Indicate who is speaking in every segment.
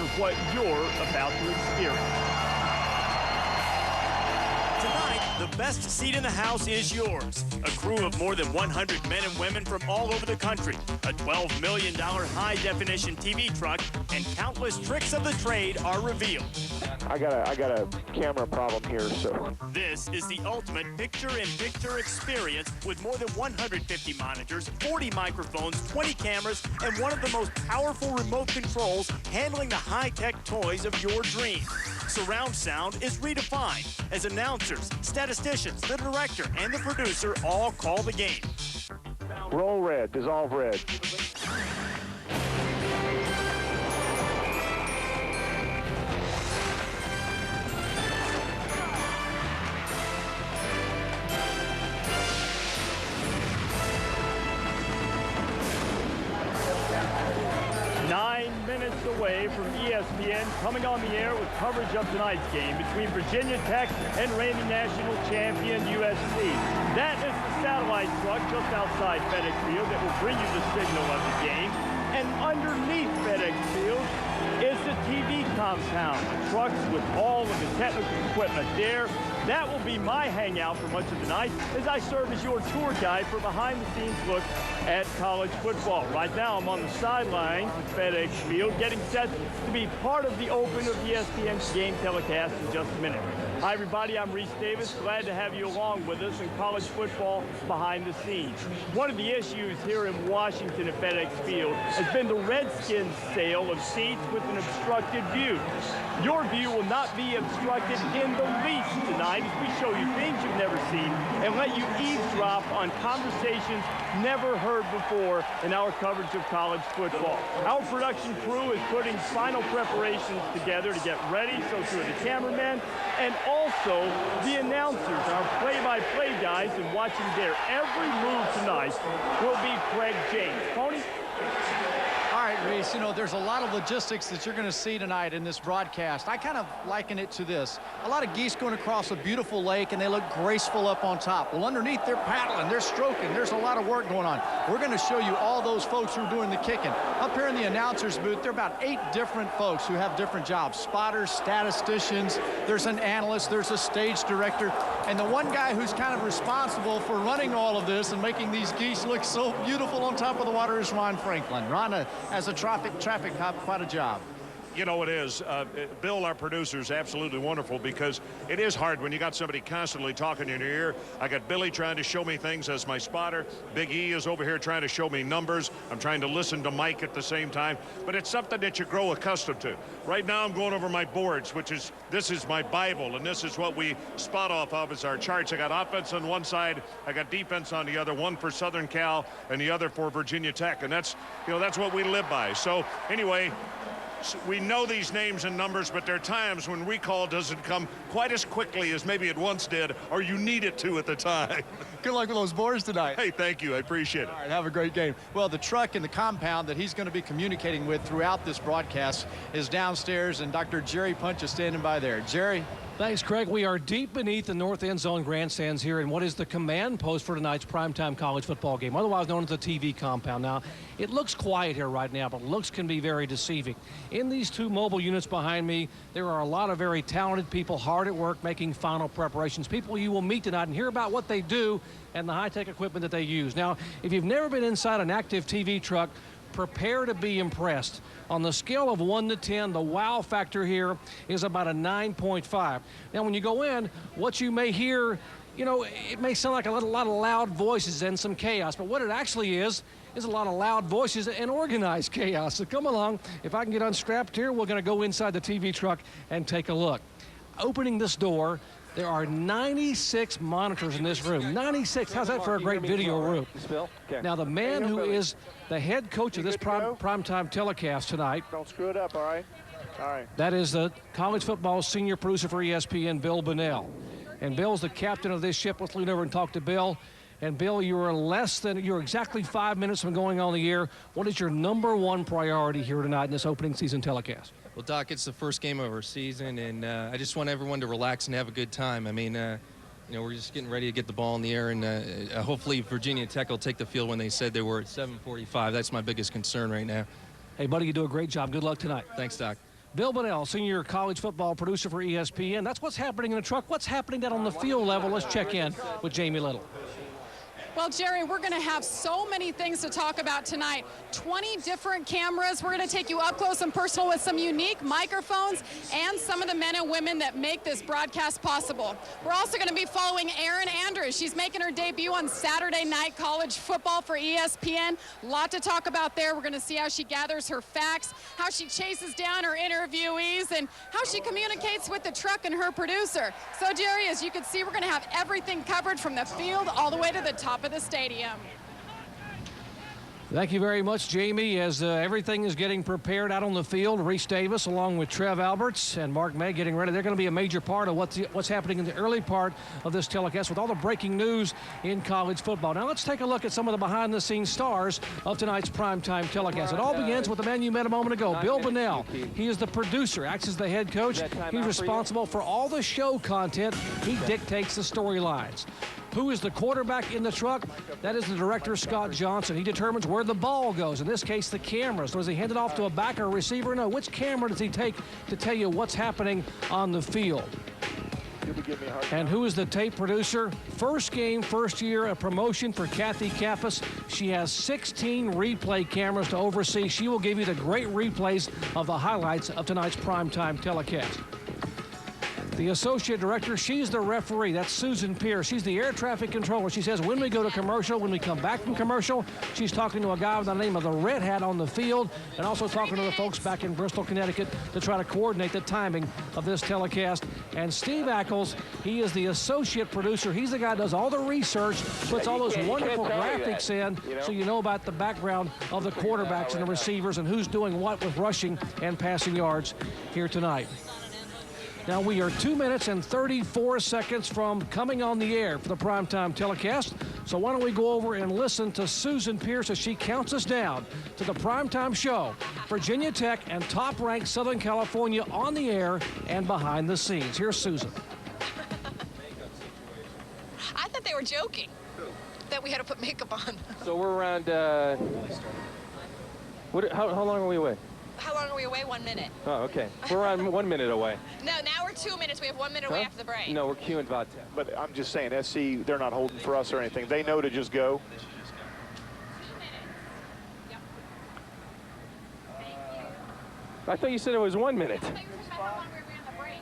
Speaker 1: for what you're about to experience. Tonight, the best seat in the house is yours. A crew of more than 100 men and women from all over the country, a $12 million high-definition TV truck, and countless tricks of the trade are revealed.
Speaker 2: I got a camera problem here, so.
Speaker 1: This is the ultimate picture-in-picture experience with more than 150 monitors, 40 microphones, 20 cameras, and one of the most powerful remote controls handling the high-tech toys of your dreams. Surround sound is redefined as announcers, statisticians, the director, and the producer all call the game.
Speaker 2: Roll red, dissolve red.
Speaker 1: 9 minutes away from ESPN, coming on the air with coverage of tonight's game between Virginia Tech and reigning national champion USC. That is the satellite truck just outside FedEx Field that will bring you the signal of the game. And underneath FedEx Field is the TV compound, trucks with all of the technical equipment there. That will be my hangout for much of the night as I serve as your tour guide for behind-the-scenes look at college football. Right now, I'm on the sidelines at FedEx Field, getting set to be part of the open of ESPN's game telecast in just a minute. Hi, everybody. I'm Reese Davis. Glad to have you along with us in college football behind the scenes. One of the issues here in Washington at FedEx Field has been the Redskins' sale of seats with an obstructed view. Your view will not be obstructed in the least tonight as we show you things you've never seen and let you eavesdrop on conversations never heard before in our coverage of college football. Our production crew is putting final preparations together to get ready, so too are the cameramen and also the announcers, our play-by-play guys, and watching their every move tonight will be Craig James. Tony?
Speaker 3: All right, Reese, you know, there's a lot of logistics that you're going to see tonight in this broadcast. I kind of liken it to this. A lot of geese going across a beautiful lake, and they look graceful up on top. Well, underneath, they're paddling, they're stroking. There's a lot of work going on. We're going to show you all those folks who are doing the kicking. Up here in the announcer's booth, there are about 8 different folks who have different jobs. Spotters, statisticians, there's an analyst, there's a stage director, and the one guy who's kind of responsible for running all of this and making these geese look so beautiful on top of the water is Ron Franklin. Ron, as a traffic cop, quite a job.
Speaker 4: You know, it is. Bill, our producer, is absolutely wonderful because it is hard when you got somebody constantly talking in your ear. I got Billy trying to show me things as my spotter. Big E is over here trying to show me numbers. I'm trying to listen to Mike at the same time. But it's something that you grow accustomed to. Right now I'm going over my boards, this is my Bible, and this is what we spot off of as our charts. I got offense on one side, I got defense on the other, one for Southern Cal and the other for Virginia Tech. And that's what we live by. So anyway, we know these names and numbers, but there are times when recall doesn't come quite as quickly as maybe it once did, or you need it to at the time.
Speaker 3: Good luck with those boards tonight.
Speaker 4: Hey, thank you. I appreciate it.
Speaker 3: All right, have a great game. Well, the truck and the compound that he's going to be communicating with throughout this broadcast is downstairs, and Dr. Jerry Punch is standing by there. Jerry?
Speaker 5: Thanks, Craig. We are deep beneath the north end zone grandstands here in what is the command post for tonight's primetime college football game, otherwise known as the TV compound. Now, it looks quiet here right now, but looks can be very deceiving. In these 2 mobile units behind me, there are a lot of very talented people hard at work making final preparations, people you will meet tonight and hear about what they do and the high-tech equipment that they use. Now, if you've never been inside an active TV truck, prepare to be impressed. On the scale of 1 to 10, the wow factor here is about a 9.5. Now, when you go in, what you may hear, you know, it may sound like a lot of loud voices and some chaos, but what it actually is a lot of loud voices and organized chaos. So come along. If I can get unstrapped here, we're going to go inside the TV truck and take a look. Opening this door, there are 96 monitors in this room. 96. How's that for a great video room? Now, the man who is the head coach of this primetime telecast tonight.
Speaker 2: Don't screw it up, all right? All right.
Speaker 5: That is the college football senior producer for ESPN, Bill Bunnell. And Bill's the captain of this ship. Let's lean over and talk to Bill. And Bill, you're exactly 5 minutes from going on the air. What is your #1 priority here tonight in this opening season telecast?
Speaker 6: Well, Doc, it's the first game of our season, and I just want everyone to relax and have a good time. I mean, you know, we're just getting ready to get the ball in the air, and hopefully Virginia Tech will take the field when they said they were at 7:45. That's my biggest concern right now.
Speaker 5: Hey, buddy, you do a great job. Good luck tonight.
Speaker 6: Thanks, Doc.
Speaker 5: Bill Bunnell, senior college football producer for ESPN. That's what's happening in the truck. What's happening down on the field level? Let's check in with Jamie Little.
Speaker 7: Well, Jerry, we're going to have so many things to talk about tonight. 20 different cameras. We're going to take you up close and personal with some unique microphones and some of the men and women that make this broadcast possible. We're also going to be following Erin Andrews. She's making her debut on Saturday Night College Football for ESPN. A lot to talk about there. We're going to see how she gathers her facts, how she chases down her interviewees, and how she communicates with the truck and her producer. So, Jerry, as you can see, we're going to have everything covered from the field all the way to the top of the stadium.
Speaker 5: Thank you very much, Jamie. As everything is getting prepared out on the field, Reese Davis along with Trev Alberts and Mark May getting ready. They're going to be a major part of what's happening in the early part of this telecast with all the breaking news in college football. Now let's take a look at some of the behind-the-scenes stars of tonight's primetime telecast. It all begins with the man you met a moment ago, Bill Bunnell. He is the producer, acts as the head coach. He's responsible for all the show content. He dictates the storylines. Who is the quarterback in the truck? That is the director, Scott Johnson. He determines where the ball goes. In this case, the cameras. Does he hand it off to a back or a receiver? No. Which camera does he take to tell you what's happening on the field? And who is the tape producer? First game, first year, a promotion for Kathy Kappas. She has 16 replay cameras to oversee. She will give you the great replays of the highlights of tonight's primetime telecast. The associate director, she's the referee. That's Susan Pierce. She's the air traffic controller. She says when we go to commercial, when we come back from commercial, she's talking to a guy with the name of the Red Hat on the field and also talking to the folks back in Bristol, Connecticut to try to coordinate the timing of this telecast. And Steve Ackles, he is the associate producer. He's the guy who does all the research, puts all those wonderful graphics in so you know about the background of the quarterbacks and the receivers and who's doing what with rushing and passing yards here tonight. Now, we are 2 minutes and 34 seconds from coming on the air for the primetime telecast. So why don't we go over and listen to Susan Pierce as she counts us down to the primetime show. Virginia Tech and top-ranked Southern California on the air and behind the scenes. Here's Susan.
Speaker 8: I thought they were joking that we had to put makeup on.
Speaker 9: So we're around, how long are we away?
Speaker 8: How long are we away? 1 minute.
Speaker 9: Oh, okay. We're around 1 minute away.
Speaker 8: No, now we're 2 minutes. We have 1 minute away after the break.
Speaker 9: No, we're queuing about 10.
Speaker 2: But I'm just saying, SC, they're not holding for us or anything. They know to just go.
Speaker 8: 2 minutes. Yep. Thank you.
Speaker 9: I thought you said it was 1 minute.
Speaker 8: I thought you were talking about how long we were on the break.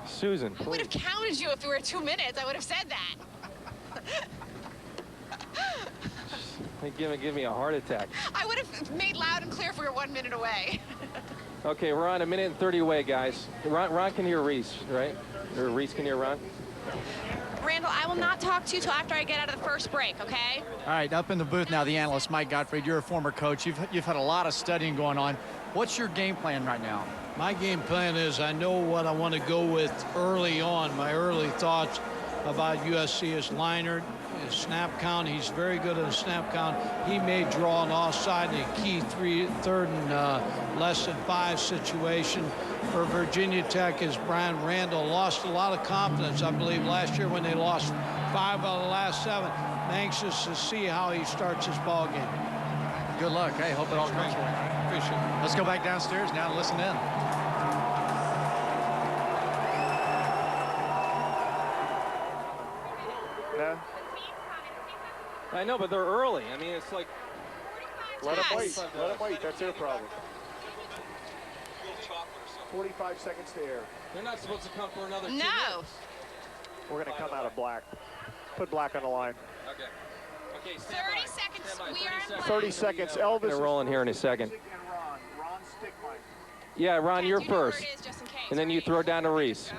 Speaker 9: Susan,
Speaker 8: I would have counted you if we were 2 minutes. I would have said that.
Speaker 9: Give me a heart attack.
Speaker 8: I would have made loud and clear if we were 1 minute away.
Speaker 9: Okay, we're on 1 minute and 30 away, guys. Ron can hear Reese, right? Or Reese can hear Ron?
Speaker 8: Randall, I will not talk to you till after I get out of the first break, okay?
Speaker 3: All right, up in the booth now, the analyst, Mike Gottfried. You're a former coach. You've had a lot of studying going on. What's your game plan right now?
Speaker 10: My game plan is I know what I want to go with early on. My early thoughts about USC is Leinart, his snap count. He's very good at a snap count. He may draw an offside in a key third and less than 5 situation. For Virginia Tech is Brian Randall. Lost a lot of confidence, I believe, last year when they lost 5 out of the last 7. I'm anxious to see how he starts his ball game.
Speaker 3: Good luck. Hey, hope it all comes for you.
Speaker 10: Appreciate it.
Speaker 3: Let's go back downstairs now to listen in.
Speaker 9: I know, but they're early. I mean, it's like...
Speaker 2: Let them wait. Let them wait. That's their problem. 45 seconds to air.
Speaker 9: They're not supposed to come for another 2
Speaker 8: No.
Speaker 9: minutes.
Speaker 2: We're going to come out of black. Put black on the line.
Speaker 9: Okay. Okay,
Speaker 8: 30 seconds. We are in black.
Speaker 2: 30 seconds. Elvis.
Speaker 9: They're rolling here in a second. Yeah, Ron, you're first. And then you throw down to Reese.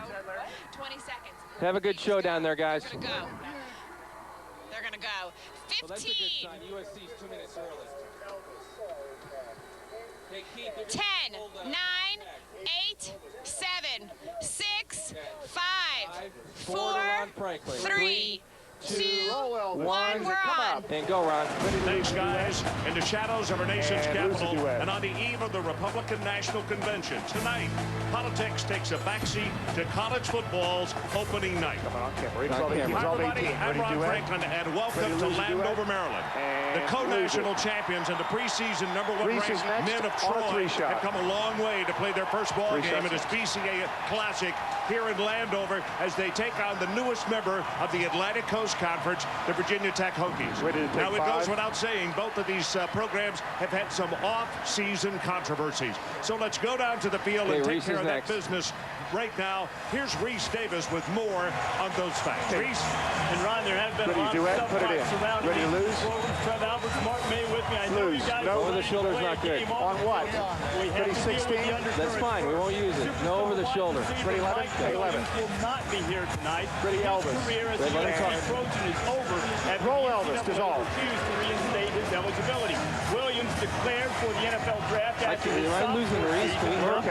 Speaker 8: 20 seconds.
Speaker 9: Have a good show down there, guys.
Speaker 8: They're gonna go. They're gonna go. 15.
Speaker 9: Well, that's a good sign. USC's 2 minutes early. Hey, Keith,
Speaker 8: 10, 9, 8, 7, 6, 5, 4, 3, 2, 1. We're on.
Speaker 9: And go, Ron.
Speaker 4: Thanks, guys. In the shadows of our nation's capital and on the eve of the Republican National Convention, tonight, politics takes a backseat to college football's opening night.
Speaker 2: Come on camera.
Speaker 9: On camera.
Speaker 4: Hi, everybody. I'm Ron Franklin, and welcome to Landover, Maryland. The co-national champions and the preseason #1 ranked men of Troy have come a long way to play their first ball game in this BCA Classic here in Landover as they take on the newest member of the Atlantic Coast Conference, the Virginia Tech Hokies. Now, it goes without saying, both of these programs have had some off-season controversies. So let's go down to the field and take care of that business right now. Here's Reese Davis with more on those facts. Reese?
Speaker 1: And Ron, there have been a lot of stuff surrounding
Speaker 2: Ready to lose?
Speaker 1: Trev Alberts, Mark May with me. I know you guys
Speaker 9: over the shoulder's not good.
Speaker 2: On what? Ready 16?
Speaker 9: That's fine. We won't use it. No over the shoulder.
Speaker 2: Ready 11?
Speaker 1: Mike Williams will not be here tonight.
Speaker 2: Ready Elvis.
Speaker 1: His career as a USC Trojan is over.
Speaker 2: Roll Elvis, dissolve.
Speaker 1: Refused to reinstate his eligibility. Williams declared for the NFL draft after his sophomore season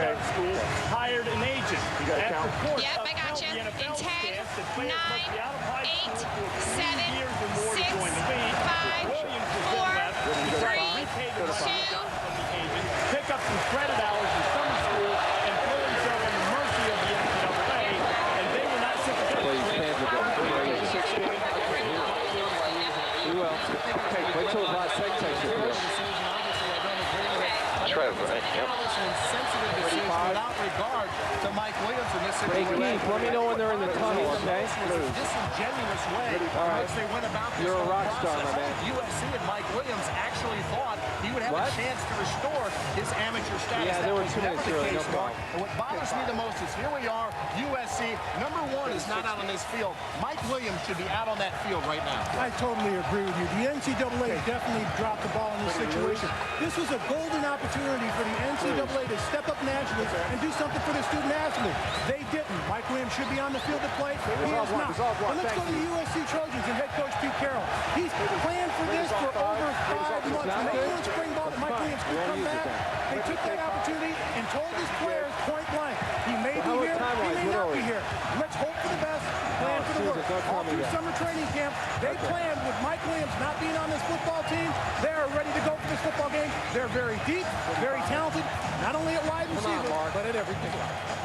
Speaker 1: at school hired an agent.
Speaker 8: Yep, I got you. In 10, 9, 8, 7, 6, 5, 4, 3,
Speaker 1: pick up some credit hours in summer school and throw himself on the mercy of the NCAA, and they were not sympathetic.
Speaker 9: He will. Wait till his last second takes it.
Speaker 2: Trev, right? Yep.
Speaker 11: Without regard to Mike Williams in this situation.
Speaker 9: Hey, Keith, let me know when they're in the tunnel, okay?
Speaker 11: Disingenuous way in which they went about this.
Speaker 9: You're a rock star, my man.
Speaker 11: USC and Mike Williams actually thought he would have a chance to restore his amateur status.
Speaker 9: Yeah, there were 2 minutes early, no problem.
Speaker 11: And what bothers me the most is here we are, USC, #1 is not out on this field. Mike Williams should be out on that field right now.
Speaker 12: I totally agree with you. The NCAA definitely dropped the ball in this situation. This was a golden opportunity for the NCAA to step up nationally and do something for the student athlete. They didn't. Mike Williams should be on the field to play. He is not. But let's go to the USC Trojans and head coach Pete Carroll. He's planned for this for over 5 months. When they knew in spring ball that Mike Williams could come back, they took that opportunity and told his players point blank, he may be here, he may not be here. Let's hope for the best, plan for the worst. All through summer training camp, they planned with Mike Williams not being on this football team. They're ready to go for this football game. They're very deep, very talented, not only at wide receiver, but at everything.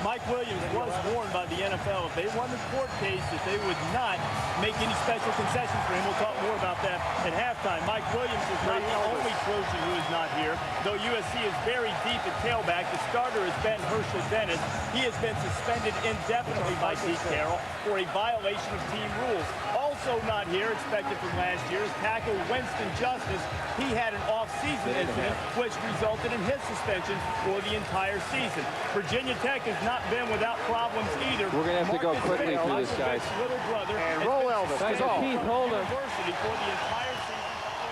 Speaker 1: Mike Williams was warned by the NFL if they won the court case that they would not make any special concessions for him. We'll talk more about that at halftime. Mike Williams is not the only Trojan who is not here. Though USC is very deep at tailback, the starter has been Herschel Dennis. He has been suspended indefinitely by Pete Carroll for a violation of team rules. Also not here, expected from last year, is tackle Winston Justice. He had an off-season incident which resulted in his suspension for the entire season. Virginia Tech has not been without problems either.
Speaker 9: We're going to have to go quickly through this, guys.
Speaker 1: Little brother
Speaker 2: and roll Elvis.
Speaker 9: Keith, hold him.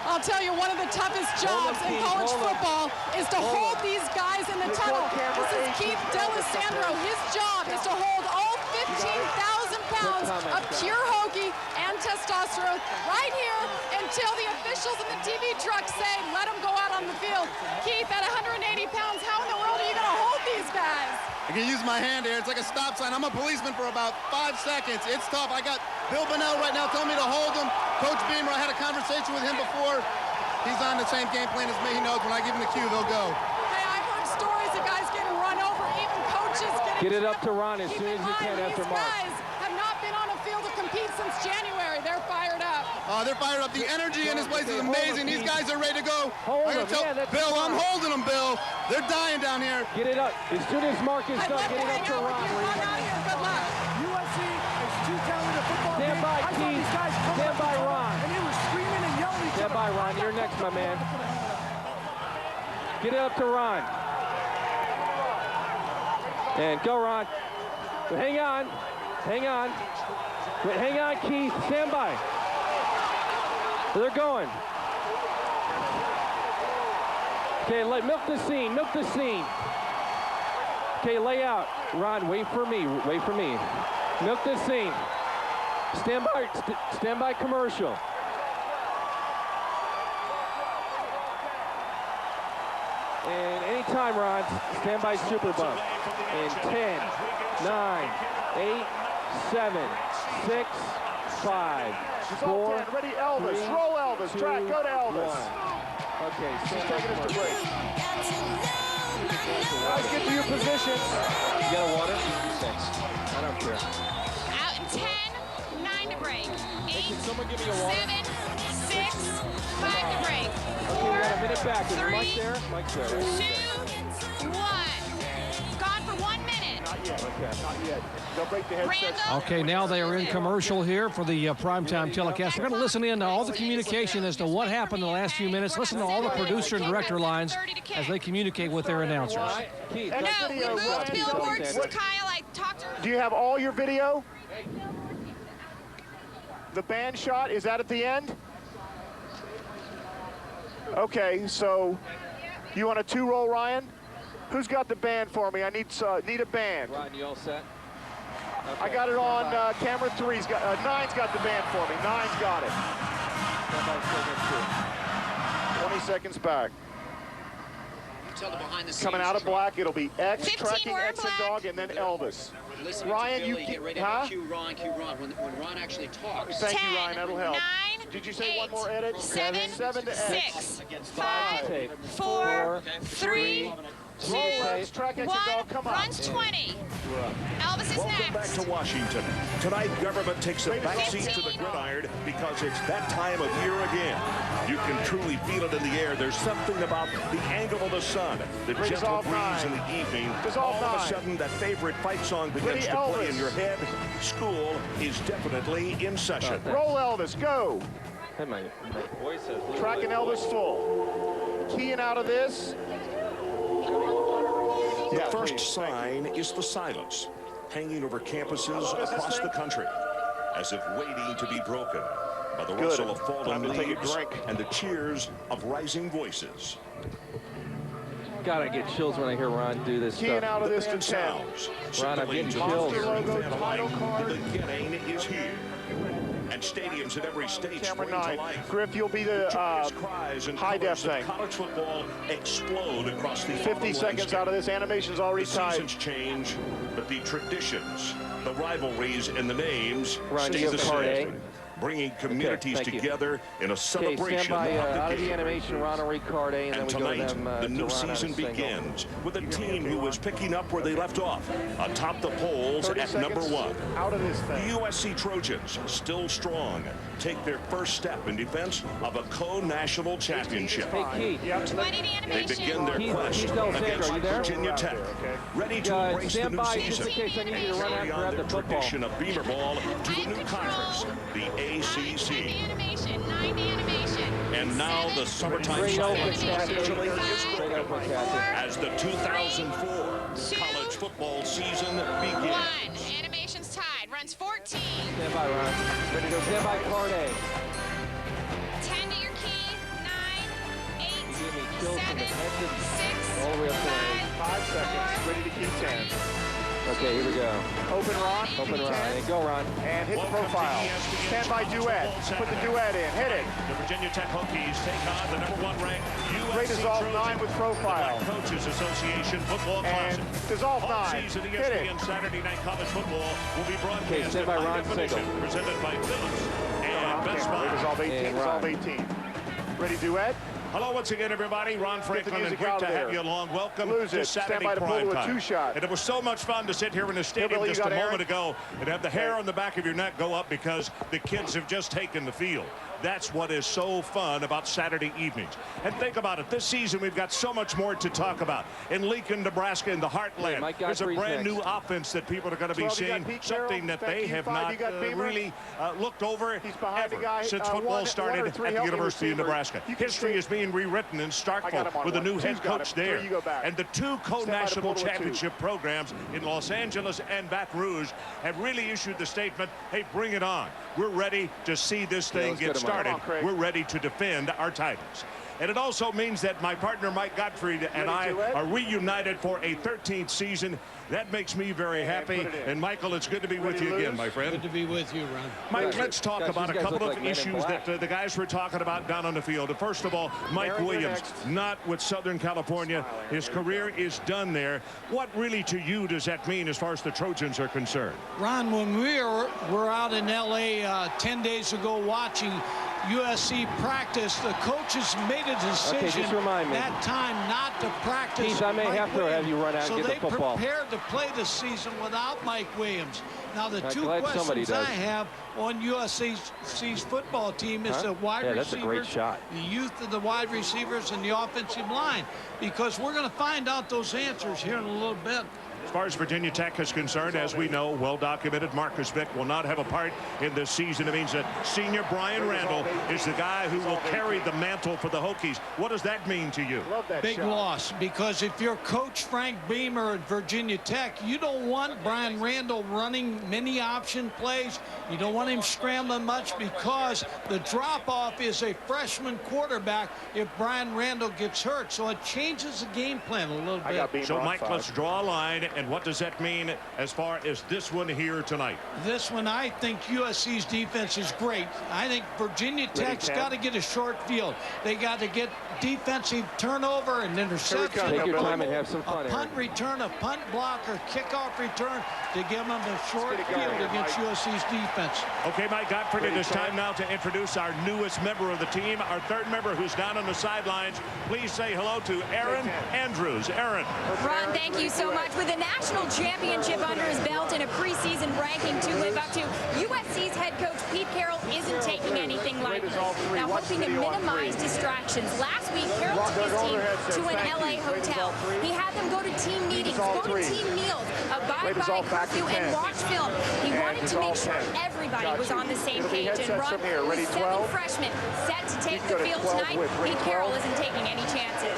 Speaker 7: I'll tell you, one of the toughest jobs in college football is to hold these guys in the tunnel. This is Keith D'Alessandro. His job is to hold all 15,000 pounds of pure Hokie and testosterone right here until the officials in the TV truck say, let them go out on the field. Keith, at 180 pounds, how in the world are you going to hold these guys?
Speaker 13: I can use my hand here. It's like a stop sign. I'm a policeman for about 5 seconds. It's tough. I got Bill Bonnell right now telling me to hold him. Coach Beamer, I had a conversation with him before. He's on the same game plan as me. He knows when I give him the cue, they'll go.
Speaker 7: Hey, I've heard stories of guys getting run over, even coaches getting...
Speaker 9: Get it up to Ron as soon as you can after Mark.
Speaker 7: These guys have not been on a field to compete since January. They're fired up.
Speaker 13: They're fired up. The energy in this place is amazing. These guys are ready to go.
Speaker 9: Hold him.
Speaker 13: Bill, I'm holding them, Bill. They're dying down here.
Speaker 9: Get it up. As soon as Mark is done, get it up to Ron.
Speaker 7: Good luck.
Speaker 12: USC is too talented a football
Speaker 9: Stand by,
Speaker 12: team.
Speaker 9: Keith. Stand by, Ron.
Speaker 12: And he was screaming and yelling at each
Speaker 9: Stand by, Ron. You're next, my man. Get it up to Ron. And go, Ron. But hang on. Hang on. Wait, hang on, Keith. Stand by. They're going. Okay, milk the scene. Milk the scene. Okay, lay out. Ron, wait for me. Wait for me. Milk the scene. Stand by commercial. And anytime, Ron, stand by super bump. In 10, 9, 8, 7, 6, 5, 4,
Speaker 2: ready Elvis.
Speaker 9: 3,
Speaker 2: Roll Elvis.
Speaker 9: 2,
Speaker 2: Track, go to Elvis.
Speaker 9: 1. Okay, stand by
Speaker 2: Taking us to
Speaker 9: commercial.
Speaker 2: break.
Speaker 9: Guys, get to your positions. You got a water? Thanks. I don't care.
Speaker 8: Out in 10, 9 to break. 8,
Speaker 9: Hey, can someone give me a water?
Speaker 8: 7, 6, 5 to break.
Speaker 9: Okay, we got a minute back. Is
Speaker 8: 3,
Speaker 9: Mike there? Mike's there.
Speaker 8: 2, 1. Gone for 1 minute.
Speaker 2: Not yet. Okay. Not yet. They'll break the headsets.
Speaker 5: Okay, now they are in commercial here for the primetime telecast. We're going to listen in to all the communication as to what happened in the last few minutes. Listen to all the producer and director lines as they communicate with their announcers.
Speaker 8: No, we moved billboards. Kyle, I talked to her.
Speaker 2: Do you have all your video? The band shot, is that at the end? Okay, so you want a 2-roll, Ryan? Who's got the band for me? I need a band.
Speaker 9: Ryan, you all set? Okay.
Speaker 2: I got it on camera 3's got 9's got the band for me. 9's got it. 20 seconds back. Coming out of black, it'll be X, tracking X and dog, and then Elvis. Ryan, you
Speaker 14: get ready to cue Ron. When Ron actually talks.
Speaker 2: Thank you, Ryan. That'll help.
Speaker 8: 9,
Speaker 2: Did you say
Speaker 8: 8,
Speaker 2: one more edit?
Speaker 8: 7
Speaker 2: to X.
Speaker 8: 6, 5, 4, 3, 2, 1. Runs 20. Elvis is
Speaker 4: Welcome back
Speaker 8: next.
Speaker 4: to Washington. Tonight, government takes a backseat to the gridiron because it's that time of year again. You can truly feel it in the air. There's something about the angle of the sun, the gentle breeze in the evening. All of a sudden, that favorite fight song begins to play in your head. School is definitely in session.
Speaker 2: Roll Elvis, go.
Speaker 9: Hey, my voice has
Speaker 2: Tracking Elvis full. Keying out of this.
Speaker 4: The first sign is the silence, hanging over campuses across the country, as if waiting to be broken by the rustle of fallen leaves and the cheers of rising voices.
Speaker 9: God, I get chills when I hear Ron do this
Speaker 2: Keying
Speaker 9: stuff.
Speaker 2: out of this to 10.
Speaker 9: Ron, I'm getting chills.
Speaker 2: The
Speaker 4: beginning is here. And stadiums in every state
Speaker 2: Camera
Speaker 4: spring to
Speaker 2: 9.
Speaker 4: life.
Speaker 2: Griff, you'll be the
Speaker 4: Cries and
Speaker 2: high def
Speaker 4: colors of
Speaker 2: thing.
Speaker 4: college football explode across the
Speaker 2: 50 seconds out of this. Animation's already
Speaker 4: the
Speaker 2: tied.
Speaker 4: seasons change, but the traditions, the rivalries, and the names
Speaker 9: Ron,
Speaker 4: stay
Speaker 9: you
Speaker 4: the
Speaker 9: have card
Speaker 4: same. Bringing communities
Speaker 9: thank you.
Speaker 4: together in a
Speaker 9: Okay,
Speaker 4: celebration
Speaker 9: stand by
Speaker 4: of
Speaker 9: out
Speaker 4: the
Speaker 9: of the
Speaker 4: game.
Speaker 9: animation, Ron will read card A, and then
Speaker 4: And
Speaker 9: we go to
Speaker 4: tonight,
Speaker 9: them.
Speaker 4: the new season begins with a team who is picking up where they left off, atop the polls at number 1.
Speaker 2: Out of this thing.
Speaker 4: The USC Trojans, still strong, take their first step in defense of a co-national championship.
Speaker 9: Hey, Keith.
Speaker 8: 20 to
Speaker 4: They
Speaker 8: animation.
Speaker 4: begin their quest
Speaker 9: Keith Alexander,
Speaker 4: against
Speaker 9: are you there?
Speaker 4: Virginia Tech, ready to embrace the
Speaker 9: stand
Speaker 4: new
Speaker 9: by
Speaker 4: season.
Speaker 9: just in case I need you to run out and
Speaker 4: Carry on
Speaker 9: grab
Speaker 4: their
Speaker 9: the football.
Speaker 4: tradition of Beamer Ball to the new conference, the
Speaker 8: 9 to
Speaker 4: ACC.
Speaker 8: animation. 9 to animation.
Speaker 4: And now the summertime
Speaker 9: Great open
Speaker 4: silence
Speaker 9: catch.
Speaker 4: officially is
Speaker 9: Great
Speaker 4: broken
Speaker 9: open catch.
Speaker 4: as the 2004 college football season begins.
Speaker 8: 1. Animation's tied. Runs 14.
Speaker 9: Stand by, Ron. Ready to go. Stand by, card A.
Speaker 8: 10 to your key. 9, 8,
Speaker 9: You give me chills from
Speaker 8: 7,
Speaker 9: the head to
Speaker 8: 6,
Speaker 9: all the way up to
Speaker 2: 5 seconds. Ready to keep 10.
Speaker 9: Okay, here we go.
Speaker 2: Open Ron.
Speaker 9: Open Ron. And go, Ron.
Speaker 2: And hit the profile. Stand by duet. Put the duet in. Hit it.
Speaker 4: The Virginia Tech Hokies take on the number 1 ranked
Speaker 2: Great
Speaker 4: USC
Speaker 2: dissolve
Speaker 4: Trojans.
Speaker 2: 9 with profile.
Speaker 4: The Coaches Association Football
Speaker 2: And
Speaker 4: Classic.
Speaker 2: dissolve
Speaker 4: All
Speaker 2: 9.
Speaker 4: season
Speaker 2: Hit it.
Speaker 4: ESPN Saturday Night College Football will be broadcast
Speaker 9: Okay, stand by
Speaker 4: in high
Speaker 9: Ron
Speaker 4: definition,
Speaker 9: Siegel.
Speaker 4: presented by Phillips and Best
Speaker 2: Camera.
Speaker 4: Buy.
Speaker 2: Dissolve 18.
Speaker 9: And
Speaker 2: Dissolve
Speaker 9: Ron.
Speaker 2: 18. Ready duet.
Speaker 4: Hello once again, everybody. Ron Franklin, and
Speaker 2: music
Speaker 4: great
Speaker 2: out
Speaker 4: to
Speaker 2: of
Speaker 4: have
Speaker 2: there.
Speaker 4: you along. Welcome
Speaker 2: Lose
Speaker 4: to
Speaker 2: it. Stand
Speaker 4: Saturday
Speaker 2: by to pull
Speaker 4: Prime
Speaker 2: to a
Speaker 4: Time.
Speaker 2: 2-shot.
Speaker 4: And it was so much fun to sit here in the stadium
Speaker 2: Billy,
Speaker 4: just
Speaker 2: you
Speaker 4: a
Speaker 2: got
Speaker 4: moment
Speaker 2: Aaron?
Speaker 4: ago and have the hair on the back of your neck go up because the kids have just taken the field. That's what is so fun about Saturday evenings. And think about it. This season, we've got so much more to talk about. In Lincoln, Nebraska, in the heartland,
Speaker 9: Mike
Speaker 4: there's a
Speaker 9: Godfrey's
Speaker 4: brand new
Speaker 9: next.
Speaker 4: offense that people are going to be
Speaker 2: 12, you got
Speaker 4: seeing,
Speaker 2: Pete
Speaker 4: something
Speaker 2: Carroll.
Speaker 4: that
Speaker 2: Thank
Speaker 4: they
Speaker 2: you.
Speaker 4: have
Speaker 2: 5,
Speaker 4: not
Speaker 2: you got Beamer.
Speaker 4: really looked over
Speaker 2: He's behind the
Speaker 4: ever
Speaker 2: guy.
Speaker 4: since football
Speaker 2: one
Speaker 4: started
Speaker 2: or
Speaker 4: at
Speaker 2: three
Speaker 4: the
Speaker 2: healthy
Speaker 4: University of
Speaker 2: receivers.
Speaker 4: Nebraska.
Speaker 2: You can
Speaker 4: History
Speaker 2: see-
Speaker 4: is being rewritten in
Speaker 2: I got him
Speaker 4: Starkville
Speaker 2: on
Speaker 4: with a
Speaker 2: one.
Speaker 4: new head
Speaker 2: Two's got
Speaker 4: coach
Speaker 2: him.
Speaker 4: there.
Speaker 2: Three, you go back.
Speaker 4: And the two
Speaker 2: Stand by to
Speaker 4: co-national
Speaker 2: pull to a 2.
Speaker 4: championship programs in Los Angeles and Baton Rouge have really issued the statement, hey, bring it on. We're ready to see this thing
Speaker 9: let's
Speaker 4: get
Speaker 9: get 'em on.
Speaker 4: started.
Speaker 2: Come on, Craig.
Speaker 4: We're ready to defend our titles. And it also means that my partner Mike Gottfried and I are reunited for a 13th season. That makes me very happy.
Speaker 2: put it in.
Speaker 4: And Michael, it's good to be with you again, my friend.
Speaker 10: Good to be with you, Ron.
Speaker 4: Mike,
Speaker 9: Guys,
Speaker 4: let's talk
Speaker 9: guys,
Speaker 4: about a
Speaker 9: these guys
Speaker 4: couple
Speaker 9: look
Speaker 4: of
Speaker 9: like Men in
Speaker 4: issues
Speaker 9: Black.
Speaker 4: that the guys were talking about down on the field. First of all, Mike
Speaker 2: Aaron, you're
Speaker 4: Williams,
Speaker 2: next.
Speaker 4: not with Southern California. His career is done there. What really to you does that mean as far as the Trojans are concerned?
Speaker 10: Ron, when we were out in L.A. 10 days ago watching, USC practice, the coaches made a decision
Speaker 9: just remind me.
Speaker 10: that time not to practice.
Speaker 9: Keith, I may
Speaker 10: Mike
Speaker 9: have to have you run out
Speaker 10: so
Speaker 9: and get the football.
Speaker 10: they prepared to play the season without Mike Williams. Now, the two
Speaker 9: glad somebody
Speaker 10: questions I
Speaker 9: does.
Speaker 10: have on USC's football team is the wide
Speaker 9: Yeah, that's a
Speaker 10: receivers,
Speaker 9: great shot.
Speaker 10: the youth of the wide receivers, and the offensive line, because we're going to find out those answers here in a little bit.
Speaker 4: As far as Virginia Tech is concerned, as we know, well documented, Marcus Vick will not have a part in this season. It means that senior Brian Randall is the guy who will carry the mantle for the Hokies. What does that mean to you?
Speaker 10: Big loss, because if you're Coach Frank Beamer at Virginia Tech, you don't want Brian Randall running many option plays. You don't want him scrambling much, because the drop-off is a freshman quarterback if Brian Randall gets hurt. So it changes the game plan a little bit.
Speaker 4: So, Mike, let's draw a line. And what does that mean as far as this one here tonight?
Speaker 10: This one, I think USC's defense is great. I think Virginia Tech's got to get a short field. They got to get defensive turnover and interception.
Speaker 9: Take your time and have some fun.
Speaker 10: A punt return, a punt block, or kickoff return to give them a short field against USC's defense.
Speaker 4: Okay, Mike Gottfried, it is time now to introduce our newest member of the team, our third member who's down on the sidelines. Please say hello to Aaron Andrews. Aaron.
Speaker 15: Ron, thank you so much. With a national championship under his belt and a preseason ranking to live up to, USC's head coach Pete Carroll isn't taking anything lightly. Now, hoping to minimize distractions. Last week, Carroll took his team to an LA hotel. He had them go to team meetings, go to team meals, abide by curfew, and watch film. He wanted to make sure everybody was on the same page. And Ron, with 7 freshmen set to take the field tonight, Pete Carroll isn't taking any chances.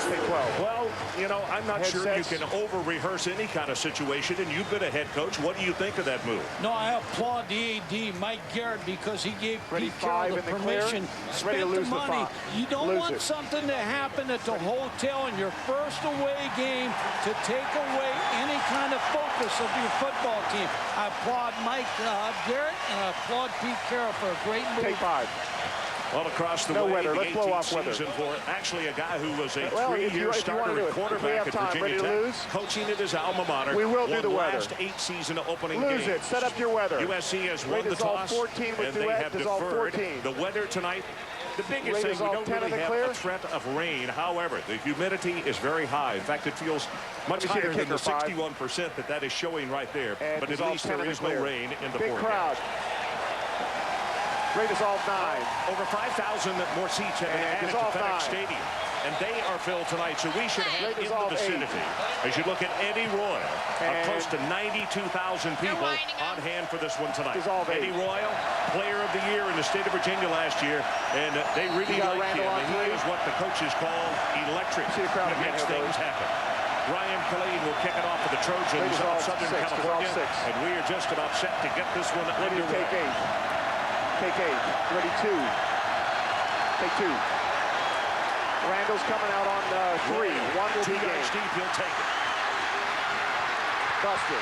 Speaker 4: Well, you know, I'm not sure you can over-rehearse any kind of situation, and you've been a head coach. What do you think of that move?
Speaker 10: No, I applaud the AD, Mike Garrett, because he gave Pete Carroll the permission, spent the money. You don't want something to happen at the hotel in your first away game to take away any kind of focus of your football team. I applaud Mike Garrett, and I applaud Pete Carroll for a great move.
Speaker 2: Take 5.
Speaker 4: Well, across the way, the 18th season for actually a guy who was a 3-year starter at quarterback at Virginia Tech, coaching at his alma mater.
Speaker 2: We will do the weather.
Speaker 4: Last 8 season opening
Speaker 2: Lose
Speaker 4: games.
Speaker 2: it. Set up your weather.
Speaker 4: USC has won the toss, and they have deferred. The weather tonight, the biggest thing, we don't really have a threat of rain. However, the humidity is very high. In fact, it feels much higher than the 61% that is showing right there. But at least there is no rain in the forecast.
Speaker 2: Crowd. Rate is all 9.
Speaker 4: Over 5,000 more seats have been added to FedEx Stadium, and they are filled tonight, so we should have in the vicinity. As you look at Eddie Royal, close to 92,000 people on hand for this one tonight. Eddie Royal, player of the year in the state of Virginia last year, and they really like him. And he is what the coaches call electric. He makes things happen. Ryan Killeen will kick it off for the Trojans of Southern California, and we are just about set to get this one underway.
Speaker 2: Take 8. Ready 2. Take 2. Randall's coming out on 3. 1 will be game.
Speaker 4: Deep, he'll take it.
Speaker 2: Busted.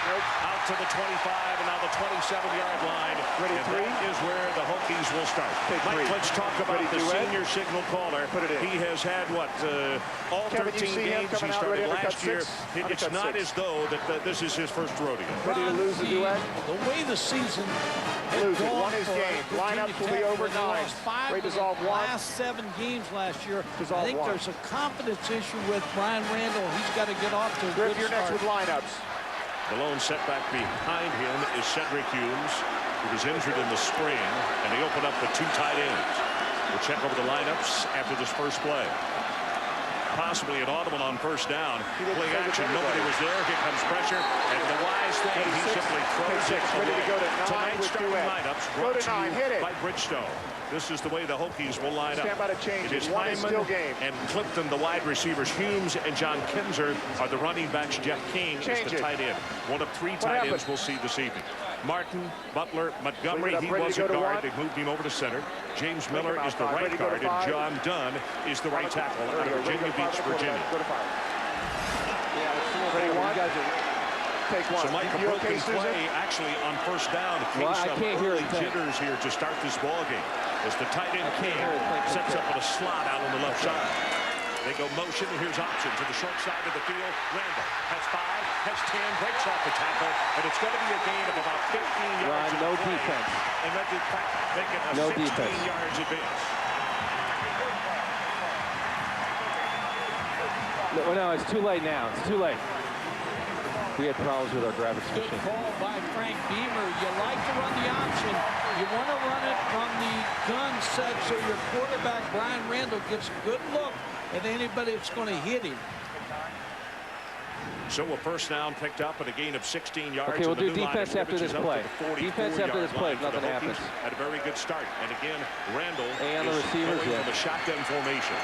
Speaker 4: Nope. Out to the 25 and now the 27-yard line.
Speaker 2: Ready 3.
Speaker 4: That is where the Hokies will start. Mike, let's talk about the senior signal caller. He has had, what, all 13 games he started last year. It's not as though that this is his first rodeo.
Speaker 2: Ready to lose the duet?
Speaker 10: The way the season
Speaker 2: lose it. 1 is game. Lineups will be over 9.
Speaker 10: Rate dissolve 1. Last 7 games last year. I think there's a confidence issue with Brian Randall. He's got to get off to a good
Speaker 2: start. You're next with lineups.
Speaker 4: The lone setback behind him is Cedric Humes, who was injured in the spring, and they open up with 2 tight ends. We'll check over the lineups after this first play. Possibly an audible on first down. Play action, nobody was there. Here comes pressure, and the wise thing, he simply throws it away. Tonight's starting lineups brought to you by Bridgestone. This is the way the Hokies will line up.
Speaker 2: Stand by to change
Speaker 4: it. It is Hyman and Clifton, the wide receivers. Humes and John Kinzer are the running backs. Jeff King is the tight end. One of 3 tight ends we'll see this evening. Martin, Butler, Montgomery, he was a guard. They moved him over to center. James Miller is the right guard, and John Dunn is the right tackle out of Virginia Beach, Virginia. So Mike, a broken play actually on first down. Early jitters here to start this ball game as the tight end King sets up at a slot out on the left side. They go motion, and here's option to the short side of the field. Randall has 5, has 10, breaks off the tackle, and it's going to be a gain of about 15 yards.
Speaker 9: Ron, no defense.
Speaker 4: And that did make it a
Speaker 9: no
Speaker 4: 16
Speaker 9: defense.
Speaker 4: yards advance.
Speaker 9: No, it's too late now. It's too late. We had problems with our graphics
Speaker 10: Good
Speaker 9: machine.
Speaker 10: call by Frank Beamer. You like to run the option. You want to run it from the gun set so your quarterback, Brian Randall, gets a good look at anybody that's going to hit him.
Speaker 4: So a first down picked up and a gain of 16 yards.
Speaker 9: Okay, we'll do defense after this play. Defense after this play, nothing happens.
Speaker 4: Had a very good start. And again, Randall
Speaker 9: and the receivers
Speaker 4: from a shotgun formation.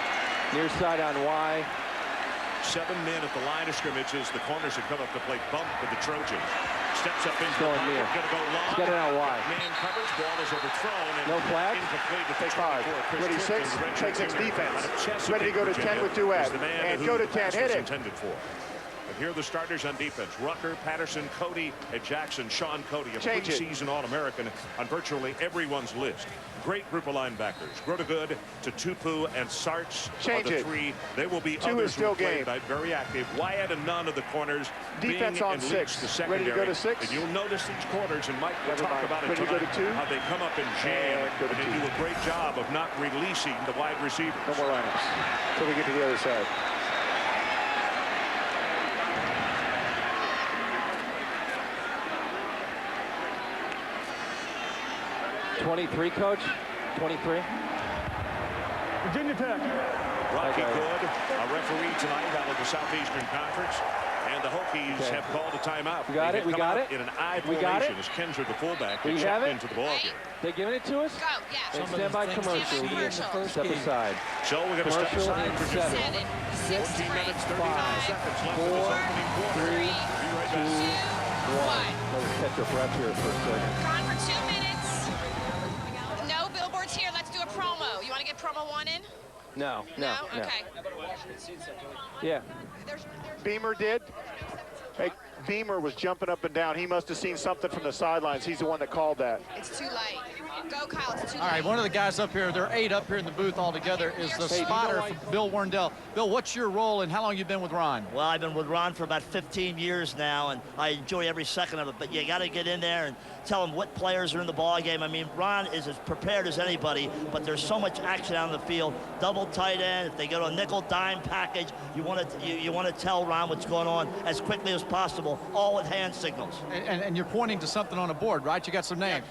Speaker 9: Near side on Y.
Speaker 4: 7 men at the line of scrimmage as the corners have come up to play bump with the Trojans. Steps up into the pocket, going to go long.
Speaker 9: Get it out wide.
Speaker 4: Man coverage, ball is overthrown. And
Speaker 9: no flag.
Speaker 4: Incomplete to
Speaker 2: take 5. 26, take 6 defense. Ready to go to 10 with Duet. And go to 10, hit it.
Speaker 4: Intended for. But here are the starters on defense. Rucker, Patterson, Cody, and Jackson. Sean Cody, a preseason All-American on virtually everyone's list. Great group of linebackers. Grotegood to Tupu and Sarts are the 3. They will be
Speaker 2: 2
Speaker 4: others
Speaker 2: is still
Speaker 4: who play
Speaker 2: game.
Speaker 4: tonight, very active. Wyatt and none of the corners.
Speaker 2: Defense
Speaker 4: Bing
Speaker 2: on
Speaker 4: and
Speaker 2: 6.
Speaker 4: Leach, the secondary.
Speaker 2: Ready to go to 6.
Speaker 4: And you'll notice these corners, and Mike will talk about it
Speaker 2: Ready to go
Speaker 4: tonight,
Speaker 2: to 2.
Speaker 4: how they come up and jam, and they do a great job of not releasing the wide receivers.
Speaker 2: No more lineups until we get to the other side.
Speaker 9: .23, Coach? 23?
Speaker 1: Virginia Tech.
Speaker 4: Rocky Good, a referee tonight out of the Southeastern Conference. And the Hokies have called a timeout.
Speaker 9: We got it, we got it.
Speaker 4: In an I
Speaker 9: We got it.
Speaker 4: formation as Kinzer, the fullback,
Speaker 9: We
Speaker 4: gets
Speaker 9: have
Speaker 4: checked
Speaker 9: it.
Speaker 4: into the ballgame.
Speaker 9: They giving it to us?
Speaker 8: Go, yeah.
Speaker 9: And stand by commercial. Step aside.
Speaker 4: So we're going to step
Speaker 9: Commercial
Speaker 4: aside
Speaker 9: in
Speaker 4: for
Speaker 9: 7.
Speaker 4: 14 minutes, 35 seconds left in
Speaker 9: 4,
Speaker 4: this opening quarter.
Speaker 9: 3, 2, 1.
Speaker 8: One.
Speaker 9: Let's catch our breath here for a second.
Speaker 8: Gone for 2 minutes. No billboards here. Let's do a promo. You want to get promo 1 in?
Speaker 9: No.
Speaker 8: Okay.
Speaker 9: Yeah.
Speaker 2: Beamer did. Hey, Beamer was jumping up and down. He must have seen something from the sidelines. He's the one that called that.
Speaker 8: It's too late. Go, Kyle. It's too
Speaker 3: All
Speaker 8: late.
Speaker 3: right, one of the guys up here, there are 8 up here in the booth altogether, is the spotter, Bill Warndell. Bill, what's your role and how long you been with Ron?
Speaker 16: Well, I've been with Ron for about 15 years now, and I enjoy every second of it. But you got to get in there and tell him what players are in the ball game. I mean, Ron is as prepared as anybody, but there's so much action out on the field. Double tight end. If they go to a nickel dime package, you want to tell Ron what's going on as quickly as possible, all with hand signals.
Speaker 3: And you're pointing to something on a board, right? You got some names.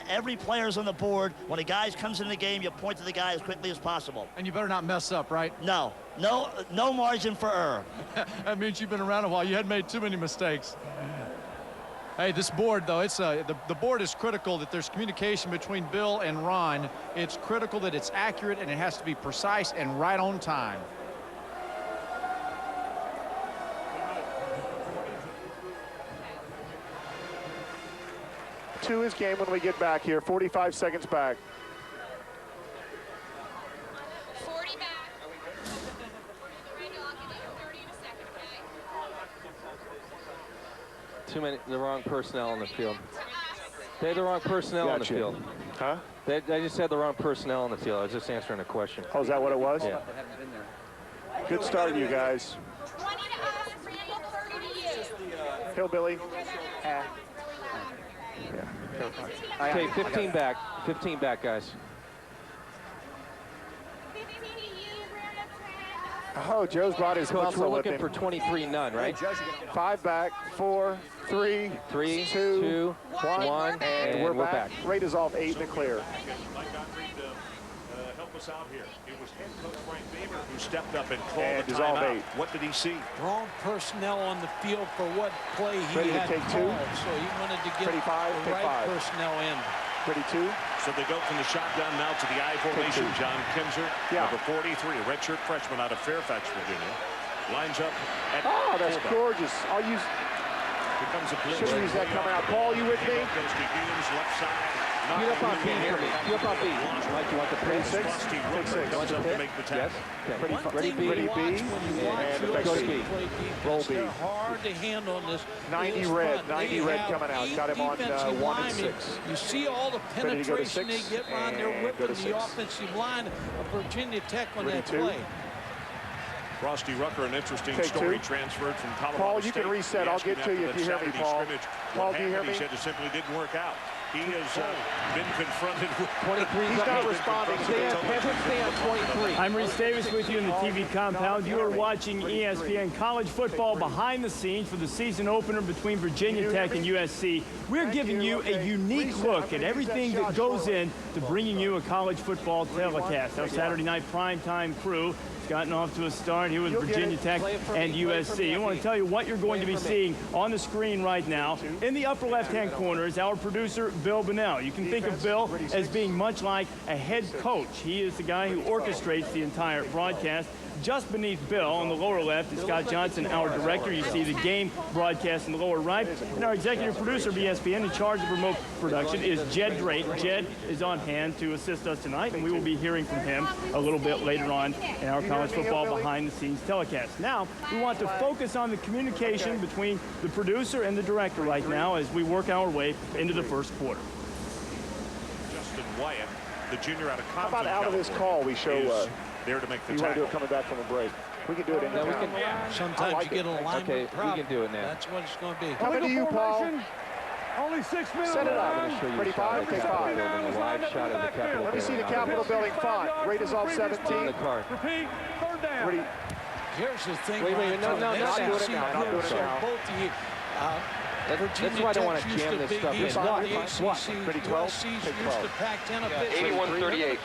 Speaker 16: Every player's on the board. When a guy comes in the game, you point to the guy as quickly as possible.
Speaker 3: And you better not mess up, right?
Speaker 16: No margin for error.
Speaker 3: That means you've been around a while. You hadn't made too many mistakes. Hey, this board, though, it's the board is critical that there's communication between Bill and Ron. It's critical that it's accurate and it has to be precise and right on time.
Speaker 2: Two is game when we get back here. 45 seconds back.
Speaker 8: 40 back. Randall, I'll give you 30 in a second, okay?
Speaker 9: Too many, the wrong personnel on the field. They had the wrong personnel on the field.
Speaker 2: Huh?
Speaker 9: They just had the wrong personnel on the field. I was just answering a question.
Speaker 2: Oh, is that what it was?
Speaker 9: Yeah.
Speaker 2: Good start, you guys.
Speaker 8: 20 to us, Randall, 30 to you.
Speaker 2: Hillbilly.
Speaker 9: Okay, 15 back. 15 back, guys.
Speaker 2: Oh, Joe's brought his
Speaker 9: Coach,
Speaker 2: muscle
Speaker 9: we're
Speaker 2: with
Speaker 9: looking
Speaker 2: him.
Speaker 9: for 23 none, right?
Speaker 2: 5 back, 4, 3, 2, 1, and we're back. Rate is off 8 in the clear.
Speaker 4: Help us out here. It was head coach Frank Beamer who stepped up and called
Speaker 2: And
Speaker 4: the
Speaker 2: dissolve
Speaker 4: timeout.
Speaker 2: 8.
Speaker 4: What did he see?
Speaker 10: Wrong personnel on the field for what play he
Speaker 2: Ready to
Speaker 10: had
Speaker 2: take 2?
Speaker 10: called, so he wanted to get
Speaker 2: Ready 5,
Speaker 10: the
Speaker 2: take
Speaker 10: right
Speaker 2: 5.
Speaker 10: personnel in.
Speaker 2: Ready 2?
Speaker 4: So they go from the shotgun now to the I formation. John Kinzer, number 43, a redshirt freshman out of Fairfax, Virginia, lines up at
Speaker 2: that's
Speaker 4: fullback.
Speaker 2: gorgeous. I'll use.
Speaker 4: Here comes a blitz.
Speaker 2: Should we use that coming out? Paul, you with me?
Speaker 4: Goes to Humes, left side.
Speaker 9: Get up on B for me. Get up on B. Mike, you want the play?
Speaker 2: 6?
Speaker 4: Rusty
Speaker 2: Take
Speaker 4: Rooker
Speaker 2: 6.
Speaker 4: comes up to make the tackle.
Speaker 9: Yes? Okay.
Speaker 2: Ready B.
Speaker 10: Ready B.
Speaker 2: And
Speaker 10: Go
Speaker 2: go
Speaker 10: to
Speaker 2: B.
Speaker 10: B.
Speaker 2: Roll B.
Speaker 10: They're hard to handle on this.
Speaker 2: 90
Speaker 10: this
Speaker 2: red.
Speaker 10: front.
Speaker 2: 90
Speaker 10: They
Speaker 2: red
Speaker 10: have
Speaker 2: coming out.
Speaker 10: 8
Speaker 2: Got him on
Speaker 10: defensive
Speaker 2: 1 and
Speaker 10: linemen.
Speaker 2: 6.
Speaker 10: You see all the
Speaker 2: Ready to go to
Speaker 10: penetration they
Speaker 2: 6,
Speaker 10: get on. They're
Speaker 2: and go
Speaker 10: whipping
Speaker 2: to
Speaker 10: the
Speaker 2: 6.
Speaker 10: offensive line of Virginia Tech on
Speaker 2: Ready
Speaker 10: that
Speaker 2: 2?
Speaker 10: play.
Speaker 4: Frosty Rucker, an interesting
Speaker 2: Take
Speaker 4: story,
Speaker 2: two.
Speaker 4: transferred from Colorado
Speaker 2: Paul, you
Speaker 4: State.
Speaker 2: can reset. I'll get to you if you hear me, Paul. Paul, do you hear me?
Speaker 4: He said it simply didn't work out. He has been confronted with
Speaker 9: 23.
Speaker 2: He's not responding.
Speaker 9: Stay on 23.
Speaker 1: I'm Reese Davis with you in the TV compound. You are watching ESPN College Football behind the scenes for the season opener between Virginia Tech and USC. We're giving you a unique look at everything that goes in to bringing you a college football telecast. Our Saturday night primetime crew has gotten off to a start here with Virginia Tech and USC. I want to tell you what you're going to be seeing on the screen right now. In the upper left-hand corner is our producer, Bill Bunnell. You can think of Bill as being much like a head coach. He is the guy who orchestrates the entire broadcast. Just beneath Bill on the lower left is Scott Johnson, our director. You see the game broadcast in the lower right. And our executive producer of ESPN in charge of remote production is Jed Drake. Jed is on hand to assist us tonight, and we will be hearing from him a little bit later on in our college football behind-the-scenes telecast. Now, we want to focus on the communication between the producer and the director right now as we work our way into the first quarter.
Speaker 4: Justin Wyatt, the junior out of Compton.
Speaker 2: How about out of this call we show
Speaker 4: there to make the
Speaker 2: you want to do it coming back from a break? We can do it in the
Speaker 10: Sometimes you get an alignment problem.
Speaker 9: We can do it now.
Speaker 10: That's what it's going to be.
Speaker 2: Coming to you, Paul.
Speaker 12: Only 6 minutes.
Speaker 2: Set it up.
Speaker 9: I'm going to show you
Speaker 2: Ready,
Speaker 9: a shot of
Speaker 2: five?
Speaker 9: the
Speaker 2: Okay,
Speaker 9: Capitol
Speaker 2: five.
Speaker 9: building, a live shot of the Capitol
Speaker 2: Let me see the
Speaker 9: building.
Speaker 2: Capitol building font. Rate is off 17.
Speaker 9: The card.
Speaker 12: Repeat. Third down.
Speaker 2: Ready.
Speaker 10: Here's the thing.
Speaker 9: Wait, no,
Speaker 2: not doing it now, not doing it now.
Speaker 10: Both of you,
Speaker 9: That's why I don't want to jam this stuff in.
Speaker 2: What? Ready, 12?
Speaker 10: USC's
Speaker 2: Take
Speaker 10: used
Speaker 2: 12.
Speaker 10: to Pac-10 a bit.
Speaker 9: 81-38.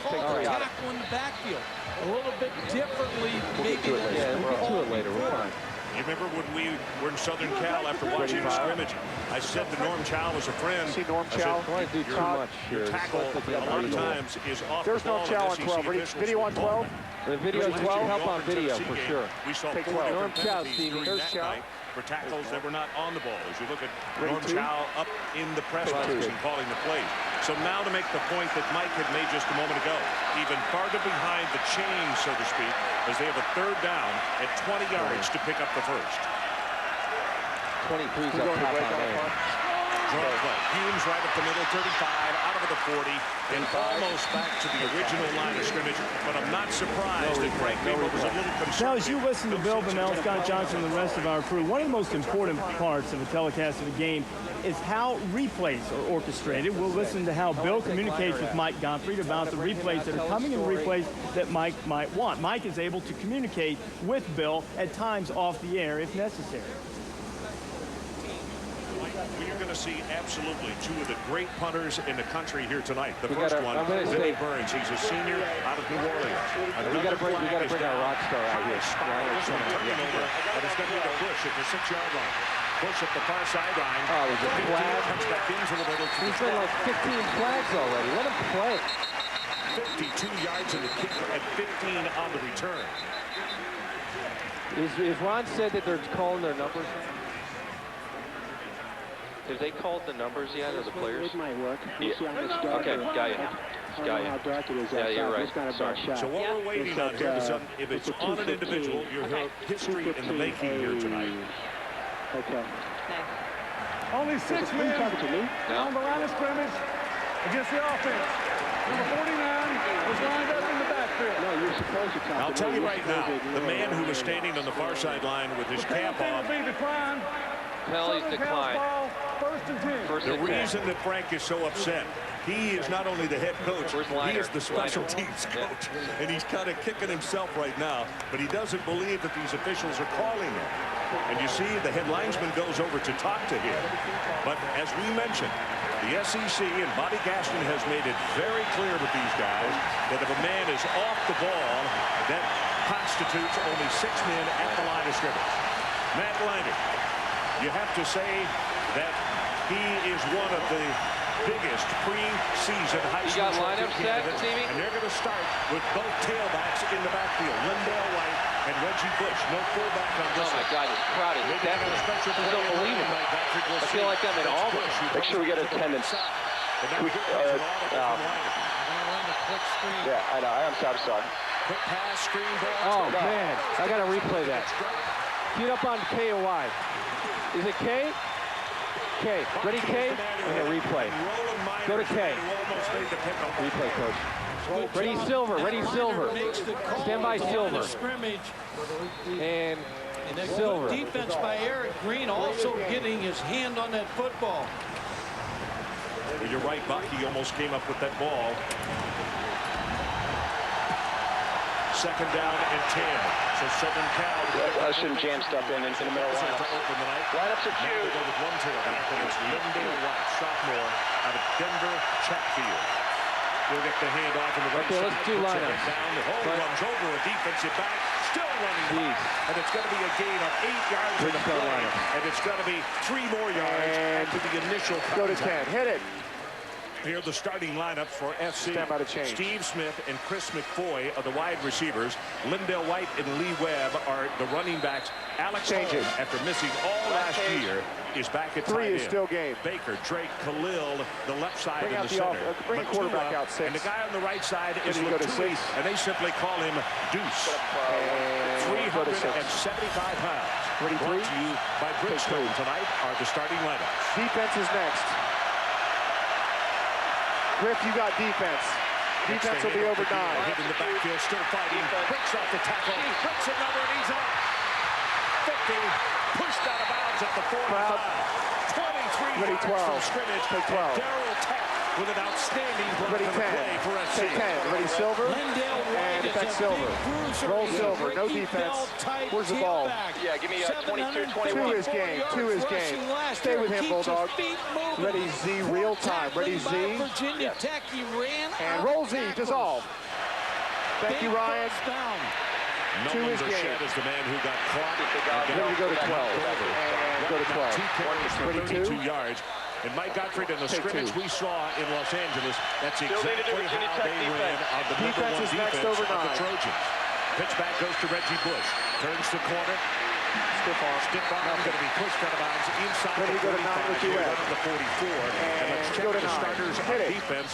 Speaker 10: Tackle in the backfield a little bit differently.
Speaker 9: We'll get to it later. We're fine.
Speaker 4: You remember when we were in Southern Cal after watching the scrimmage? I said to Norm Chow as a friend,
Speaker 2: See Norm Chow?
Speaker 9: I want to do too much
Speaker 4: your
Speaker 9: here.
Speaker 4: tackle a lot of times is off
Speaker 2: There's
Speaker 4: the ball.
Speaker 2: Norm Chow on
Speaker 4: and
Speaker 2: 12.
Speaker 4: SEC
Speaker 2: Ready?
Speaker 4: officials
Speaker 2: Video on 12?
Speaker 9: The video is help on video for sure.
Speaker 4: We saw
Speaker 2: Take
Speaker 4: 4
Speaker 2: 12.
Speaker 4: different
Speaker 9: Norm Chow,
Speaker 4: penalties
Speaker 9: Stevie.
Speaker 4: during
Speaker 2: There's
Speaker 4: that
Speaker 2: Chow.
Speaker 4: night for tackles that were not on the ball. As you look at
Speaker 2: Ready,
Speaker 4: Norm
Speaker 2: two?
Speaker 4: Chow up in the press box and calling the plays. So now to make the point that Mike had made just a moment ago, even farther behind the chain, so to speak, as they have a third down at 20 yards to pick up the first.
Speaker 9: 23's up top on there.
Speaker 4: Jordan play. Humes right up the middle, 35, out of the 40, and almost back to the original line of scrimmage. But I'm not surprised that Frank Beamer was a little concerned.
Speaker 1: Now, as you listen to Bill Bunnell, Scott Johnson, and the rest of our crew, one of the most important parts of a telecast of a game is how replays are orchestrated. We'll listen to how Bill communicates with Mike Gottfried about the replays that are coming and replays that Mike might want. Mike is able to communicate with Bill at times off the air if necessary.
Speaker 4: We are going to see absolutely 2 of the great punters in the country here tonight. The
Speaker 9: We
Speaker 4: first
Speaker 9: gotta-
Speaker 4: one,
Speaker 9: I'm gonna
Speaker 4: Billy
Speaker 9: say-
Speaker 4: Burns. He's a senior out of New Orleans.
Speaker 9: We got to bring our rock star out here.
Speaker 4: This one turning over, but it's going to be the Bush at the 6-yard line. Bush at the far sideline.
Speaker 9: Oh, there's a flag.
Speaker 4: Comes back into the middle.
Speaker 9: He's been like 15 flags already. Let him play.
Speaker 4: 52 yards in the kick and 15 on the return.
Speaker 9: Is Ron said that they're calling their numbers?
Speaker 17: Have they called the numbers yet of the players?
Speaker 18: It might work.
Speaker 17: Yeah.
Speaker 18: See on this dark.
Speaker 17: Okay, got you.
Speaker 18: Got you. How dark it is.
Speaker 17: Yeah, you're right.
Speaker 18: It's not a
Speaker 17: Sorry.
Speaker 18: bad shot.
Speaker 4: So what we're waiting on here is if it's on an individual, you're history in the making here tonight.
Speaker 18: Okay.
Speaker 12: Only 6 men on the line of scrimmage against the offense. Number 49 was lined up in the backfield.
Speaker 18: No, you're supposed to
Speaker 4: I'll tell you right now, the man who was standing on the far sideline with his cap off.
Speaker 17: Penalties decline.
Speaker 4: The reason that Frank is so upset, he is not only the head coach, he is the special teams coach. And he's kind of kicking himself right now, but he doesn't believe that these officials are calling him. And you see the head linesman goes over to talk to him. But as we mentioned, the SEC and Bobby Gaston has made it very clear with these guys that if a man is off the ball, that constitutes only 6 men at the line of scrimmage. Matt Leinart, you have to say that he is one of the biggest preseason high school candidates. And they're going to start with both tailbacks in the backfield, Lindell White and Reggie Bush. No fullback on this.
Speaker 17: Oh my God, this crowd is deafening. This is unbelievable. I feel like I'm in Auburn.
Speaker 18: Make sure we get attendance.
Speaker 17: Yeah,
Speaker 18: I know. I'm sorry.
Speaker 4: Quick pass, screen ball.
Speaker 9: Oh, man. I got to replay that. Cue it up on K or Y. Is it K? K. Ready, K? Okay, replay. Go to K. Replay, coach. Ready, Silver. Ready, Silver. Stand by, Silver.
Speaker 10: Scrimmage.
Speaker 9: And
Speaker 10: a
Speaker 9: Silver.
Speaker 10: good defense by Eric Green, also getting his hand on that football.
Speaker 4: Well, you're right, Buck. He almost came up with that ball. Second down and 10. So Southern Cal.
Speaker 18: I shouldn't jam stuff in the middle lineup. Lineups are cute.
Speaker 4: Go with one quarterback, and it's Lindale White, sophomore, out of Denver, Chatfield. We'll get the handoff in the right side.
Speaker 9: Let's do lineups.
Speaker 4: Down the hole, runs over a defensive back, still running back, and it's going to be a gain of 8 yards in the play, and it's going to be 3 more yards after the initial
Speaker 2: Go to
Speaker 4: contact.
Speaker 2: 10. Hit it.
Speaker 4: Here are the starting lineups for SC.
Speaker 2: Stand by to change.
Speaker 4: Steve Smith and Chris McFoy are the wide receivers. Lindale White and Lee Webb are the running backs. Alex Holmes, after missing all last year, is back at
Speaker 2: 3
Speaker 4: tight
Speaker 2: is
Speaker 4: end.
Speaker 2: still game.
Speaker 4: Baker, Drake, Khalil, the left side
Speaker 2: Bring
Speaker 4: in
Speaker 2: out
Speaker 4: the center.
Speaker 2: bring the quarterback out 6.
Speaker 4: And the guy on the right side is
Speaker 2: Go to
Speaker 4: Latui,
Speaker 2: 6.
Speaker 4: and they simply call him Deuce. 375 pounds.
Speaker 2: Ready,
Speaker 4: Brought
Speaker 2: 3.
Speaker 4: to you by Bridgestone. Tonight are the starting lineups.
Speaker 2: Defense is next. Griff, you got defense. Defense will be over 9.
Speaker 4: Hit in the backfield, still fighting. Breaks off the tackle. Breaks another, and he's out. 50. Pushed out of bounds at the 45. 23
Speaker 2: Ready, 12.
Speaker 4: yards from scrimmage.
Speaker 2: Take 12.
Speaker 4: Darryl Tech with an outstanding block
Speaker 2: Ready,
Speaker 4: on
Speaker 2: 10.
Speaker 4: the play for SC.
Speaker 2: Take 10. Ready, Silver. And effect Silver. Roll Silver. No defense. Where's the ball?
Speaker 18: Yeah, give me 22-21.
Speaker 2: 2 is game. 2 is game. Stay with him, Bulldog. Ready, Z, real time. Ready, Z.
Speaker 10: Virginia Tech, he ran
Speaker 2: And roll Z, dissolve. Thank you, Ryan. 2 is game.
Speaker 4: Is the man who got caught.
Speaker 2: Ready to go to 12. And go to 12.
Speaker 4: 2 carries for
Speaker 2: Ready, 2.
Speaker 4: 32 yards. And Mike Gottfried in the
Speaker 2: Take
Speaker 4: scrimmage
Speaker 2: 2.
Speaker 4: we saw in Los Angeles, that's
Speaker 18: Still need to do
Speaker 4: exactly
Speaker 18: Virginia
Speaker 4: how
Speaker 18: Tech
Speaker 4: they ran on the number 1
Speaker 2: Defense is next
Speaker 4: defense
Speaker 2: over
Speaker 4: of the
Speaker 2: 9.
Speaker 4: Trojans. Pitch back goes to Reggie Bush. Turns the corner.
Speaker 2: Stiff arm.
Speaker 4: Stiff arm going to be pushed out of bounds inside
Speaker 2: Ready
Speaker 4: the
Speaker 2: to go to 9 with
Speaker 4: 45,
Speaker 2: you
Speaker 4: here
Speaker 2: at.
Speaker 4: on the 44. And let's check
Speaker 2: go to
Speaker 4: the
Speaker 2: 9.
Speaker 4: starters on
Speaker 2: Hit it.
Speaker 4: defense.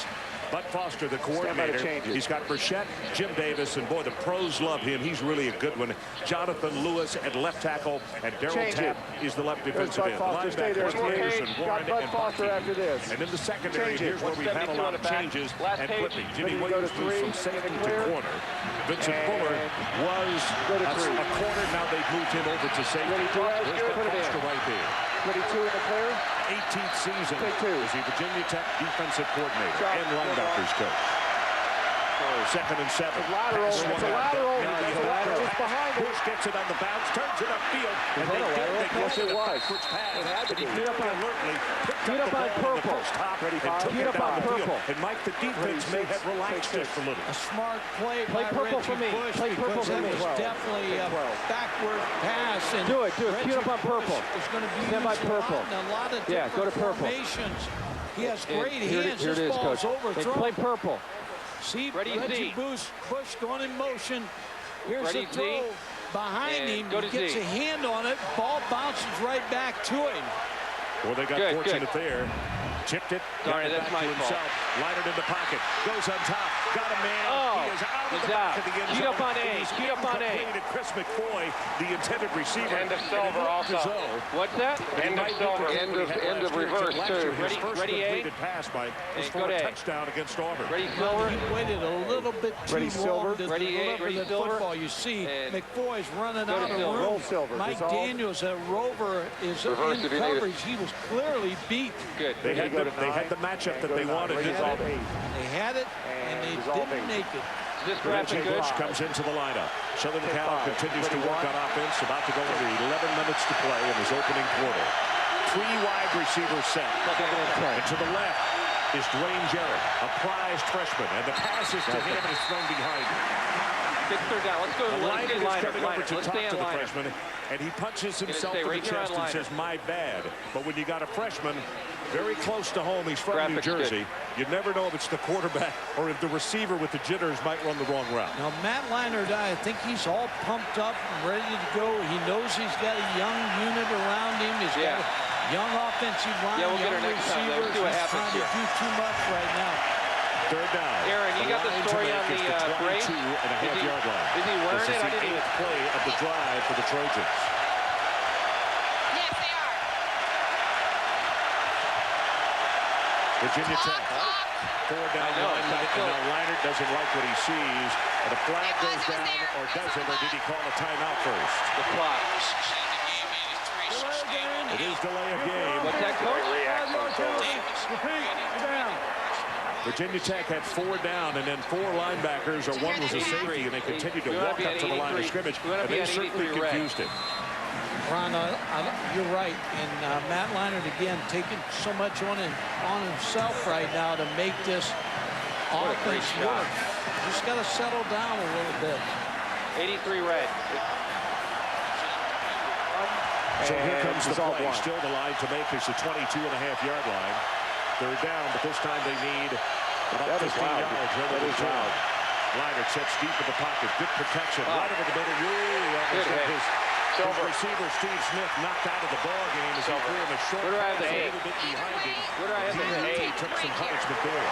Speaker 4: Bud Foster, the
Speaker 2: Stand by to
Speaker 4: coordinator.
Speaker 2: change it.
Speaker 4: He's got Burchett, Jim Davis, and boy, the pros love him. He's really a good one. Jonathan Lewis at left tackle, and Darryl Tapp is the left defensive end.
Speaker 2: Foster, stay there.
Speaker 4: Anderson, Warren,
Speaker 2: Got Bud
Speaker 4: and
Speaker 2: Foster
Speaker 4: Bucky.
Speaker 2: after this.
Speaker 4: And in the secondary,
Speaker 2: Change it.
Speaker 4: here's where we've had a lot of changes and flipping. Jimmy
Speaker 2: Ready to go to
Speaker 4: Williams moves
Speaker 2: 3,
Speaker 4: from safety to
Speaker 2: clear.
Speaker 4: corner. Vincent Fuller was
Speaker 2: Go to
Speaker 4: a
Speaker 2: 3.
Speaker 4: corner. Now they've moved him over to safety.
Speaker 2: Ready, Josh?
Speaker 4: There's
Speaker 2: Put
Speaker 4: Bud
Speaker 2: it in.
Speaker 4: Foster right there.
Speaker 2: Ready, 2 in the clear.
Speaker 4: 18th season
Speaker 2: Take 2.
Speaker 4: as the Virginia Tech defensive coordinator
Speaker 2: Shot.
Speaker 4: and linebackers coach. 2nd and 7.
Speaker 2: Lateral.
Speaker 4: Pass
Speaker 2: It's
Speaker 4: one
Speaker 2: a
Speaker 4: out.
Speaker 2: lateral.
Speaker 4: Down
Speaker 2: It's a lateral. It's behind it.
Speaker 4: Bush gets it on the bounce, turns it upfield, and they
Speaker 2: Yes, it was.
Speaker 4: It
Speaker 2: had to be.
Speaker 4: Get up on alertly, picked
Speaker 2: Get
Speaker 4: up
Speaker 2: up
Speaker 4: the
Speaker 2: on
Speaker 4: ball on the
Speaker 2: purple.
Speaker 4: post top,
Speaker 2: Ready,
Speaker 4: and
Speaker 2: Bob?
Speaker 4: took
Speaker 2: Get
Speaker 4: it
Speaker 2: up
Speaker 4: down
Speaker 2: on
Speaker 4: the field.
Speaker 2: purple.
Speaker 4: And Mike, the defense may have relaxed just a little.
Speaker 10: A smart play
Speaker 9: Play
Speaker 10: by
Speaker 9: purple
Speaker 10: Reggie
Speaker 9: for me.
Speaker 10: Bush
Speaker 9: Play purple
Speaker 10: because
Speaker 9: for
Speaker 10: that
Speaker 9: me.
Speaker 10: was
Speaker 2: 12.
Speaker 10: definitely a
Speaker 2: 12.
Speaker 10: backward pass. And
Speaker 9: Do it. Queue
Speaker 10: Reggie
Speaker 9: up on purple.
Speaker 10: Bush is going to be
Speaker 9: Stand by
Speaker 10: used a
Speaker 9: purple.
Speaker 10: lot in a lot of
Speaker 9: Yeah, go to
Speaker 10: different
Speaker 9: purple.
Speaker 10: formations. He has
Speaker 9: And
Speaker 10: great
Speaker 9: here
Speaker 10: hands.
Speaker 9: it
Speaker 10: This
Speaker 9: is,
Speaker 10: ball's
Speaker 9: Coach. And
Speaker 10: overthrown.
Speaker 9: play purple.
Speaker 10: See
Speaker 9: Ready,
Speaker 10: Reggie
Speaker 9: Z.
Speaker 10: Bush going in motion. Here's
Speaker 9: Ready,
Speaker 10: the throw.
Speaker 9: Z.
Speaker 10: Behind
Speaker 9: And
Speaker 10: him,
Speaker 9: go
Speaker 10: he
Speaker 9: to
Speaker 10: gets
Speaker 9: Z.
Speaker 10: a hand on it. Ball bounces right back to him.
Speaker 4: Well, they got fortunate there. Tipped it.
Speaker 9: Sorry,
Speaker 4: got it
Speaker 9: that's
Speaker 4: back
Speaker 9: my
Speaker 4: to
Speaker 9: fault.
Speaker 4: himself. Lined in the pocket. Goes on top. Got a man.
Speaker 9: Oh,
Speaker 4: He is out of
Speaker 9: he's
Speaker 4: the back
Speaker 9: out.
Speaker 4: of the end
Speaker 9: Queued
Speaker 4: zone.
Speaker 9: up on A.
Speaker 4: He's
Speaker 9: Queued up on A.
Speaker 4: incomplete, and Chris McFoy, the intended receiver.
Speaker 18: End of
Speaker 4: and
Speaker 18: Silver
Speaker 4: it looked
Speaker 18: also.
Speaker 4: as though
Speaker 9: What's that?
Speaker 18: End of Silver. End of reverse, too.
Speaker 9: Ready, A?
Speaker 4: Completed pass by was
Speaker 9: Hey,
Speaker 4: for
Speaker 9: go
Speaker 4: a
Speaker 9: to A.
Speaker 4: touchdown against Auburn.
Speaker 9: Ready, Silver?
Speaker 10: He waited a little bit too
Speaker 2: Ready, Silver?
Speaker 10: long to
Speaker 9: Ready, A,
Speaker 10: deliver
Speaker 9: ready,
Speaker 10: the
Speaker 9: Silver?
Speaker 10: football. You see,
Speaker 9: And
Speaker 10: McFoy's running
Speaker 9: go to
Speaker 10: out of
Speaker 9: Silver.
Speaker 10: room.
Speaker 2: Roll Silver.
Speaker 10: Mike
Speaker 2: Dissolve.
Speaker 10: Daniels, a rover, is
Speaker 18: Reverse if
Speaker 10: in
Speaker 18: you need it.
Speaker 10: coverage. He was clearly beat.
Speaker 9: Good.
Speaker 4: They had
Speaker 2: go
Speaker 4: the,
Speaker 2: to
Speaker 4: they
Speaker 2: 9.
Speaker 4: had the matchup that
Speaker 2: Go
Speaker 4: they
Speaker 2: to 9.
Speaker 4: wanted.
Speaker 2: Ready,
Speaker 4: didn't
Speaker 2: dissolve
Speaker 4: they?
Speaker 2: 8.
Speaker 10: They had it, and they
Speaker 2: dissolve
Speaker 10: didn't
Speaker 2: 8.
Speaker 10: make it.
Speaker 9: This
Speaker 4: Reggie
Speaker 9: graphic good.
Speaker 4: Bush comes into the lineup. Southern
Speaker 2: Take
Speaker 4: Cal
Speaker 2: 5.
Speaker 4: continues to
Speaker 2: Ready,
Speaker 4: work
Speaker 2: 1.
Speaker 4: on offense. About to go into 11 minutes to play in his opening quarter. 3 wide receivers set. And to the left is Dwayne Jarrett, a prized freshman. And the pass is to him and it's thrown behind him.
Speaker 9: Get third down. Let's go to
Speaker 4: Liner is
Speaker 9: liner.
Speaker 4: coming over to
Speaker 9: Let's
Speaker 4: talk
Speaker 9: stay
Speaker 4: to
Speaker 9: on
Speaker 4: the
Speaker 9: liner.
Speaker 4: freshman, and he punches himself
Speaker 9: stay
Speaker 4: in
Speaker 9: right
Speaker 4: the
Speaker 9: here on
Speaker 4: chest and
Speaker 9: liner.
Speaker 4: says, "My bad." But when you got a freshman very close to home, he's from New
Speaker 9: Graphic's good.
Speaker 4: Jersey, you never know if it's the quarterback or if the receiver with the jitters might run the wrong route.
Speaker 10: Now, Matt Leinart, I think he's all pumped up and ready to go. He knows he's got a young unit around him. He's got a young offensive line,
Speaker 9: Yeah, we'll get
Speaker 10: young
Speaker 9: her next time, though.
Speaker 10: receivers.
Speaker 9: Let's see what
Speaker 10: He's
Speaker 9: happens
Speaker 10: trying
Speaker 9: here.
Speaker 10: to do too much right now.
Speaker 4: Third down.
Speaker 9: Aaron, you got the
Speaker 4: line to
Speaker 9: story
Speaker 4: make
Speaker 9: on
Speaker 4: is
Speaker 9: the brace?
Speaker 4: 22.5-yard line.
Speaker 9: Is he wearing
Speaker 4: This is
Speaker 9: it? I
Speaker 4: the
Speaker 9: didn't even
Speaker 4: 8th play of the drive for the Trojans.
Speaker 8: Yes, they are.
Speaker 4: Virginia Tech. 4 down linebacker. Now Leinart doesn't like what he sees. And a flag goes down, or doesn't, or did he call a timeout first?
Speaker 17: The clock.
Speaker 4: It is delay of game.
Speaker 17: What's that, coach?
Speaker 4: Virginia Tech had 4 down and then 4 linebackers, or 1 was a safety, and they continued to walk up to the line of scrimmage, and they certainly confused it.
Speaker 10: Ron, you're right, and Matt Leinart again taking so much on himself right now to make this offense work. Just got to settle down a little bit.
Speaker 17: 83 red.
Speaker 4: So here comes the play. Still the line to make is the 22.5-yard line. 3rd down, but this time they need about 15 yards. That is loud. Leinart sets deep in the pocket. Good protection. Right over the middle. His receiver, Steve Smith, knocked out of the ball game as he threw him a short pass a little bit behind him. He took some punishment there.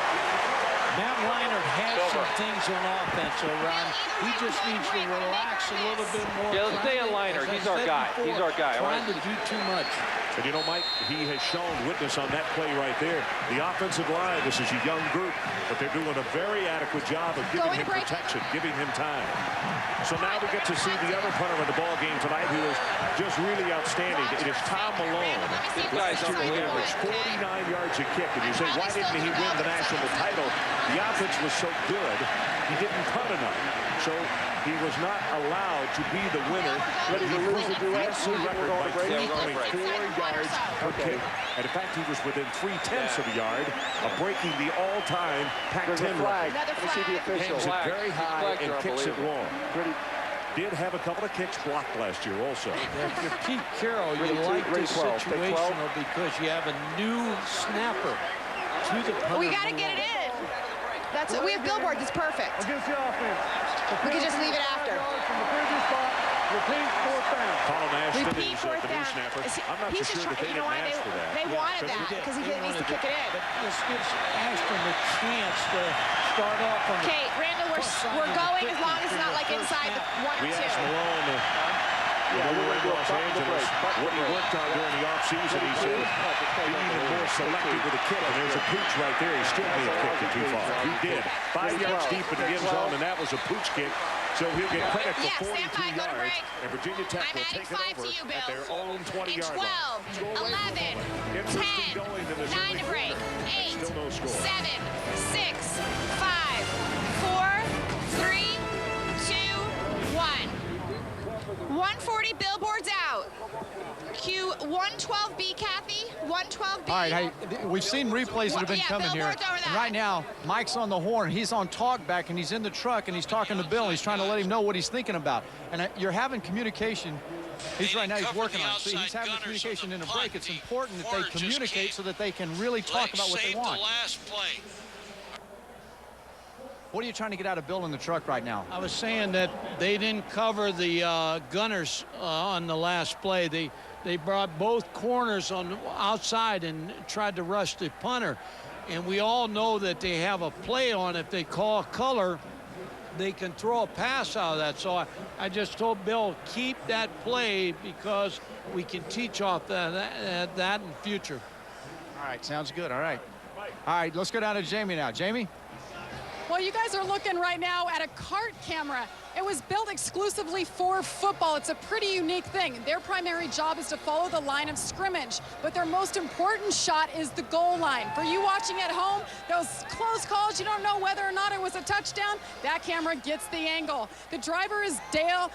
Speaker 10: Matt Leinart has some things on offense, Ron. He just needs to relax a little bit more.
Speaker 17: Yeah, let's stay on Leinart. He's our guy. He's our guy.
Speaker 10: Trying to do too much.
Speaker 4: And you know, Mike, he has shown witness on that play right there. The offensive line, this is a young group, but they're doing a very adequate job of giving him protection, giving him time. So now we get to see the other punter in the ball game tonight who is just really outstanding. It is Tom Malone.
Speaker 17: This guy's
Speaker 4: averaged 49 yards a kick. And you say, why didn't he win the national title? The offense was so good, he didn't punt enough. So he was not allowed to be the winner.
Speaker 2: Ready to lose the duet.
Speaker 4: Record by throwing 4 yards per kick. And in fact, he was within 3/10 of a yard of breaking the all-time Pac-10 record.
Speaker 2: Let me see the official.
Speaker 4: Hangs it very high and kicks it long. Did have a couple of kicks blocked last year also.
Speaker 10: If you're Pete Carroll, you like this situational because you have a new snapper to the punter.
Speaker 8: We got to get it in. We have billboards. It's perfect.
Speaker 12: Against the offense.
Speaker 8: We can just leave it after.
Speaker 12: From the previous spot, repeat 4th down.
Speaker 4: Colin Ashton
Speaker 8: Repeat
Speaker 4: is
Speaker 8: 4th
Speaker 4: the new
Speaker 8: down.
Speaker 4: snapper. I'm not
Speaker 8: He's
Speaker 4: so sure that they
Speaker 8: you know
Speaker 4: didn't
Speaker 8: why
Speaker 4: ask for that.
Speaker 8: they wanted that because he needs to kick it in.
Speaker 10: But this gives Ashton the chance to start off on the...
Speaker 8: Okay, Randall, we're going as long as it's not like inside the 1 or 2.
Speaker 4: We asked Malone, when we were in Los Angeles, what he worked on during the offseason. He said, be even more selective with the kick. And there's a pooch right there. He still may have kicked it too far. He did. 5 yards deep in the end zone, and that was a pooch kick. So he'll get credit for 42 yards. And Virginia Tech will take it over at their own 20-yard line.
Speaker 8: 12, 11, 10, 9 to break, 8, 7, 6, 5, 4, 3, 2, 1. 140 billboards out. Cue 112B, Kathy. 112B.
Speaker 3: All right, hey, we've seen replays that have been coming here. And right now, Mike's on the horn. He's on talkback, and he's in the truck, and he's talking to Bill. He's trying to let him know what he's thinking about. And you're having communication. He's right now, he's working on it. See, he's having communication in a break. It's important that they communicate so that they can really talk about what they want. What are you trying to get out of Bill in the truck right now?
Speaker 10: I was saying that they didn't cover the gunners on the last play. They brought both corners on the outside and tried to rush the punter. And we all know that they have a play on. If they call color, they can throw a pass out of that. So I just told Bill, keep that play because we can teach off that in the future.
Speaker 3: All right, sounds good. All right. All right, let's go down to Jamie now. Jamie?
Speaker 7: Well, you guys are looking right now at a cart camera. It was built exclusively for football. It's a pretty unique thing. Their primary job is to follow the line of scrimmage, but their most important shot is the goal line. For you watching at home, those close calls, you don't know whether or not it was a touchdown, that camera gets the angle. The driver is Dave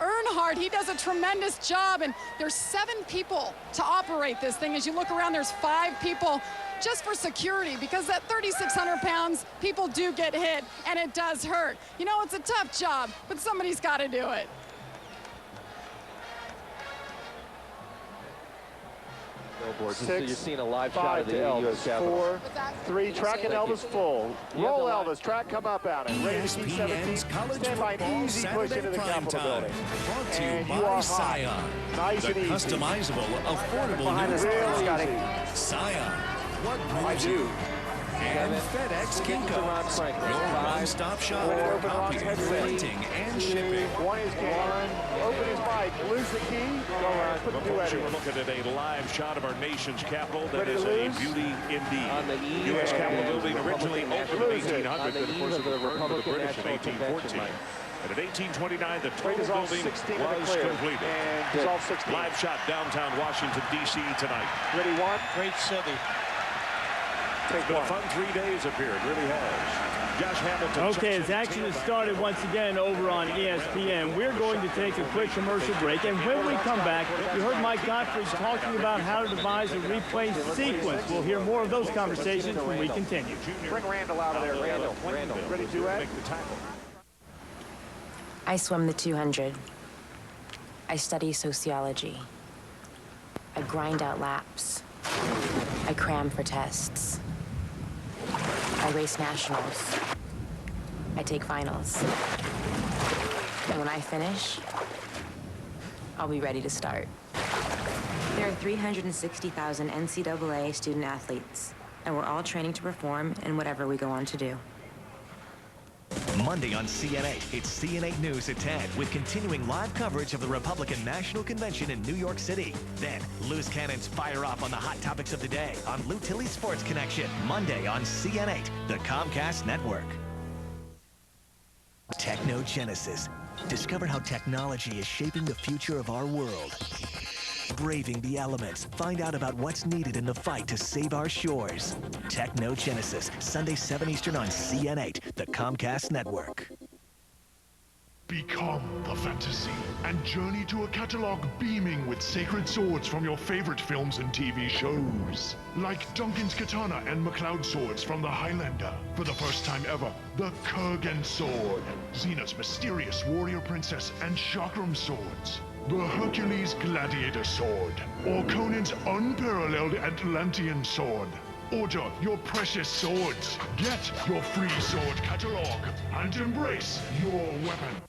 Speaker 7: Earnhardt. He does a tremendous job, and there's 7 people to operate this thing. As you look around, there's 5 people just for security, because at 3,600 pounds, people do get hit, and it does hurt. You know, it's a tough job, but somebody's got to do it.
Speaker 18: Billboards.
Speaker 2: 6,
Speaker 18: You're seeing a live
Speaker 2: 5
Speaker 18: shot of the
Speaker 2: to
Speaker 18: U.S.
Speaker 2: Elvis,
Speaker 18: Capitol.
Speaker 2: 4, 3, track and Elvis full. Roll Elvis, track come up out it. Ready to keep 17. Stand by an easy push into the Capitol building.
Speaker 19: Brought to you by Scion.
Speaker 2: Nice
Speaker 19: the
Speaker 2: and easy.
Speaker 19: customizable, affordable
Speaker 2: Behind
Speaker 19: new
Speaker 2: the rail, Scotty.
Speaker 19: Scion. What moves you? And FedEx kickoff. Your one-stop shop for copying, printing, and shipping.
Speaker 2: One is Ken. Open his mic. Lose the key. Go around. Put the
Speaker 4: Folks,
Speaker 2: duet
Speaker 4: you're
Speaker 2: in.
Speaker 4: looking at a live shot of our nation's capital. That
Speaker 2: Ready
Speaker 4: is
Speaker 2: to
Speaker 4: a
Speaker 2: lose?
Speaker 4: beauty indeed.
Speaker 18: On the eve
Speaker 4: U.S.
Speaker 18: of
Speaker 4: Capitol
Speaker 18: the
Speaker 4: building originally
Speaker 18: Republican
Speaker 4: opened in
Speaker 2: National
Speaker 4: 1800,
Speaker 18: Convention.
Speaker 4: but of course it was burned by the
Speaker 18: Republican
Speaker 4: British in
Speaker 18: National
Speaker 4: 1814.
Speaker 18: Convention.
Speaker 4: And in 1829, the
Speaker 2: Rate is
Speaker 4: total
Speaker 2: all
Speaker 4: building
Speaker 2: 16 to
Speaker 4: was
Speaker 2: declare.
Speaker 4: completed.
Speaker 2: And dissolve 16.
Speaker 4: Live shot downtown Washington, D.C. tonight.
Speaker 2: Ready, one.
Speaker 10: Great city.
Speaker 2: Take
Speaker 4: Been a
Speaker 2: one.
Speaker 4: fun 3 days up here. It really has. Josh Hamilton.
Speaker 1: Okay, as action has started once again over on ESPN, we're going to take a quick commercial break. And when we come back, you heard Mike Godfrey talking about how to devise a replay sequence. We'll hear more of those conversations when we continue.
Speaker 2: Bring Randall out of there. Randall. Ready, duet?
Speaker 20: I swim the 200. I study sociology. I grind out laps. I cram for tests. I race nationals. I take finals. And when I finish, I'll be ready to start. There are 360,000 NCAA student athletes, and we're all training to perform in whatever we go on to do.
Speaker 21: Monday on CN8, it's CN8 News at 10 with continuing live coverage of the Republican National Convention in New York City. Then, loose cannons fire off on the hot topics of the day on Lou Tilley's Sports Connection. Monday on CN8, the Comcast Network. Technogenesis. Discover how technology is shaping the future of our world. Braving the elements. Find out about what's needed in the fight to save our shores. Technogenesis, Sunday 7 Eastern on CN8, the Comcast Network.
Speaker 22: Become the fantasy and journey to a catalog beaming with sacred swords from your favorite films and TV shows. Like Duncan's Katana and MacLeod swords from the Highlander. For the first time ever, the Kurgan sword. Xena's mysterious warrior princess and chakram swords. The Hercules Gladiator Sword, or Conan's unparalleled Atlantean Sword. Order your precious swords. Get your free sword catalog and embrace your weapon.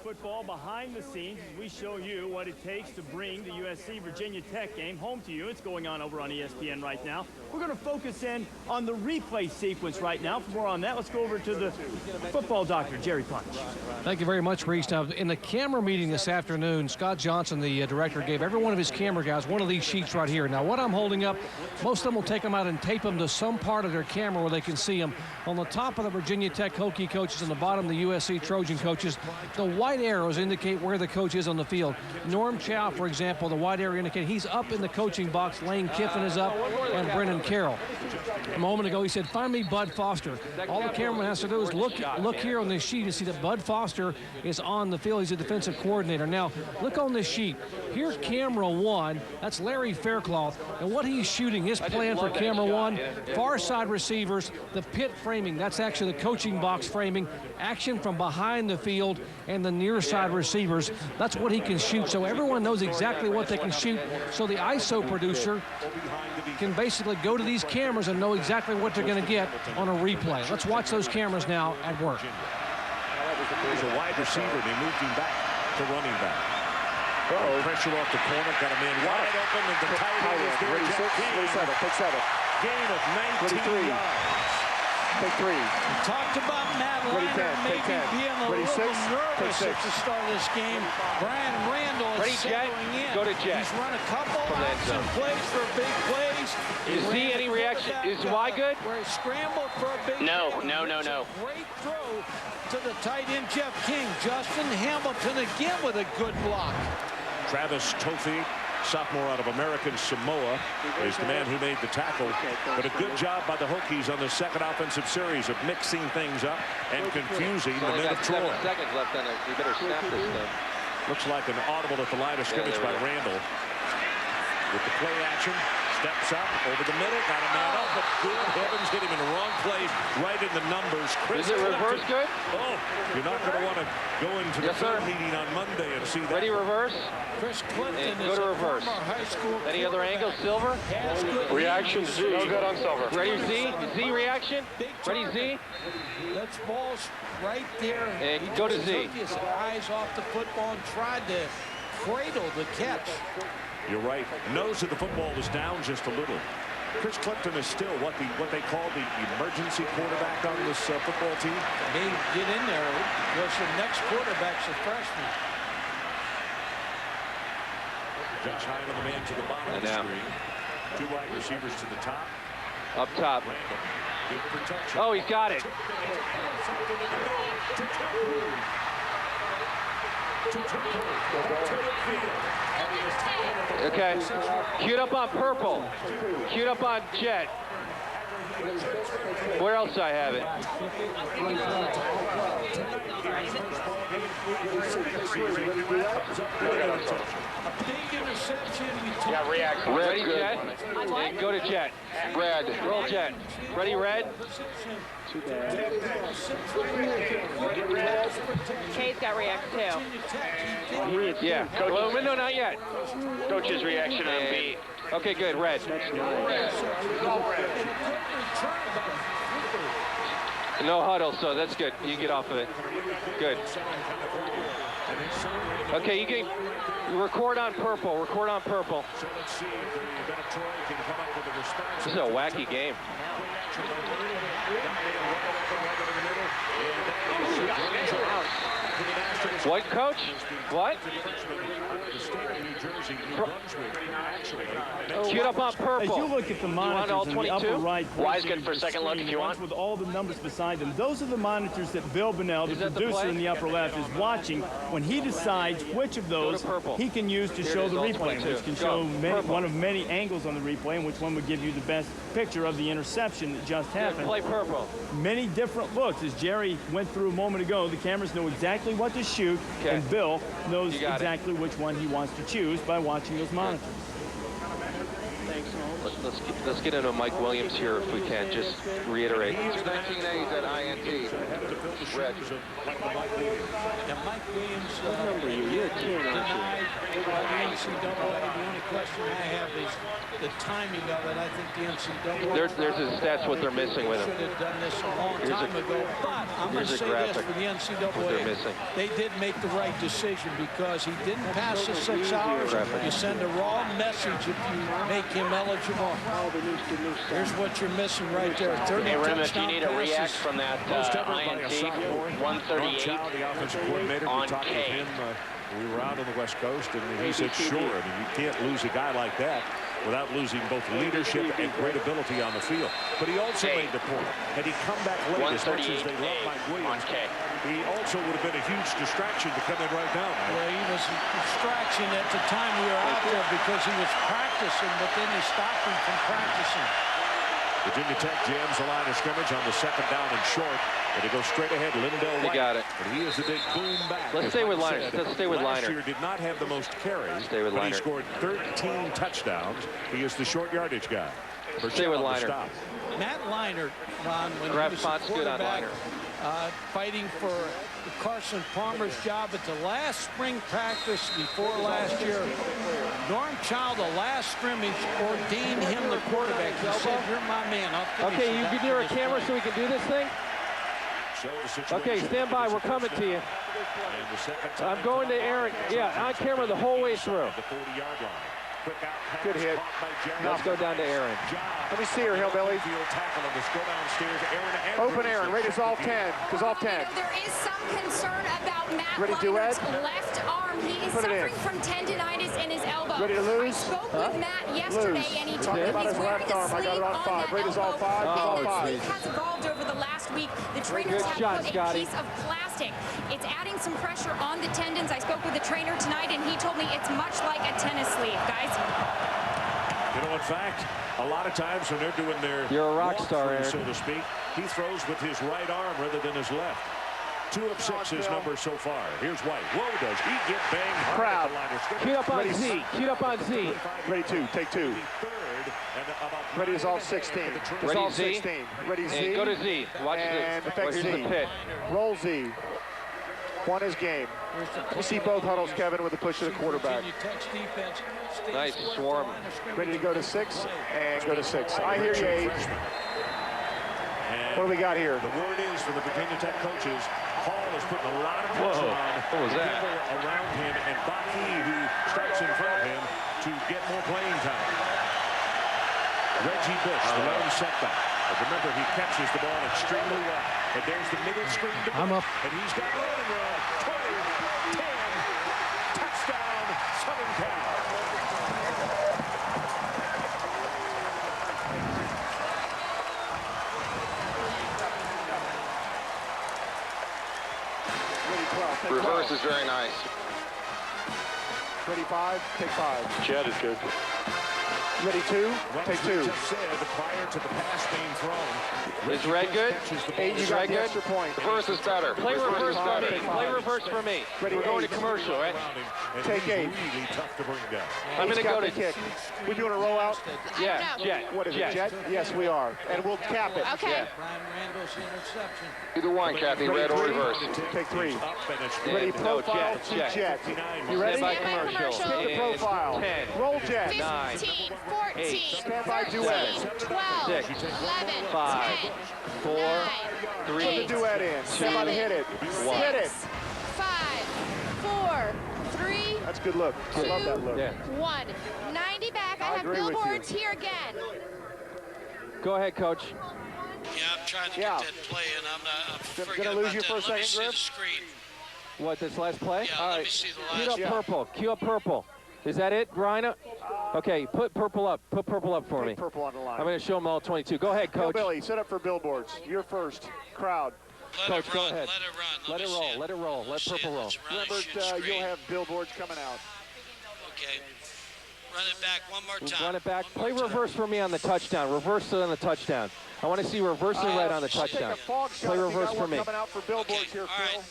Speaker 1: Football behind the scenes as we show you what it takes to bring the USC Virginia Tech game home to you. It's going on over on ESPN right now. We're going to focus in on the replay sequence right now. For more on that, let's go over to the football doctor, Jerry Punch.
Speaker 5: Thank you very much, Reese. Now, in the camera meeting this afternoon, Scott Johnson, the director, gave every one of his camera guys one of these sheets right here. Now, what I'm holding up, most of them will take them out and tape them to some part of their camera where they can see them. On the top of the Virginia Tech Hokie coaches and the bottom the USC Trojan coaches, the white arrows indicate where the coach is on the field. Norm Chow, for example, the white arrow indicates he's up in the coaching box. Lane Kiffin is up, and Brennan Carroll. A moment ago, he said, find me Bud Foster. All the cameraman has to do is look here on this sheet and see that Bud Foster is on the field. He's a defensive coordinator. Now, look on this sheet. Here's camera one. That's Larry Faircloth. And what he's shooting, his plan for camera one, far side receivers, the pit framing. That's actually the coaching box framing. Action from behind the field and the near side receivers. That's what he can shoot. So everyone knows exactly what they can shoot. So the ISO producer can basically go to these cameras and know exactly what they're going to get on a replay. Let's watch those cameras now at work.
Speaker 4: He's a wide receiver. They moved him back to running back. Pressure off the corner. Got a man wide open. And the tight end is there.
Speaker 2: Ready, 6, 7.
Speaker 4: Gain of 19 yards.
Speaker 2: Take 3.
Speaker 10: We talked about Matt Leinart maybe being a little nervous at the start of this game. Brian Randall is settling in.
Speaker 18: Go to Jet.
Speaker 10: He's run a couple option plays for big plays.
Speaker 18: Is Z any reaction? Is Y good?
Speaker 10: Where he scrambled for a big
Speaker 18: No.
Speaker 10: Great throw to the tight end Jeff King. Justin Hamilton again with a good block.
Speaker 4: Travis Tofi, sophomore out of American Samoa, is the man who made the tackle. But a good job by the Hokies on the second offensive series of mixing things up and confusing the men of Troy.
Speaker 18: 7 seconds left on it. We better snap this thing.
Speaker 4: Looks like an audible at the line of scrimmage by Randall. With the play action, steps up over the middle, got a man up, but good heavens, hit him in the wrong place, right in the numbers.
Speaker 18: Is it reverse good?
Speaker 4: Oh, you're not going to want to go into the third meeting on Monday and see that.
Speaker 18: Ready, reverse?
Speaker 10: Chris Clinton
Speaker 18: go to reverse.
Speaker 10: High school.
Speaker 18: Any other angle? Silver?
Speaker 22: Reaction Z. No good on silver.
Speaker 18: Ready, Z? Z reaction? Ready, Z?
Speaker 10: That's balls right there.
Speaker 18: And go to Z.
Speaker 10: Took his eyes off the football and tried to cradle the catch.
Speaker 4: You're right. Nose of the football was down just a little. Chris Clifton is still what they call the emergency quarterback on this football team.
Speaker 10: He get in there because the next quarterback's a freshman.
Speaker 4: Josh Hine on the man to the bottom of the screen. Two wide receivers to the top.
Speaker 9: Up top. Oh, he's got it. Okay. Queued up on purple. Queued up on jet. Where else do I have it?
Speaker 18: Yeah, react.
Speaker 9: Ready, jet? And go to jet. Red. Roll jet. Ready, red?
Speaker 18: Too bad.
Speaker 6: Kay's got react too.
Speaker 9: Yeah. Well, no, not yet.
Speaker 18: Coach's reaction on B.
Speaker 9: Okay, good. Red. No huddle, so that's good. You can get off of it. Good. Okay, you can record on purple. Record on purple. This is a wacky game. What, coach? What? Queued up on purple.
Speaker 1: As you look at the monitors in the upper right,
Speaker 18: Wise good for a second look if you want.
Speaker 1: With all the numbers beside them, those are the monitors that Bill Bonnell, the producer in the upper left, is watching when he decides which of those he can use to show the replay, which can show one of many angles on the replay, and which one would give you the best picture of the interception that just happened.
Speaker 9: Play purple.
Speaker 1: Many different looks. As Jerry went through a moment ago, the cameras know exactly what to shoot, and Bill knows exactly which one he wants to choose by watching those monitors.
Speaker 9: Let's get into Mike Williams here if we can. Just reiterate.
Speaker 18: 19 A's at INT. Red.
Speaker 10: Now, Mike Williams,
Speaker 18: What number are you? You're a 10, aren't
Speaker 10: denied by the NCAA. The only question I have is the timing of it. I think the NCAA...
Speaker 9: There's his stats, what they're missing with him.
Speaker 10: Should have done this a long time ago. But I'm going to say this for the NCAA. They did make the right decision because he didn't pass the 6 hours. You send a raw message if you make him eligible. Here's what you're missing right there. 30
Speaker 18: Hey, Rim, if you
Speaker 10: touchdown
Speaker 18: need a react from that INT, 138 on K.
Speaker 4: We were out on the West Coast, and he said, sure. I mean, you can't lose a guy like that without losing both leadership and great ability on the field. But he also made the point, had he come back late, as much as they love Mike Williams, he also would have been a huge distraction to come in right now.
Speaker 10: Well, he was a distraction at the time we were out there because he was practicing, but then they stopped him from practicing.
Speaker 4: Virginia Tech jams the line of scrimmage on the 2nd down and short. And he goes straight ahead. Lindell White.
Speaker 9: He got it.
Speaker 4: But he is the big boom back.
Speaker 9: Let's stay with Liner. Let's stay with Liner.
Speaker 4: Last year did not have the most carries.
Speaker 9: Stay with
Speaker 4: but
Speaker 9: Liner.
Speaker 4: He scored 13 touchdowns. He is the short yardage guy.
Speaker 9: Stay with Liner.
Speaker 10: Matt Liner, Ron, when
Speaker 9: Grab
Speaker 10: he was
Speaker 9: spots good on Liner.
Speaker 10: Fighting for Carson Palmer's job at the last spring practice before last year. Norm Child, the last scrimmage, ordained him the quarterback. He said, you're my man.
Speaker 9: Okay, you can near a camera so we can do this thing? Okay, stand by. We're coming to you. I'm going to Aaron. Yeah, on camera the whole way through.
Speaker 2: Good hit.
Speaker 9: Let's go down to Aaron.
Speaker 2: Let me see her, Hillbilly. Open Aaron. Raiders all 10. Because all 10.
Speaker 15: There is some concern about Matt
Speaker 2: Ready to
Speaker 15: Liner's
Speaker 2: duet?
Speaker 15: left arm. He is
Speaker 2: Put it in.
Speaker 15: suffering from tendinitis in his elbow.
Speaker 2: Ready to lose?
Speaker 15: I spoke with Matt yesterday, and he told me
Speaker 2: Talking about
Speaker 15: he's
Speaker 2: his
Speaker 15: wearing
Speaker 2: left
Speaker 15: a
Speaker 2: arm. I got it
Speaker 15: sleeve
Speaker 2: on 5. Raiders all 5.
Speaker 15: and
Speaker 2: all
Speaker 15: the
Speaker 2: 5.
Speaker 15: sleeve has evolved over the last week. The trainers have
Speaker 9: shot,
Speaker 15: put
Speaker 9: Scotty.
Speaker 15: a piece of plastic. It's adding some pressure on the tendons. I spoke with the trainer tonight, and he told me it's much like a tennis sleeve, guys.
Speaker 4: You know, in fact, a lot of times when they're doing their
Speaker 9: You're a rock star, Aaron.
Speaker 4: so to speak, he throws with his right arm rather than his left. 2 of 6 his number so far. Here's White. Whoa, does he get banged hard?
Speaker 2: Crowd.
Speaker 9: Queued up on Z. Queued up on Z.
Speaker 2: Ready 2. Take 2. Ready is all 16. It's all 16. Ready Z.
Speaker 9: And go to Z. Watch
Speaker 2: and
Speaker 9: this.
Speaker 2: Effect
Speaker 9: Here's
Speaker 2: Z.
Speaker 9: the pit.
Speaker 2: Roll Z. One is game. You see both huddles, Kevin, with the push of the quarterback.
Speaker 9: Nice swarm.
Speaker 2: Ready to go to 6 and go to 6. I hear you, 8. What do we got here?
Speaker 4: The word is for the Virginia Tech coaches, Hall is putting a lot of pressure on
Speaker 9: What was
Speaker 4: the
Speaker 9: that?
Speaker 4: people around him, and Baki, who starts in front of him, to get more playing time. Reggie Bush, the lone setback. But remember, he catches the ball extremely well. And there's the middle screen to
Speaker 5: I'm up.
Speaker 4: And he's got running room. 20, 10, touchdown, Southern Cal.
Speaker 18: Reverse is very nice.
Speaker 2: 25, take 5.
Speaker 18: Jet is good.
Speaker 2: Ready 2, take 2.
Speaker 4: Just said prior to the pass being thrown.
Speaker 9: Is red good?
Speaker 2: Is
Speaker 9: red good?
Speaker 2: Extra point.
Speaker 18: Reverse is better.
Speaker 9: Play reverse for me. Play reverse for me.
Speaker 2: Ready,
Speaker 9: We're going
Speaker 2: 8.
Speaker 9: to commercial, right?
Speaker 2: Take 8.
Speaker 4: Really tough to bring down.
Speaker 9: I'm going to go to
Speaker 2: kick. We doing a rollout?
Speaker 9: Yeah, jet.
Speaker 2: What is it, jet? Yes, we are. And we'll cap it.
Speaker 8: Okay.
Speaker 9: Yeah.
Speaker 18: Either one, Kathy, red or reverse.
Speaker 2: Take 3.
Speaker 9: Yeah,
Speaker 2: Ready,
Speaker 9: no,
Speaker 2: profile to
Speaker 9: jet.
Speaker 2: jet. You ready?
Speaker 9: Stand by commercial.
Speaker 2: Hit the profile.
Speaker 9: 10.
Speaker 2: Roll jet.
Speaker 8: 15, 14,
Speaker 2: Stand by duet.
Speaker 8: 12,
Speaker 9: 6,
Speaker 8: 11,
Speaker 9: 5,
Speaker 8: 10,
Speaker 9: 4, 3,
Speaker 2: Put the duet in. Stand by to hit it.
Speaker 9: 1.
Speaker 2: Hit it.
Speaker 8: 5, 4, 3,
Speaker 2: That's a good look. I love that look.
Speaker 9: Yeah.
Speaker 8: 1. 90 back. I have
Speaker 2: agree with
Speaker 8: billboards
Speaker 2: you.
Speaker 8: here again.
Speaker 9: Go ahead, Coach.
Speaker 10: Yeah, I'm trying to
Speaker 2: Yeah.
Speaker 10: get that play, and I'm forgetting
Speaker 2: Gonna lose
Speaker 10: about
Speaker 2: you
Speaker 10: that.
Speaker 2: for a
Speaker 10: Let me
Speaker 2: second,
Speaker 10: see
Speaker 2: Griff?
Speaker 10: the screen.
Speaker 9: What, this last play?
Speaker 10: Yeah, let me see the
Speaker 9: Cue
Speaker 10: last
Speaker 9: up purple. Cue up purple. Is that it, Rhino? Okay, put purple up. Put purple up for me.
Speaker 2: Purple on the line.
Speaker 9: I'm going to show them all 22. Go ahead, Coach.
Speaker 2: Billy, set up for billboards. You're first. Crowd.
Speaker 10: Let
Speaker 9: Coach,
Speaker 10: it
Speaker 9: go
Speaker 10: run,
Speaker 9: ahead.
Speaker 10: let it run.
Speaker 9: Let it
Speaker 10: me see
Speaker 9: roll. Let it roll. Let
Speaker 10: see
Speaker 9: purple roll.
Speaker 10: Let's run
Speaker 2: Remember,
Speaker 10: it, shoot
Speaker 2: you'll
Speaker 10: screen.
Speaker 2: have billboards coming out.
Speaker 10: Okay. Run it back one more time.
Speaker 9: Run it back.
Speaker 10: One
Speaker 9: Play
Speaker 10: more time.
Speaker 9: reverse for me on the touchdown. Reverse it on the touchdown. I want to see reverse and red on the touchdown. Play reverse for me.
Speaker 2: Coming out for billboards
Speaker 10: Okay,
Speaker 2: here,
Speaker 10: all right.
Speaker 2: Phil.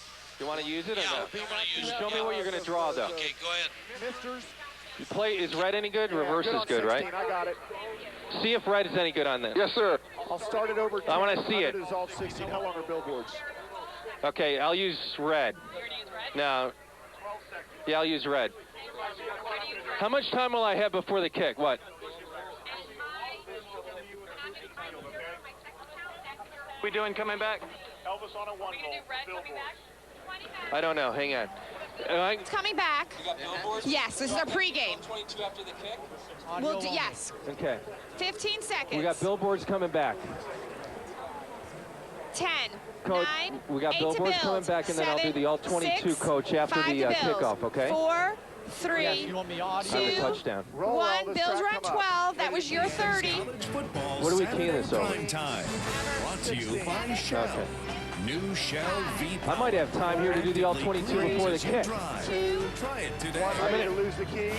Speaker 9: You want to use it or
Speaker 10: Yeah,
Speaker 9: no?
Speaker 10: I want to use it.
Speaker 9: Show me what you're going to draw, though.
Speaker 10: Okay, go ahead.
Speaker 2: Misters.
Speaker 9: You play, is red any good? Reverse
Speaker 2: Good
Speaker 9: is
Speaker 2: on
Speaker 9: good,
Speaker 2: 16.
Speaker 9: right?
Speaker 2: I got it.
Speaker 9: See if red is any good on this.
Speaker 18: Yes, sir.
Speaker 2: I'll start it over.
Speaker 9: I wanna see it.
Speaker 2: Dissolve 16. How long are billboards?
Speaker 9: Okay, I'll use red. No. Yeah, I'll use red. How much time will I have before the kick? What?
Speaker 17: We doing coming back?
Speaker 2: Elvis on a 1 roll. Billboards.
Speaker 9: I don't know. Hang on.
Speaker 8: It's coming back. Yes, this is our pregame.
Speaker 17: 22 after the kick?
Speaker 8: We'll do, yes.
Speaker 9: Okay.
Speaker 8: 15 seconds.
Speaker 9: We got billboards coming back.
Speaker 8: 10,
Speaker 9: Coach,
Speaker 8: 9,
Speaker 9: we got
Speaker 8: 8
Speaker 9: billboards
Speaker 8: to
Speaker 9: coming
Speaker 8: build,
Speaker 9: back, and then I'll do
Speaker 8: 7,
Speaker 9: the all 22
Speaker 8: 6,
Speaker 9: coach after
Speaker 8: 5
Speaker 9: the
Speaker 8: to build,
Speaker 9: kickoff, okay?
Speaker 8: 4, 3,
Speaker 3: Yes, you want me audio?
Speaker 9: On the
Speaker 8: 2,
Speaker 9: touchdown.
Speaker 8: 1. Bills run 12. That was your 30.
Speaker 9: What are we keying this over?
Speaker 19: Prime time. Brought to you by Shell.
Speaker 9: Okay.
Speaker 19: New Shell V.
Speaker 9: I might have time here to do the all 22 before the kick.
Speaker 19: Try it today.
Speaker 2: Ready to lose the key.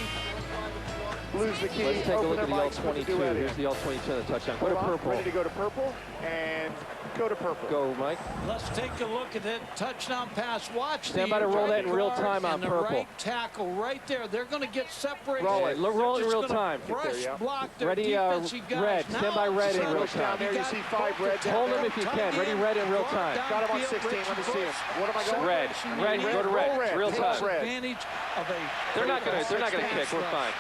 Speaker 2: Lose the key.
Speaker 9: Let's take a
Speaker 2: Open
Speaker 9: look
Speaker 2: their
Speaker 9: at the all
Speaker 2: mics, put the
Speaker 9: 22.
Speaker 2: duet in.
Speaker 9: Here's the all 22 on the touchdown. Go to
Speaker 2: Hold on.
Speaker 9: purple.
Speaker 2: Ready to go to purple and go to purple.
Speaker 9: Go, Mike.
Speaker 10: Let's take a look at that touchdown pass. Watch
Speaker 9: Stand by to roll that in real
Speaker 10: guard
Speaker 9: time on
Speaker 10: and the
Speaker 9: purple.
Speaker 10: right tackle right there. They're going to get separated.
Speaker 9: Roll it. Roll it in
Speaker 10: Just
Speaker 9: real
Speaker 10: gonna
Speaker 9: time.
Speaker 10: Brush block their
Speaker 9: Ready,
Speaker 10: defensive guys.
Speaker 9: red. Stand by red in
Speaker 10: Now,
Speaker 9: real
Speaker 2: Down
Speaker 9: time.
Speaker 2: there, you see 5 red down
Speaker 9: Hold
Speaker 2: there.
Speaker 9: him if you can. Ready, red in real time.
Speaker 2: Got him on 16. Let me see him. What am I going?
Speaker 9: Red. Red. Go to red.
Speaker 2: Roll red.
Speaker 9: Real
Speaker 2: Roll
Speaker 9: time.
Speaker 2: red.
Speaker 10: Advantage of a
Speaker 9: They're not gonna kick. We're fine.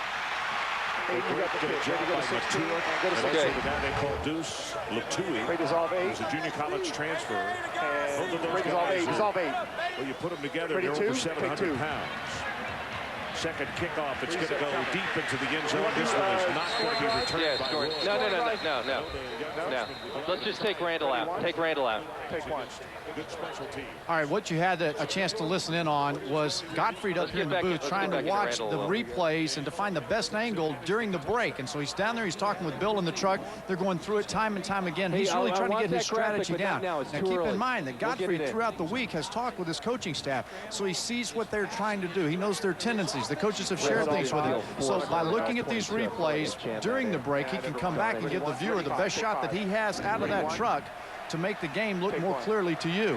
Speaker 2: Hey, you got the pitch. Ready to go to 16. And go to
Speaker 4: And
Speaker 2: 16.
Speaker 4: also the guy they call Deuce Latui.
Speaker 2: Ready to dissolve 8.
Speaker 4: Who's a junior college transfer.
Speaker 2: And
Speaker 4: Both of those
Speaker 2: ready to dissolve 8.
Speaker 4: guys
Speaker 2: Dissolve 8.
Speaker 4: Well, you put them together,
Speaker 2: Ready
Speaker 4: they're
Speaker 2: two,
Speaker 4: over
Speaker 2: take
Speaker 4: 700
Speaker 2: two.
Speaker 4: pounds. Second kickoff, it's going to go
Speaker 2: coming.
Speaker 4: deep into the end zone. This one is not going to be returned
Speaker 9: Yeah,
Speaker 4: by
Speaker 9: score.
Speaker 4: Will.
Speaker 9: No. Let's just take Randall out. Take Randall out.
Speaker 2: Take 1.
Speaker 4: Good special team.
Speaker 3: All right, what you had a chance to listen in on was Gottfried up
Speaker 9: Let's
Speaker 3: here in
Speaker 9: get
Speaker 3: the
Speaker 9: back-
Speaker 3: booth
Speaker 9: let's
Speaker 3: trying
Speaker 9: get
Speaker 3: to
Speaker 9: back into
Speaker 3: watch the
Speaker 9: Randall a little.
Speaker 3: replays and to find the best angle during the break. And so he's down there, he's talking with Bill in the truck. They're going through it time and time again. He's
Speaker 9: Hey,
Speaker 3: really
Speaker 9: I
Speaker 3: trying to
Speaker 9: want
Speaker 3: get his
Speaker 9: that graphic,
Speaker 3: strategy
Speaker 9: but not
Speaker 3: down.
Speaker 9: now. It's too
Speaker 3: keep
Speaker 9: early.
Speaker 3: in mind that
Speaker 9: We'll get
Speaker 3: Gottfried
Speaker 9: it in.
Speaker 3: throughout the week has talked with his coaching staff, so he sees what they're trying to do. He knows their tendencies. The coaches have shared things with him. So by looking at these replays during the break, he can come back and give the viewer the best shot that he has out of that truck to make the game look more clearly to you.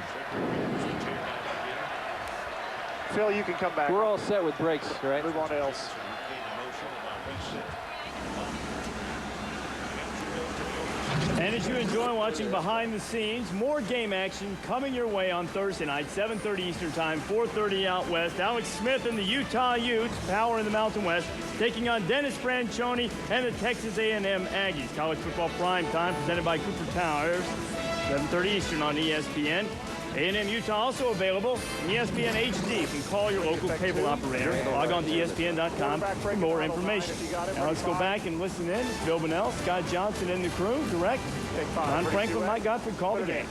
Speaker 2: Phil, you can come back.
Speaker 9: We're all set with breaks, right?
Speaker 2: Move on to else.
Speaker 1: And as you enjoy watching behind the scenes, more game action coming your way on Thursday night, 7:30 Eastern Time, 4:30 out west. Alex Smith and the Utah Utes, power in the Mountain West, taking on Dennis Franchione and the Texas A&M Aggies. College football prime time presented by Cooper Towers, 7:30 Eastern on ESPN. A&M Utah also available in ESPN HD. You can call your local cable operator. Log on to ESPN.com for more information. Now let's go back and listen in. Bill Bunnell, Scott Johnson, and the crew. Direct. Ron Franklin, Mike Gottfried call the game.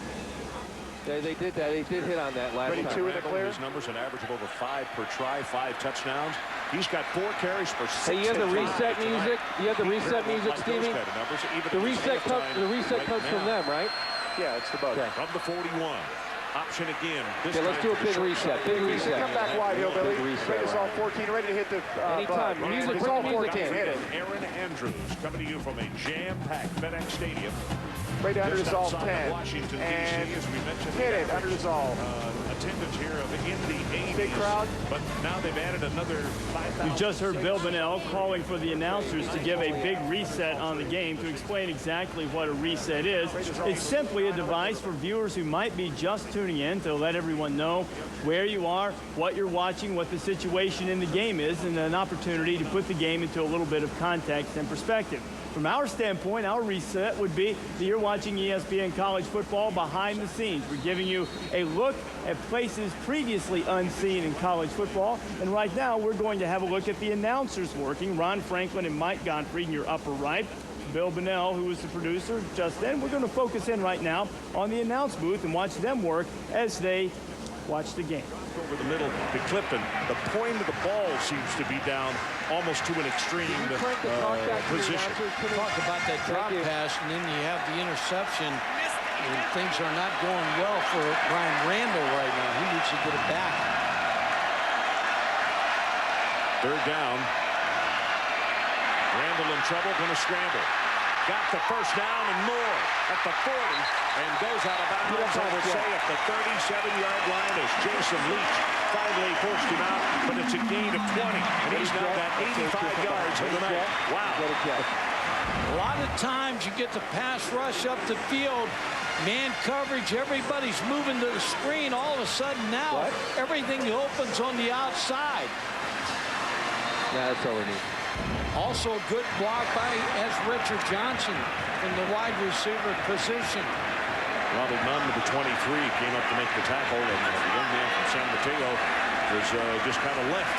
Speaker 9: They did that. They did hit on that last time.
Speaker 2: Two in the clear.
Speaker 4: His numbers an average of over 5 per try, 5 touchdowns. He's got 4 carries for 6.
Speaker 9: Hey, you have the reset music. You have the reset music, Stevie. The reset comes from them, right?
Speaker 2: Yeah, it's the bug.
Speaker 9: Okay.
Speaker 4: From the 41. Option again.
Speaker 9: Okay, let's do a big reset. Big reset.
Speaker 2: Come back wide, Hillbilly. It's all 14, ready to hit the
Speaker 9: anytime. Music,
Speaker 2: it's all 14. Hit it.
Speaker 4: Aaron Andrews coming to you from a jam-packed FedEx Stadium.
Speaker 2: Right under dissolve 10.
Speaker 4: Washington,
Speaker 2: and
Speaker 4: D.C. as we mentioned.
Speaker 2: Hit it under dissolve.
Speaker 4: Attendance here in the 80s.
Speaker 2: Big crowd.
Speaker 4: But now they've added another 5,000.
Speaker 1: You just heard Bill Bunnell calling for the announcers to give a big reset on the game to explain exactly what a reset is. It's simply a device for viewers who might be just tuning in to let everyone know where you are, what you're watching, what the situation in the game is, and an opportunity to put the game into a little bit of context and perspective. From our standpoint, our reset would be that you're watching ESPN College Football behind the scenes. We're giving you a look at places previously unseen in college football. And right now, we're going to have a look at the announcers working, Ron Franklin and Mike Gottfried in your upper right. Bill Bunnell, who was the producer just then. We're going to focus in right now on the announce booth and watch them work as they watch the game.
Speaker 4: Over the middle to Clifton. The point of the ball seems to be down almost to an extreme position.
Speaker 10: Talk about that drop pass, and then you have the interception. And things are not going well for Brian Randall right now. He needs to get it back.
Speaker 4: Third down. Randall in trouble, going to scramble. Got the first down and more at the 40 and goes out of bounds. I would say at the 37-yard line as Jason Leach finally forced him out, but it's a gain of 20, and he's now got 85 yards in the night. Wow.
Speaker 10: A lot of times you get the pass rush up the field, man coverage, everybody's moving to the screen. All of a sudden now, everything opens on the outside.
Speaker 9: Yeah, that's all we need.
Speaker 10: Also a good block by Richard Johnson from the wide receiver position.
Speaker 4: Ronald Nunn with the 23 came up to make the tackle, and the young man from San Mateo was just kind of left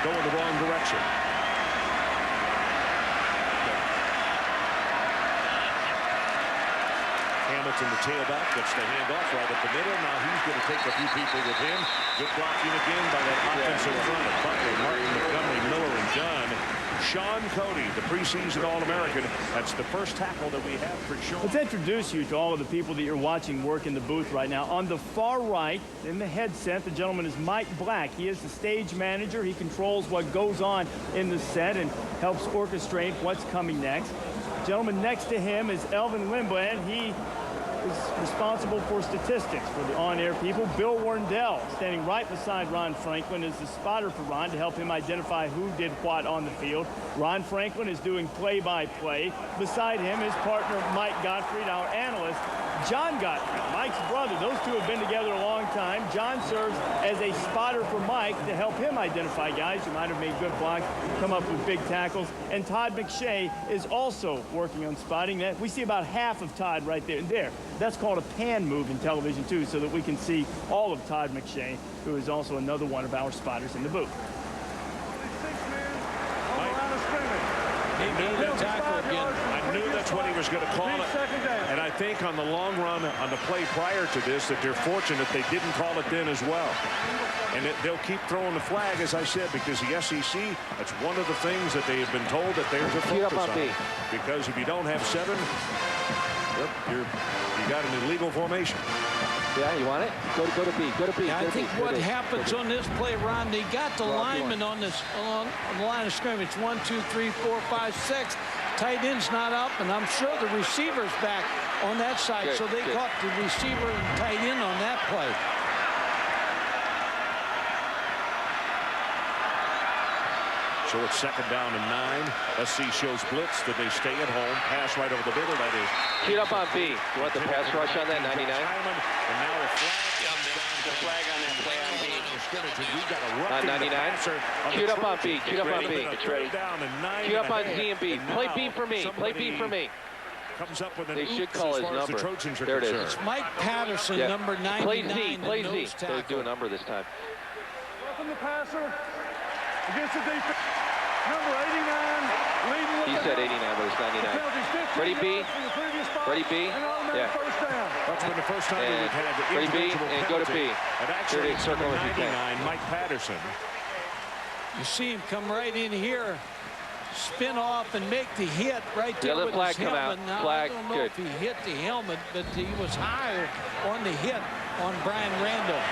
Speaker 4: going the wrong direction. Hamilton, the tailback, gets the handoff right up the middle. Now he's going to take a few people with him. Good blocking again by that offensive front of Butler, Martin, Montgomery, Miller, and Dunn. Sean Cody, the preseason All-American. That's the first tackle that we have for Sean.
Speaker 1: Let's introduce you to all of the people that you're watching work in the booth right now. On the far right, in the headset, the gentleman is Mike Black. He is the stage manager. He controls what goes on in the set and helps orchestrate what's coming next. The gentleman next to him is Elvin Lindblad. He is responsible for statistics for the on-air people. Bill Warndell, standing right beside Ron Franklin, is the spotter for Ron to help him identify who did what on the field. Ron Franklin is doing play-by-play. Beside him, his partner, Mike Gottfried, our analyst. John Gottfried, Mike's brother. Those two have been together a long time. John serves as a spotter for Mike to help him identify guys who might have made good blocks, come up with big tackles. And Todd McShay is also working on spotting that. We see about half of Todd right there. That's called a pan move in television, too, so that we can see all of Todd McShay, who is also another one of our spotters in the booth.
Speaker 10: He made a tackle again.
Speaker 4: I knew that's what he was going to call it. And I think on the long run, on the play prior to this, that they're fortunate they didn't call it then as well. And they'll keep throwing the flag, as I said, because the SEC, that's one of the things that they have been told that they're to focus on. Because if you don't have 7, you got an illegal formation.
Speaker 9: Yeah, you want it? Go to B. Go to B.
Speaker 10: Yeah, I think what happens on this play, Ron, they got the lineman on the line of scrimmage. 1, 2, 3, 4, 5, 6. Tight end's not up, and I'm sure the receiver's back on that side. So they caught the receiver and tight end on that play.
Speaker 4: So it's 2nd down and 9. SC shows blitz. Did they stay at home? Pass right over the middle. That is.
Speaker 9: Queued up on B. You want the pass rush on that 99?
Speaker 4: And now a flag.
Speaker 18: The flag on that play on B.
Speaker 9: On 99. Queued up on B. Queued up on B.
Speaker 18: It's ready.
Speaker 9: Queued up on Z and B. Play B for me. Play B for me.
Speaker 4: comes up with an
Speaker 9: They should
Speaker 4: oops
Speaker 9: call
Speaker 4: as
Speaker 9: his
Speaker 4: far as the
Speaker 9: number.
Speaker 4: Trojans are
Speaker 9: There it is.
Speaker 4: concerned.
Speaker 10: It's Mike Patterson,
Speaker 9: Yeah.
Speaker 10: number 99.
Speaker 9: Play Z, play
Speaker 10: the
Speaker 9: Z.
Speaker 10: nose
Speaker 9: So
Speaker 10: tackle.
Speaker 9: do a number this time.
Speaker 1: From the passer against the defense. Number 89, leading with
Speaker 9: He
Speaker 1: the
Speaker 9: said
Speaker 1: help.
Speaker 9: 89, but it's 99.
Speaker 1: The penalty's 15
Speaker 9: Ready, B?
Speaker 1: yards from the previous spot,
Speaker 9: Ready, B?
Speaker 1: and automatic
Speaker 9: Yeah.
Speaker 1: first down.
Speaker 4: That's been the first time
Speaker 9: And
Speaker 4: we've had the
Speaker 9: ready, B,
Speaker 4: individual
Speaker 9: and go to
Speaker 4: penalty.
Speaker 9: B.
Speaker 4: And
Speaker 9: There
Speaker 4: actually,
Speaker 9: it is,
Speaker 4: it's
Speaker 9: circle
Speaker 4: number
Speaker 9: if you can.
Speaker 4: 99, Mike Patterson.
Speaker 10: You see him come right in here, spin off and make the hit right there
Speaker 9: Yeah, let
Speaker 10: with
Speaker 9: flag
Speaker 10: his
Speaker 9: come
Speaker 10: helmet.
Speaker 9: out.
Speaker 10: Now,
Speaker 9: Flag,
Speaker 10: I don't know
Speaker 9: good.
Speaker 10: if he hit the helmet, but he was higher on the hit on Brian Randall.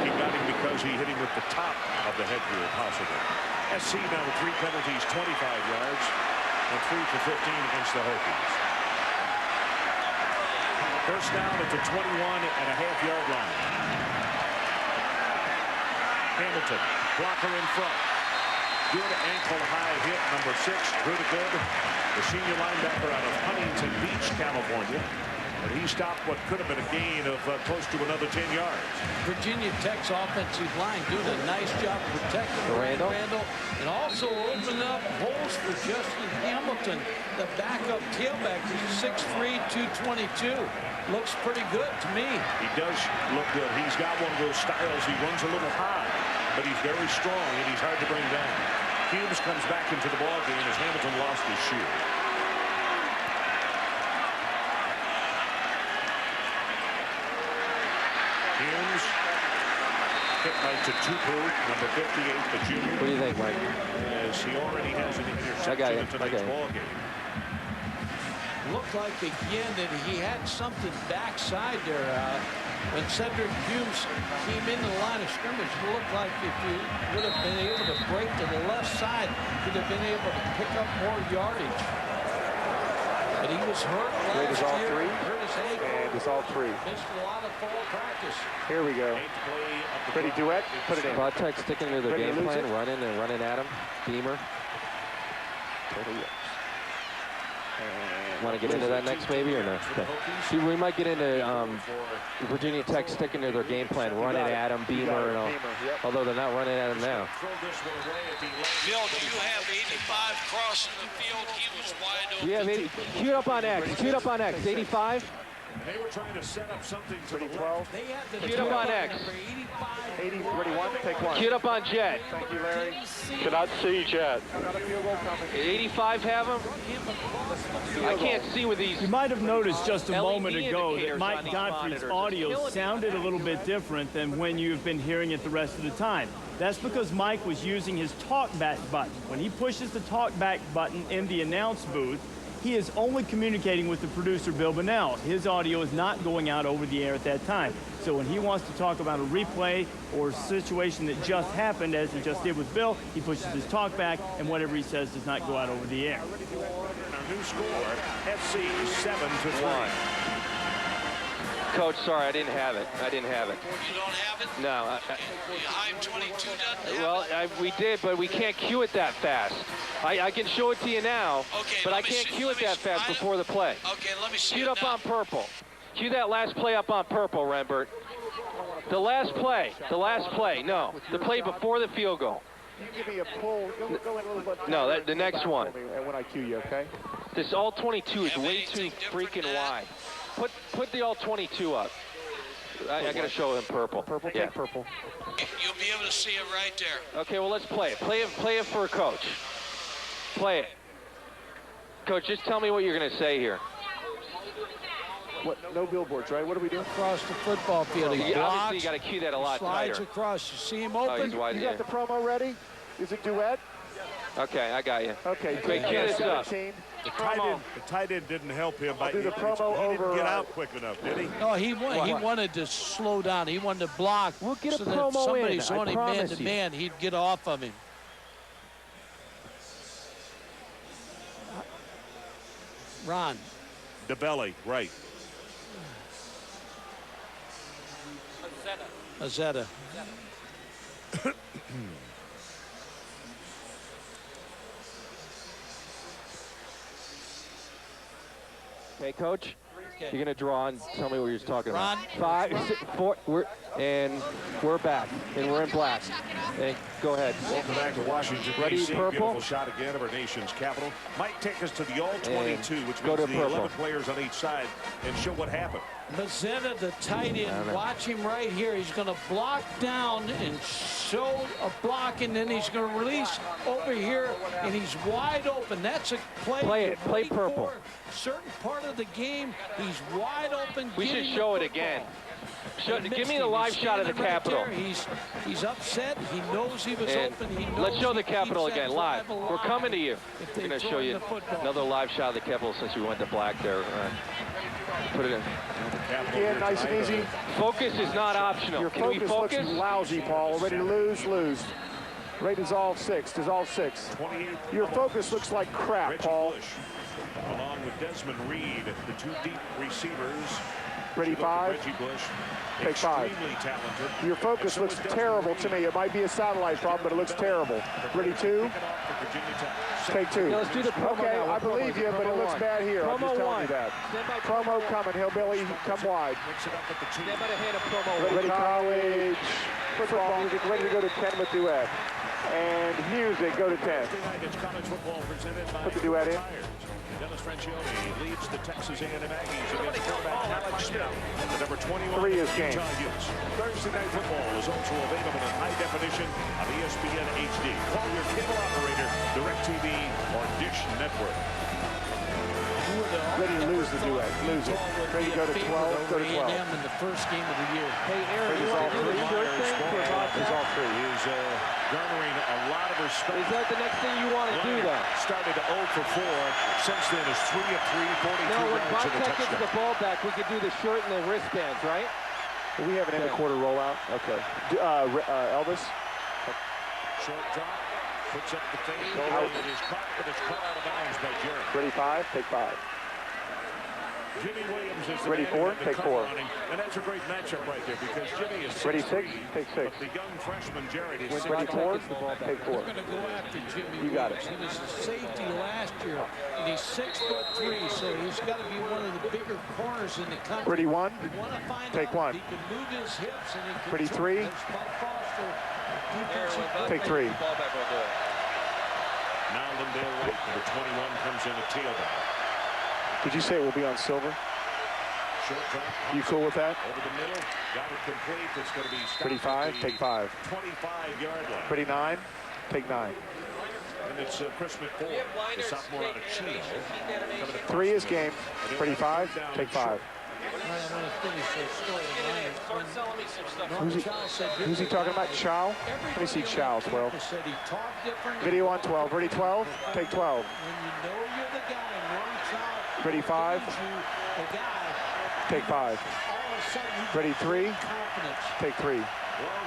Speaker 4: He got him because he hit him with the top of the headgear, possibly. SC now with 3 penalties, 25 yards, and 3 for 15 against the Hokies. First down at the 21.5-yard line. Hamilton, blocker in front. Good ankle-high hit, number 6, good. The senior linebacker out of Huntington Beach, California. And he stopped what could have been a gain of close to another 10 yards.
Speaker 10: Virginia Tech's offensive line doing a nice job protecting Randall and also opening up holes for Justin Hamilton, the backup tailback. He's 6'3", 222. Looks pretty good to me.
Speaker 4: He does look good. He's got one of those styles. He runs a little high, but he's very strong and he's hard to bring down. Humes comes back into the ballgame as Hamilton lost his shoe. Humes hit by Tutupu, number 58, the junior.
Speaker 9: What do you think, Mike?
Speaker 4: As he already has an interception in tonight's ballgame.
Speaker 10: Looked like again that he had something backside there. When Cedric Humes came into the line of scrimmage, it looked like if he would have been able to break to the left side, could have been able to pick up more yardage. But he was hurt last year. Hurt his ankle.
Speaker 2: And it's all 3.
Speaker 10: Missed a lot of fall practice.
Speaker 2: Here we go. Ready, duet? Put it in.
Speaker 9: Tech sticking to their
Speaker 2: Ready to
Speaker 9: game
Speaker 2: lose
Speaker 9: plan,
Speaker 2: it?
Speaker 9: running at him. Beamer. Want to get into that next, maybe, or no? Okay. See, we might get into Virginia Tech sticking to their game plan, running at him, Beamer, and all. Although they're not running at him now.
Speaker 11: Bill, do you have 85 crossing the field? He was wide open.
Speaker 9: We have 80. Queued up on X. Queued up on X. 85.
Speaker 4: They were trying to set up something to the
Speaker 2: 12.
Speaker 9: Queued up on X.
Speaker 2: 80, ready, 1, take 1.
Speaker 9: Queued up on Jet.
Speaker 2: Thank you, Larry.
Speaker 18: Cannot see Jet.
Speaker 2: Got a field goal coming.
Speaker 9: 85 have him. I can't see with these.
Speaker 1: You might have noticed just a
Speaker 9: LED
Speaker 1: moment ago that
Speaker 9: indicators on
Speaker 1: Mike
Speaker 9: these
Speaker 1: Godfrey's
Speaker 9: monitors.
Speaker 1: audio sounded a little bit different than when you've been hearing it the rest of the time. That's because Mike was using his talkback button. When he pushes the talkback button in the announce booth, he is only communicating with the producer, Bill Bunnell. His audio is not going out over the air at that time. So when he wants to talk about a replay or a situation that just happened, as he just did with Bill, he pushes his talkback, and whatever he says does not go out over the air.
Speaker 4: Our new score, FC 7-3.
Speaker 9: Coach, sorry, I didn't have it. I didn't have it.
Speaker 11: You don't have it?
Speaker 9: No.
Speaker 11: High 22 doesn't have
Speaker 9: Well, we did, but we can't cue it that fast. I can show it to you now, but I can't cue it that fast before the play.
Speaker 11: Okay, let me see
Speaker 9: Cue it up
Speaker 11: now.
Speaker 9: on purple. Cue that last play up on purple, Rembert. The last play. No, the play before the field goal.
Speaker 2: You give me a pull. Go in a little bit.
Speaker 9: No, the next one.
Speaker 2: And when I cue you, okay?
Speaker 9: This all 22 is way too freaking wide. Put the all 22 up. I got to show him purple.
Speaker 2: Purple,
Speaker 9: yeah.
Speaker 2: take purple.
Speaker 11: You'll be able to see it right there.
Speaker 9: Okay, well, let's play it. Play it for a coach. Play it. Coach, just tell me what you're going to say here.
Speaker 2: What? No billboards, right? What are we doing?
Speaker 10: Across the football field. He
Speaker 9: Obviously,
Speaker 10: blocks,
Speaker 9: you got to cue that a lot
Speaker 10: slides
Speaker 9: tighter.
Speaker 10: across. You see him
Speaker 9: Oh,
Speaker 10: open?
Speaker 9: he's wide
Speaker 2: You got the promo ready? Is it duet?
Speaker 9: Okay, I got you.
Speaker 2: Okay,
Speaker 9: cue this up.
Speaker 2: 17.
Speaker 4: The tight end didn't help him.
Speaker 2: I'll do the promo
Speaker 4: he
Speaker 2: over.
Speaker 4: didn't get out quick enough, did he?
Speaker 10: No, he wanted to slow down. He wanted to block.
Speaker 9: We'll get a
Speaker 10: so that
Speaker 9: promo
Speaker 10: if somebody's
Speaker 9: in, I
Speaker 10: only
Speaker 9: promise
Speaker 10: man to
Speaker 9: you.
Speaker 10: man, he'd get off of him. Ron.
Speaker 4: The belly, right.
Speaker 10: Azetta.
Speaker 9: Okay, Coach. You're going to draw and tell me what you're talking about.
Speaker 10: Ron.
Speaker 9: 5, 6, 4, we're back, and we're in black. And go ahead.
Speaker 4: Welcome back to Washington,
Speaker 9: Ready,
Speaker 4: D.C.
Speaker 9: purple.
Speaker 4: Beautiful shot again of our nation's capital. Might take us to the all-22, which
Speaker 9: go
Speaker 4: means
Speaker 9: to
Speaker 4: the
Speaker 9: purple.
Speaker 4: 11 players on each side, and show what happened.
Speaker 10: Mazzetta, the tight end, watch him right here. He's going to block down and show a block, and then he's going to release over here, and he's wide open. That's a play.
Speaker 9: Play purple.
Speaker 10: Certain part of the game, he's wide open.
Speaker 9: We should show it again. Give me the live shot of the Capitol.
Speaker 10: He's upset. He knows he was open. He knows
Speaker 9: let's show the
Speaker 10: he
Speaker 9: Capitol
Speaker 10: keeps that
Speaker 9: again live.
Speaker 10: drive
Speaker 9: We're
Speaker 10: alive
Speaker 9: coming to you.
Speaker 10: if
Speaker 9: We're
Speaker 10: they
Speaker 9: going to
Speaker 10: throw
Speaker 9: show
Speaker 10: in
Speaker 9: you
Speaker 10: the football.
Speaker 9: another live shot of the Capitol since we went to black there. Put it in.
Speaker 2: Again, nice and easy.
Speaker 9: Focus is not optional.
Speaker 2: Your
Speaker 9: Can we focus?
Speaker 2: Looks lousy, Paul. Ready to lose, lose. Ready to dissolve 6, dissolve 6. Your focus looks like crap, Paul.
Speaker 4: Along with Desmond Reed, the 2 deep receivers.
Speaker 2: Ready 5.
Speaker 4: Reggie Bush,
Speaker 2: take 5.
Speaker 4: extremely talented.
Speaker 2: Your focus looks terrible to me. It might be a satellite problem, but it looks terrible. Ready 2. Take 2.
Speaker 9: Yeah, let's do the promo
Speaker 2: okay,
Speaker 9: now.
Speaker 2: I believe you, but it looks bad here. I'm just telling you that. Promo coming, Hillbilly, come wide.
Speaker 9: Stand by the hand of promo.
Speaker 2: Ready college football music, ready to go to 10 with duet. And music, go to 10. Put the duet in.
Speaker 4: Dennis Francione leads the Texas A&M Aggies against quarterback Alex Smith, the number 21
Speaker 2: 3 is game.
Speaker 4: Utah Utes. Thursday Night Football is also available in high definition on ESPN HD. Call your cable operator, DirecTV, or Dish Network.
Speaker 2: Ready to lose the duet. Lose it. Ready to go to 12. Go to 12.
Speaker 10: in the first game of the year.
Speaker 9: Hey, Aaron, you want to do the shirt thing?
Speaker 4: He's garnering a lot of respect.
Speaker 9: Is that the next thing you want to do, though?
Speaker 4: Started 0 for 4. Since then is 3 of 3, 42
Speaker 9: No, when
Speaker 4: yards and a
Speaker 9: Bontek gets
Speaker 4: touchdown.
Speaker 9: the ball back, we could do the shirt and the wristbands, right?
Speaker 2: We have an end of quarter rollout. Okay. Elvis.
Speaker 4: Short drop. Puts up the fade. It is caught, but it's caught out of bounds by Jerry.
Speaker 2: Ready 5. Take 5.
Speaker 4: Jimmy Williams is the
Speaker 2: ready
Speaker 4: man
Speaker 2: 4.
Speaker 4: the
Speaker 2: Take 4.
Speaker 4: running, and that's a great matchup right there because Jimmy is 6'3",
Speaker 2: ready 6. Take 6.
Speaker 4: But the young freshman Jared is
Speaker 2: ready 4. Take 4.
Speaker 10: We're going to go after Jimmy
Speaker 2: You got it.
Speaker 10: Williams. He was a safety last year, and he's 6'3", so he's got to be one of the bigger corners in the country.
Speaker 2: Ready 1.
Speaker 10: We want to find
Speaker 2: Take
Speaker 10: out
Speaker 2: 1.
Speaker 10: if he can move his hips and he can
Speaker 2: Ready 3. Take 3.
Speaker 4: Now Lindale White, number 21, comes in a tailback.
Speaker 2: Did you say it will be on silver?
Speaker 4: Short drop.
Speaker 2: You cool with that?
Speaker 4: Over the middle. Got it complete. It's going to be stopped
Speaker 2: Ready 5. Take 5.
Speaker 4: 25-yard line.
Speaker 2: Ready 9. Take 9.
Speaker 4: And it's Chris McFord, the sophomore out of Chino.
Speaker 2: 3 is game. Ready 5. Take 5. Who's he talking about? Chow? Let me see Chow, 12. Video on 12. Ready 12? Take 12. Ready 5? Take 5. Ready 3? Take 3.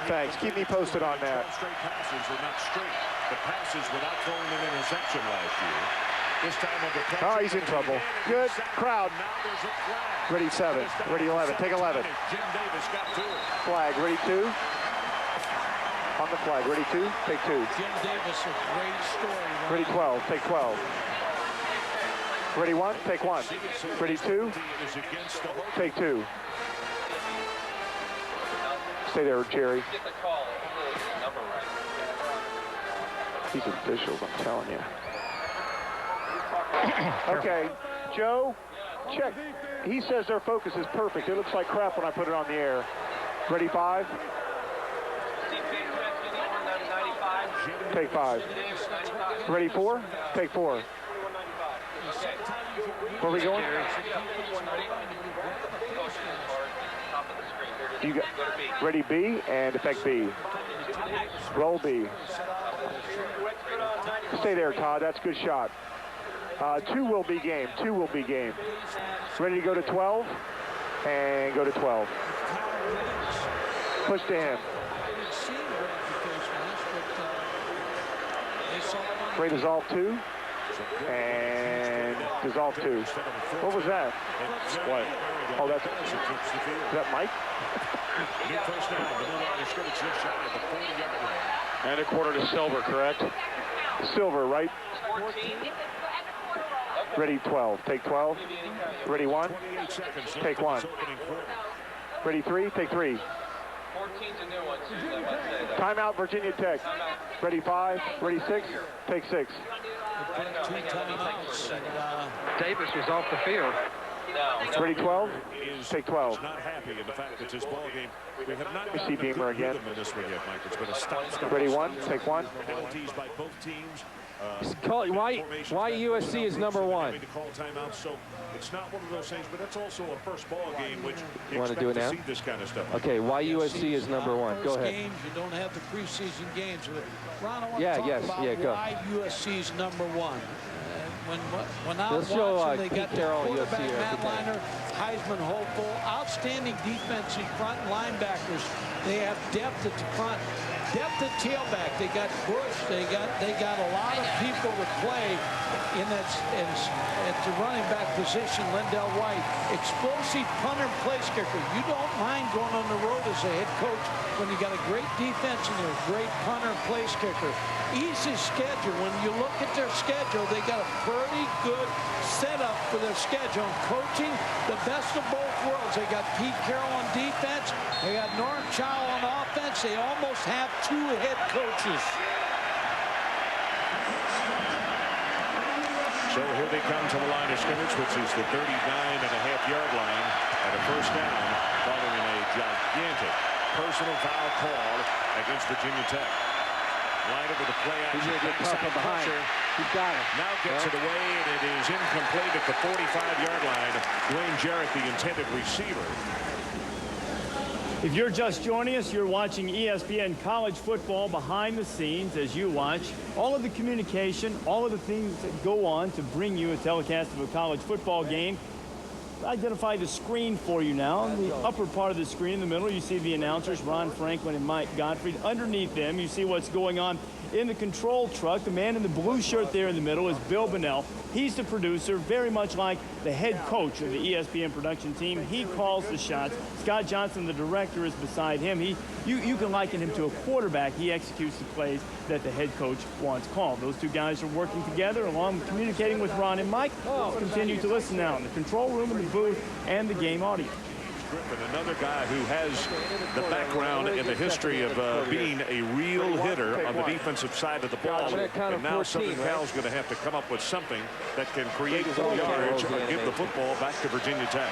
Speaker 2: Thanks. Keep me posted on that.
Speaker 4: Straight passes were not straight. The passes without throwing an interception last year. This time under pressure.
Speaker 2: Oh, he's in trouble. Good crowd. Ready 7. Ready 11. Take 11.
Speaker 4: Jim Davis got to it.
Speaker 2: Flag. Ready 2. On the flag. Ready 2. Take 2.
Speaker 10: Jim Davis, a great story.
Speaker 2: Ready 12. Take 12. Ready 1. Take 1. Ready 2. Take 2. Stay there, Jerry. These officials, I'm telling you. Okay, Joe, check. He says their focus is perfect. It looks like crap when I put it on the air. Ready 5? Take 5. Ready 4? Take 4. Where are we going? You got ready B and effect B. Roll B. Stay there, Todd. That's a good shot. 2 will be game. 2 will be game. Ready to go to 12 and go to 12. Push to him. Ready to dissolve 2 and dissolve 2. What was that? What? Oh, that's. Is that Mike? And a quarter to silver, correct? Silver, right? Ready 12, take 12. Ready 1, take 1. Ready 3, take 3.
Speaker 17: 14's a new one, Susan,
Speaker 2: Timeout, Virginia Tech. Ready 5, ready 6, take 6.
Speaker 10: Two timeouts.
Speaker 17: Davis was off the field.
Speaker 2: Ready 12, take 12.
Speaker 4: Not happy in the fact that this ball game, we have not
Speaker 2: You see Beamer again.
Speaker 4: in this one yet, Mike. It's been a stop.
Speaker 2: Ready 1, take 1.
Speaker 4: Penalties by both teams.
Speaker 9: Why USC is number 1?
Speaker 4: To call timeouts, so it's not one of those things, but that's also a first ball game, which you
Speaker 9: Want to do it now?
Speaker 4: see this kind of stuff.
Speaker 9: Okay, why USC is number 1? Go ahead.
Speaker 10: Games, you don't have the preseason games. Ron, I want
Speaker 9: Yeah,
Speaker 10: to talk
Speaker 9: yes,
Speaker 10: about
Speaker 9: yeah, go.
Speaker 10: why USC is number 1. When I'm
Speaker 9: Let's show,
Speaker 10: watching, they got
Speaker 9: Pete
Speaker 10: their
Speaker 9: Carroll,
Speaker 10: quarterback,
Speaker 9: USC,
Speaker 10: Matt
Speaker 9: everything.
Speaker 10: Liner, Heisman hopeful, outstanding defensive front linebackers. They have depth at the front, depth at tailback. They got Bush. They got a lot of people to play in that at the running back position. Lendell White, explosive punter and place kicker. You don't mind going on the road as a head coach when you got a great defense and a great punter and place kicker. Easy schedule. When you look at their schedule, they got a pretty good setup for their schedule. Coaching, the best of both worlds. They got Pete Carroll on defense. They got Norm Chow on offense. They almost have 2 head coaches.
Speaker 4: So here they come to the line of scrimmage, which is the 39.5-yard line at a first down, following a gigantic personal foul call against Virginia Tech. Liner with a play action.
Speaker 9: He's going to get tough from behind. He's got it.
Speaker 4: Now gets it away, and it is incomplete at the 45-yard line. Dwayne Jarrett, the intended receiver.
Speaker 1: If you're just joining us, you're watching ESPN College Football behind the scenes as you watch all of the communication, all of the things that go on to bring you a telecast of a college football game. Identify the screen for you now. In the upper part of the screen in the middle, you see the announcers, Ron Franklin and Mike Gottfried. Underneath them, you see what's going on in the control truck. The man in the blue shirt there in the middle is Bill Bunnell. He's the producer, very much like the head coach of the ESPN production team. He calls the shots. Scott Johnson, the director, is beside him. You can liken him to a quarterback. He executes the plays that the head coach wants called. Those two guys are working together, along with communicating with Ron and Mike. Let's continue to listen now in the control room, in the booth, and the game audience.
Speaker 4: Griffin, another guy who has the background in the history of being a real hitter on the defensive side of the ball. And now Southern Cal's going to have to come up with something that can create 4 yards or give the football back to Virginia Tech.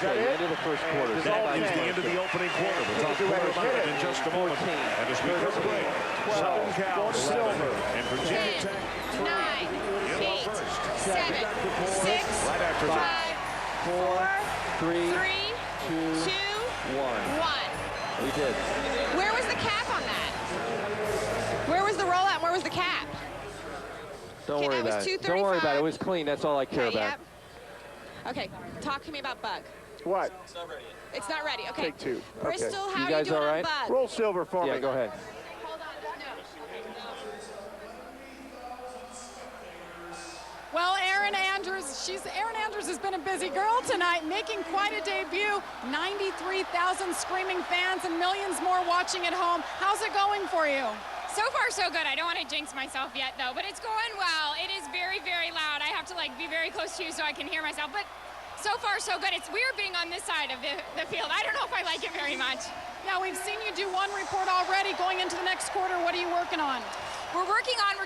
Speaker 9: Okay, end of the first quarter.
Speaker 4: That is the end of the opening quarter. We'll talk more about it in just a moment. And as we come break, Southern Cal 7 and Virginia Tech 3.
Speaker 8: 9, 8, 7, 6,
Speaker 4: right after
Speaker 8: 5, 4, 3, 2, 1.
Speaker 9: We did.
Speaker 8: Where was the cap on that? Where was the rollout? Where was the cap?
Speaker 9: Don't worry about it. Don't worry about it. It was clean. That's all I care about.
Speaker 8: Yep. Okay, talk to me about Bug.
Speaker 2: What?
Speaker 8: It's not ready. It's not ready. Okay.
Speaker 2: Take 2.
Speaker 8: Bristol,
Speaker 2: Okay.
Speaker 8: how
Speaker 9: You guys
Speaker 8: are you doing
Speaker 9: all right?
Speaker 8: on Bug?
Speaker 2: Roll silver for me.
Speaker 9: Yeah, go ahead.
Speaker 7: Well, Erin Andrews has been a busy girl tonight, making quite a debut. 93,000 screaming fans and millions more watching at home. How's it going for you?
Speaker 13: So far, so good. I don't want to jinx myself yet, though, but it's going well. It is very, very loud. I have to, be very close to you so I can hear myself, but so far, so good. It's weird being on this side of the field. I don't know if I like it very much.
Speaker 7: Now, we've seen you do one report already. Going into the next quarter, what are you working on?
Speaker 13: We're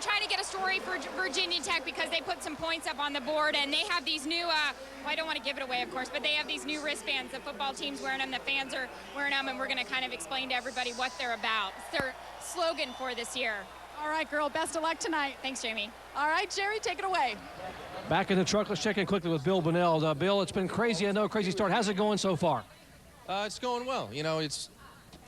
Speaker 13: trying to get a story for Virginia Tech because they put some points up on the board, and they have these new, I don't want to give it away, of course, but they have these new wristbands. The football team's wearing them, the fans are wearing them, and we're going to kind of explain to everybody what they're about. It's their slogan for this year.
Speaker 7: All right, girl, best of luck tonight.
Speaker 13: Thanks, Jamie.
Speaker 7: All right, Jerry, take it away.
Speaker 5: Back in the truck, let's check in quickly with Bill Bunnell. Bill, it's been crazy. I know, crazy start. How's it going so far?
Speaker 14: It's going well. You know,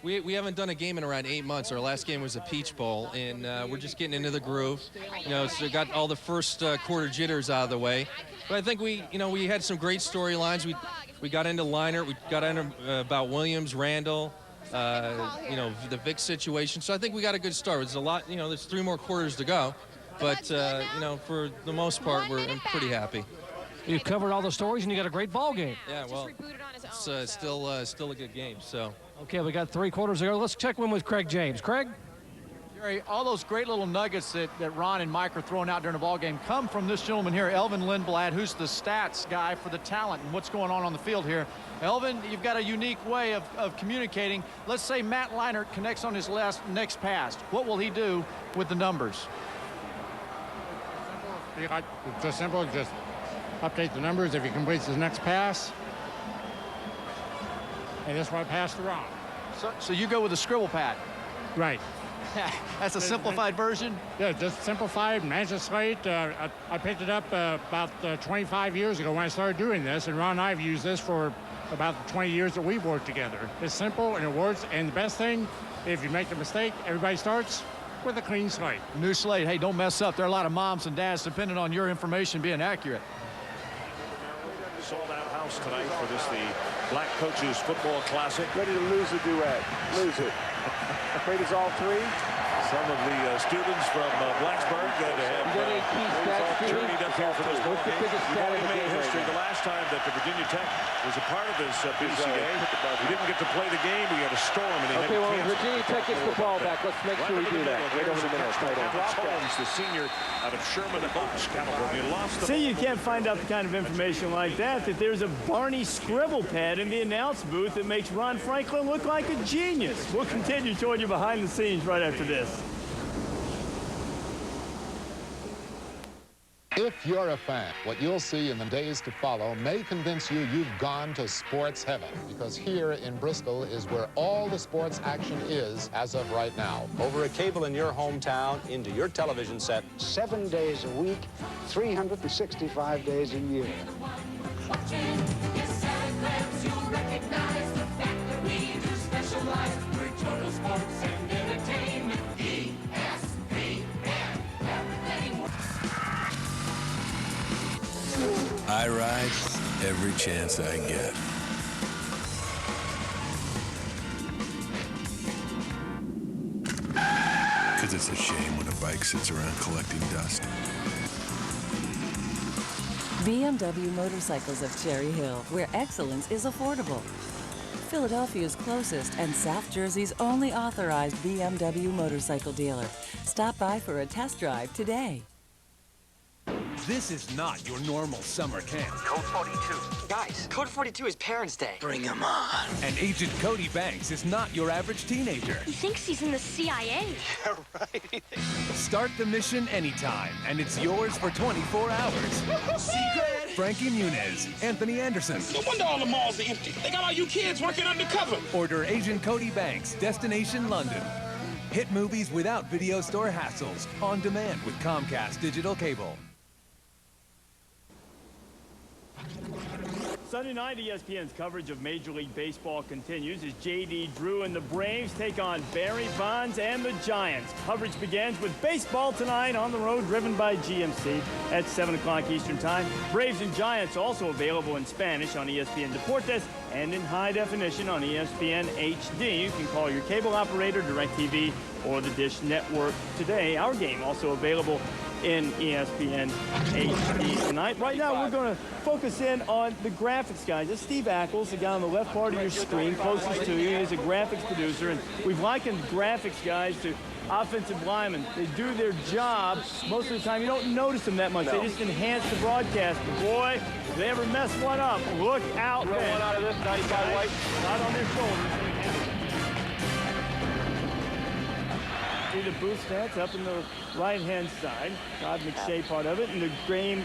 Speaker 14: we haven't done a game in around 8 months. Our last game was a Peach Bowl, and we're just getting into the groove. You know, so got all the first quarter jitters out of the way. But I think we had some great storylines. We got into Liner. We got into about Williams, Randall, the Vic situation. So I think we got a good start. There's a lot, there's 3 more quarters to go. But, for the most part, I'm pretty happy.
Speaker 5: You've covered all the stories, and you got a great ball game.
Speaker 14: Yeah, well, it's still a good game. So
Speaker 5: okay, we got 3 quarters to go. Let's check in with Craig James. Craig?
Speaker 3: Jerry, all those great little nuggets that Ron and Mike are throwing out during the ball game come from this gentleman here, Elvin Lindblad, who's the stats guy for the talent and what's going on the field here. Elvin, you've got a unique way of communicating. Let's say Matt Leinart connects on his next pass. What will he do with the numbers?
Speaker 12: Just simple, just update the numbers if he completes his next pass. And that's why I passed around.
Speaker 3: So you go with a scribble pad?
Speaker 12: Right.
Speaker 3: That's a simplified version?
Speaker 12: Yeah, just simplified, magic slate. I picked it up about 25 years ago when I started doing this, and Ron and I have used this for about the 20 years that we've worked together. It's simple and it works, and the best thing, if you make a mistake, everybody starts with a clean slate.
Speaker 3: New slate. Hey, don't mess up. There are a lot of moms and dads depending on your information being accurate.
Speaker 4: Sold-out house tonight for this, the Black Coaches Football Classic.
Speaker 2: Ready to lose the duet. Lose it. Afraid it's all three.
Speaker 4: Some of the students from Blacksburg that have journeyed up here for this ball game. We've only made history the last time that the Virginia Tech was a part of this BCA. We didn't get to play the game. We had a storm, and they had to
Speaker 17: well,
Speaker 4: cancel.
Speaker 17: Virginia Tech gets the ball back. Let's make sure we do that. Right over the middle.
Speaker 4: Holmes, the senior out of Sherman Oaks, California, lost the
Speaker 1: See, you can't find out the kind of information like that there's a Barney scribble pad in the announce booth that makes Ron Franklin look like a genius. We'll continue showing you behind the scenes right after this.
Speaker 16: If you're a fan, what you'll see in the days to follow may convince you you've gone to sports heaven, because here in Bristol is where all the sports action is as of right now.
Speaker 23: Over a cable in your hometown, into your television set.
Speaker 24: 7 days a week, 365 days a year.
Speaker 19: I ride every chance I get. Because it's a shame when a bike sits around collecting dust.
Speaker 25: BMW Motorcycles of Cherry Hill, where excellence is affordable. Philadelphia's closest and South Jersey's only authorized BMW motorcycle dealer. Stop by for a test drive today.
Speaker 21: This is not your normal summer camp.
Speaker 26: Code 42. Guys, Code 42 is Parents' Day.
Speaker 21: Bring him on. And Agent Cody Banks is not your average teenager.
Speaker 26: He thinks he's in the CIA. Yeah, right.
Speaker 21: Start the mission anytime, and it's yours for 24 hours. Secret! Frankie Muniz, Anthony Anderson.
Speaker 27: No wonder all the malls are empty. They got all you kids working undercover.
Speaker 21: Order Agent Cody Banks, Destination London. Hit movies without video store hassles. On demand with Comcast Digital Cable.
Speaker 1: Sunday night, ESPN's coverage of Major League Baseball continues as J.D. Drew and the Braves take on Barry Bonds and the Giants. Coverage begins with baseball tonight on the road, driven by GMC at 7 o'clock Eastern Time. Braves and Giants also available in Spanish on ESPN Deportes and in high definition on ESPN HD. You can call your cable operator, DirecTV, or the Dish Network today. Our game also available in ESPN HD tonight. Right now, we're going to focus in on the graphics guys. That's Steve Ackles, the guy on the left part of your screen, closest to you. He's a graphics producer, and we've likened graphics guys to offensive linemen. They do their job. Most of the time, you don't notice them that much. No. They just enhance the broadcast. But boy, if they ever mess one up, look out.
Speaker 17: Throw one out of this 95 white.
Speaker 1: Not on their shoulders. See the booth stats up in the right-hand side. Todd McShay part of it, and the game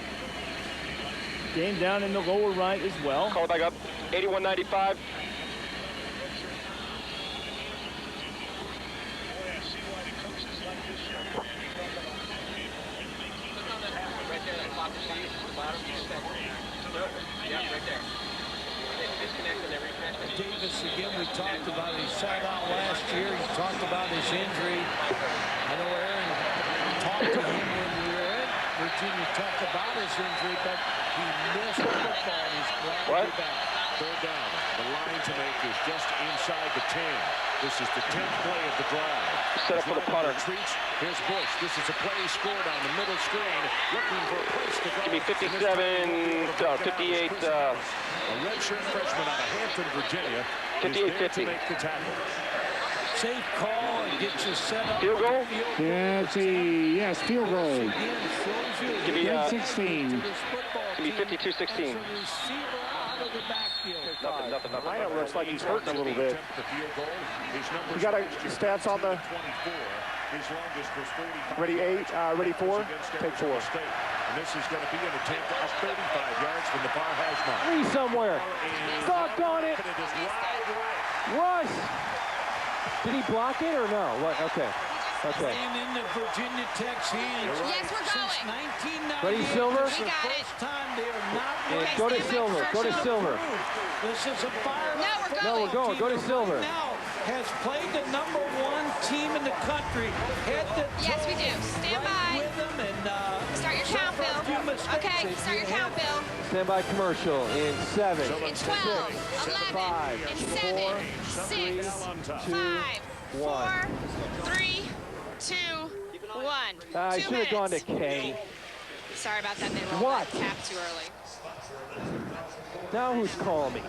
Speaker 1: down in the lower right as well.
Speaker 17: Call it back up. 8195.
Speaker 10: Davis, again, we talked about he sat out last year. He talked about his injury. I know Aaron talked to him when we were at Virginia Tech about his injury, but he missed the football. He's glad to be back.
Speaker 4: Third down. The line to make is just inside the 10. This is the 10th play of the drive.
Speaker 17: Set up for the punter.
Speaker 4: Here's Bush. This is a play scored on the middle screen. Looking for a place to go.
Speaker 17: Give me 58.
Speaker 4: A redshirt freshman out of Hampton, Virginia.
Speaker 17: 58-50.
Speaker 4: To make the tackle.
Speaker 10: safe call and get you set up.
Speaker 17: Field goal?
Speaker 12: Yes, field goal.
Speaker 17: Give me,
Speaker 12: 16.
Speaker 17: Give me 52-16. Nothing.
Speaker 2: Lineup looks like he's hurting a little bit. You got stats on the... Ready 8, ready 4, take 4.
Speaker 4: And this is going to be an attempt at 35 yards from the far hash mark.
Speaker 9: 3 somewhere. Doggone it. Russ. Did he block it or no? What? Okay. Okay.
Speaker 10: Playing in the Virginia Tech's hands.
Speaker 13: Yes, we're going.
Speaker 10: Since 1998.
Speaker 9: Ready, Silver?
Speaker 10: This is the first time they are not
Speaker 9: And go to Silver. Go to Silver.
Speaker 10: This is a fire.
Speaker 9: No, we're going. Go to Silver.
Speaker 10: Now has played the #1 team in the country.
Speaker 13: Yes, we do. Stand by.
Speaker 10: With them and,
Speaker 13: start your count, Bill. Okay, start your count, Bill.
Speaker 9: Stand by commercial in 7.
Speaker 13: In 12, 11, in 7, 6, 5, 4, 3, 2, 1.
Speaker 9: I
Speaker 13: 2
Speaker 9: should have gone to
Speaker 13: minutes.
Speaker 9: K.
Speaker 13: Sorry about that. They rolled
Speaker 9: What?
Speaker 13: that cap too early.
Speaker 9: Now who's calling me?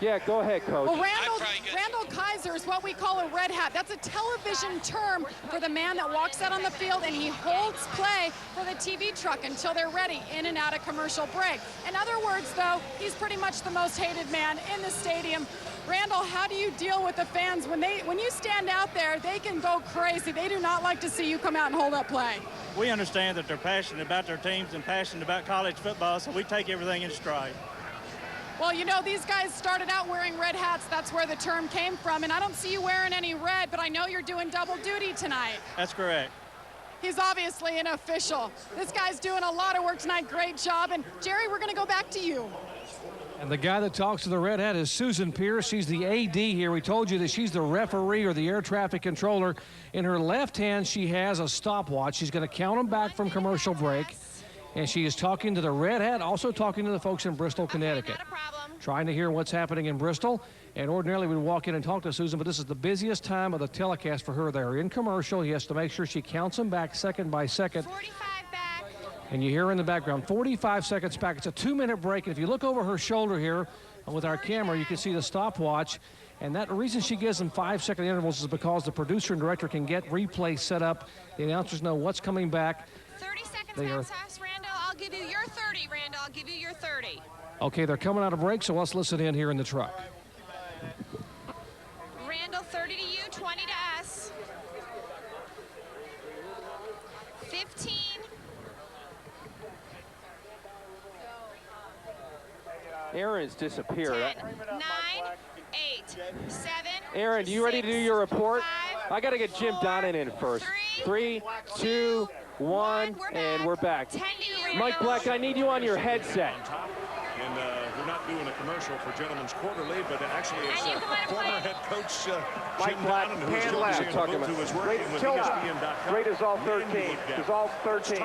Speaker 9: Yeah, go ahead, Coach.
Speaker 7: Well, Randall Kaiser is what we call a red hat. That's a television term for the man that walks out on the field and he holds play for the TV truck until they're ready, in and out of commercial break. In other words, though, he's pretty much the most hated man in the stadium. Randall, how do you deal with the fans? When you stand out there, they can go crazy. They do not like to see you come out and hold up play.
Speaker 6: We understand that they're passionate about their teams and passionate about college football, so we take everything in stride.
Speaker 7: Well, you know, these guys started out wearing red hats. That's where the term came from. And I don't see you wearing any red, but I know you're doing double duty tonight.
Speaker 6: That's correct.
Speaker 7: He's obviously an official. This guy's doing a lot of work tonight. Great job. And Jerry, we're going to go back to you.
Speaker 5: And the guy that talks to the red hat is Susan Pierce. She's the AD here. We told you that she's the referee or the air traffic controller. In her left hand, she has a stopwatch. She's going to count them back from commercial break. And she is talking to the red hat, also talking to the folks in Bristol, Connecticut. Trying to hear what's happening in Bristol. And ordinarily we'd walk in and talk to Susan, but this is the busiest time of the telecast for her. They're in commercial. He has to make sure she counts them back second by second.
Speaker 13: 45 back.
Speaker 5: And you hear in the background, 45 seconds back. It's a 2-minute break. And if you look over her shoulder here with our camera, you can see the stopwatch. And that reason she gives them 5-second intervals is because the producer and director can get replay set up. The announcers know what's coming back.
Speaker 13: 30 seconds back, Randall. I'll give you your 30, Randall. I'll give you your 30.
Speaker 5: Okay, they're coming out of break, so let's listen in here in the truck.
Speaker 13: Randall, 30 to you, 20 to us. 15.
Speaker 9: Aaron's disappeared.
Speaker 13: 10, 9, 8, 7.
Speaker 9: Aaron, you ready to do your report? I got to get Jim Donnan in first. 3, 2, 1, and we're back. Mike Black, I need you on your headset.
Speaker 4: And we're not doing a commercial for Gentlemen's Quarterly, but actually it's former head coach
Speaker 2: Mike Black, pan left.
Speaker 4: who is working with ESPN.com.
Speaker 2: Rate is all 13. Is all 13.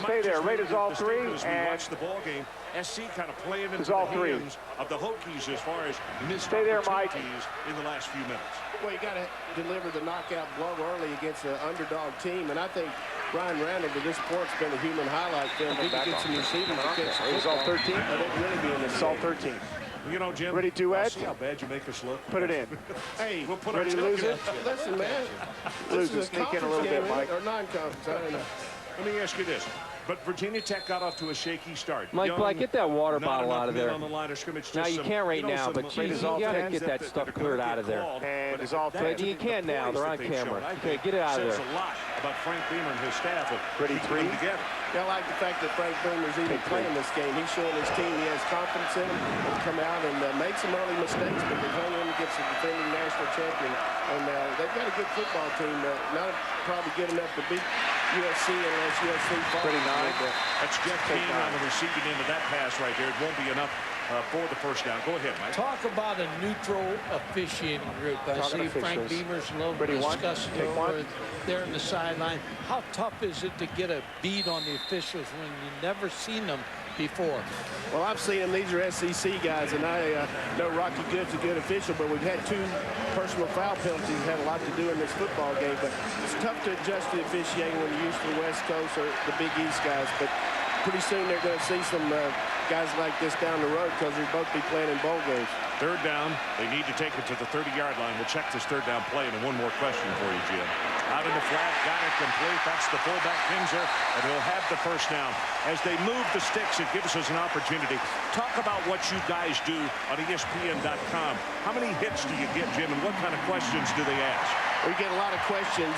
Speaker 2: Stay there. Rate is all 3. And
Speaker 4: watch the ball game. SC kind of playing into
Speaker 2: all
Speaker 4: the
Speaker 2: 3
Speaker 4: hands of the Hokies as far as missed
Speaker 2: Stay there, Mike.
Speaker 4: in the last few minutes.
Speaker 8: Well, you got to deliver the knockout blow early against an underdog team, and I think Brian Randall to this point's been a human highlight film. He can get some receivers against
Speaker 2: It was all 13.
Speaker 8: I think really be in this.
Speaker 2: It's all 13.
Speaker 4: You know, Jim,
Speaker 2: ready duet?
Speaker 4: See how bad you make us look.
Speaker 2: Put it in.
Speaker 8: Hey,
Speaker 4: we'll put
Speaker 2: ready
Speaker 4: our
Speaker 2: to lose it?
Speaker 8: Listen, man.
Speaker 2: Lose it. Sneak in a little bit, Mike.
Speaker 8: Or non-conference, I don't know.
Speaker 4: Let me ask you this. But Virginia Tech got off to a shaky start.
Speaker 9: Mike Black, get that water bottle out of there.
Speaker 4: On the line of scrimmage,
Speaker 9: now you can't right now, but geez, you got to get that stuff cleared out of there.
Speaker 2: And it's all
Speaker 9: but you can't now. They're on camera. Okay, get it out of there.
Speaker 4: Says a lot about Frank Beamer and his staff.
Speaker 2: Ready 3
Speaker 4: together.
Speaker 8: I like the fact that Frank Beamer's even playing this game. He's showing his team he has confidence in him. He'll come out and make some early mistakes, but they've hung in against the defending national champion. And they've got a good football team. Not probably good enough to beat USC unless USC falls.
Speaker 2: 39.
Speaker 4: That's Jeff King on the receiving end of that pass right there. It won't be enough for the first down. Go ahead, Mike.
Speaker 10: Talk about a neutral officiating group. I see Frank Beamer's a little disgusted over there in the sideline. How tough is it to get a beat on the officials when you've never seen them before?
Speaker 8: Well, I've seen them. These are SEC guys, and I know Rocky Good's a good official, but we've had 2 personal foul penalties that had a lot to do in this football game. But it's tough to adjust the officiating when you're used to the West Coast or the Big East guys. But pretty soon they're going to see some guys like this down the road because they'll both be playing in bowl games.
Speaker 4: Third down. They need to take it to the 30-yard line. We'll check this third down play, and then one more question for you, Jim. Out in the flat, got it complete. That's the fullback, Kinzer, and we'll have the first down. As they move the sticks, it gives us an opportunity. Talk about what you guys do on ESPN.com. How many hits do you get, Jim, and what kind of questions do they ask?
Speaker 8: We get a lot of questions,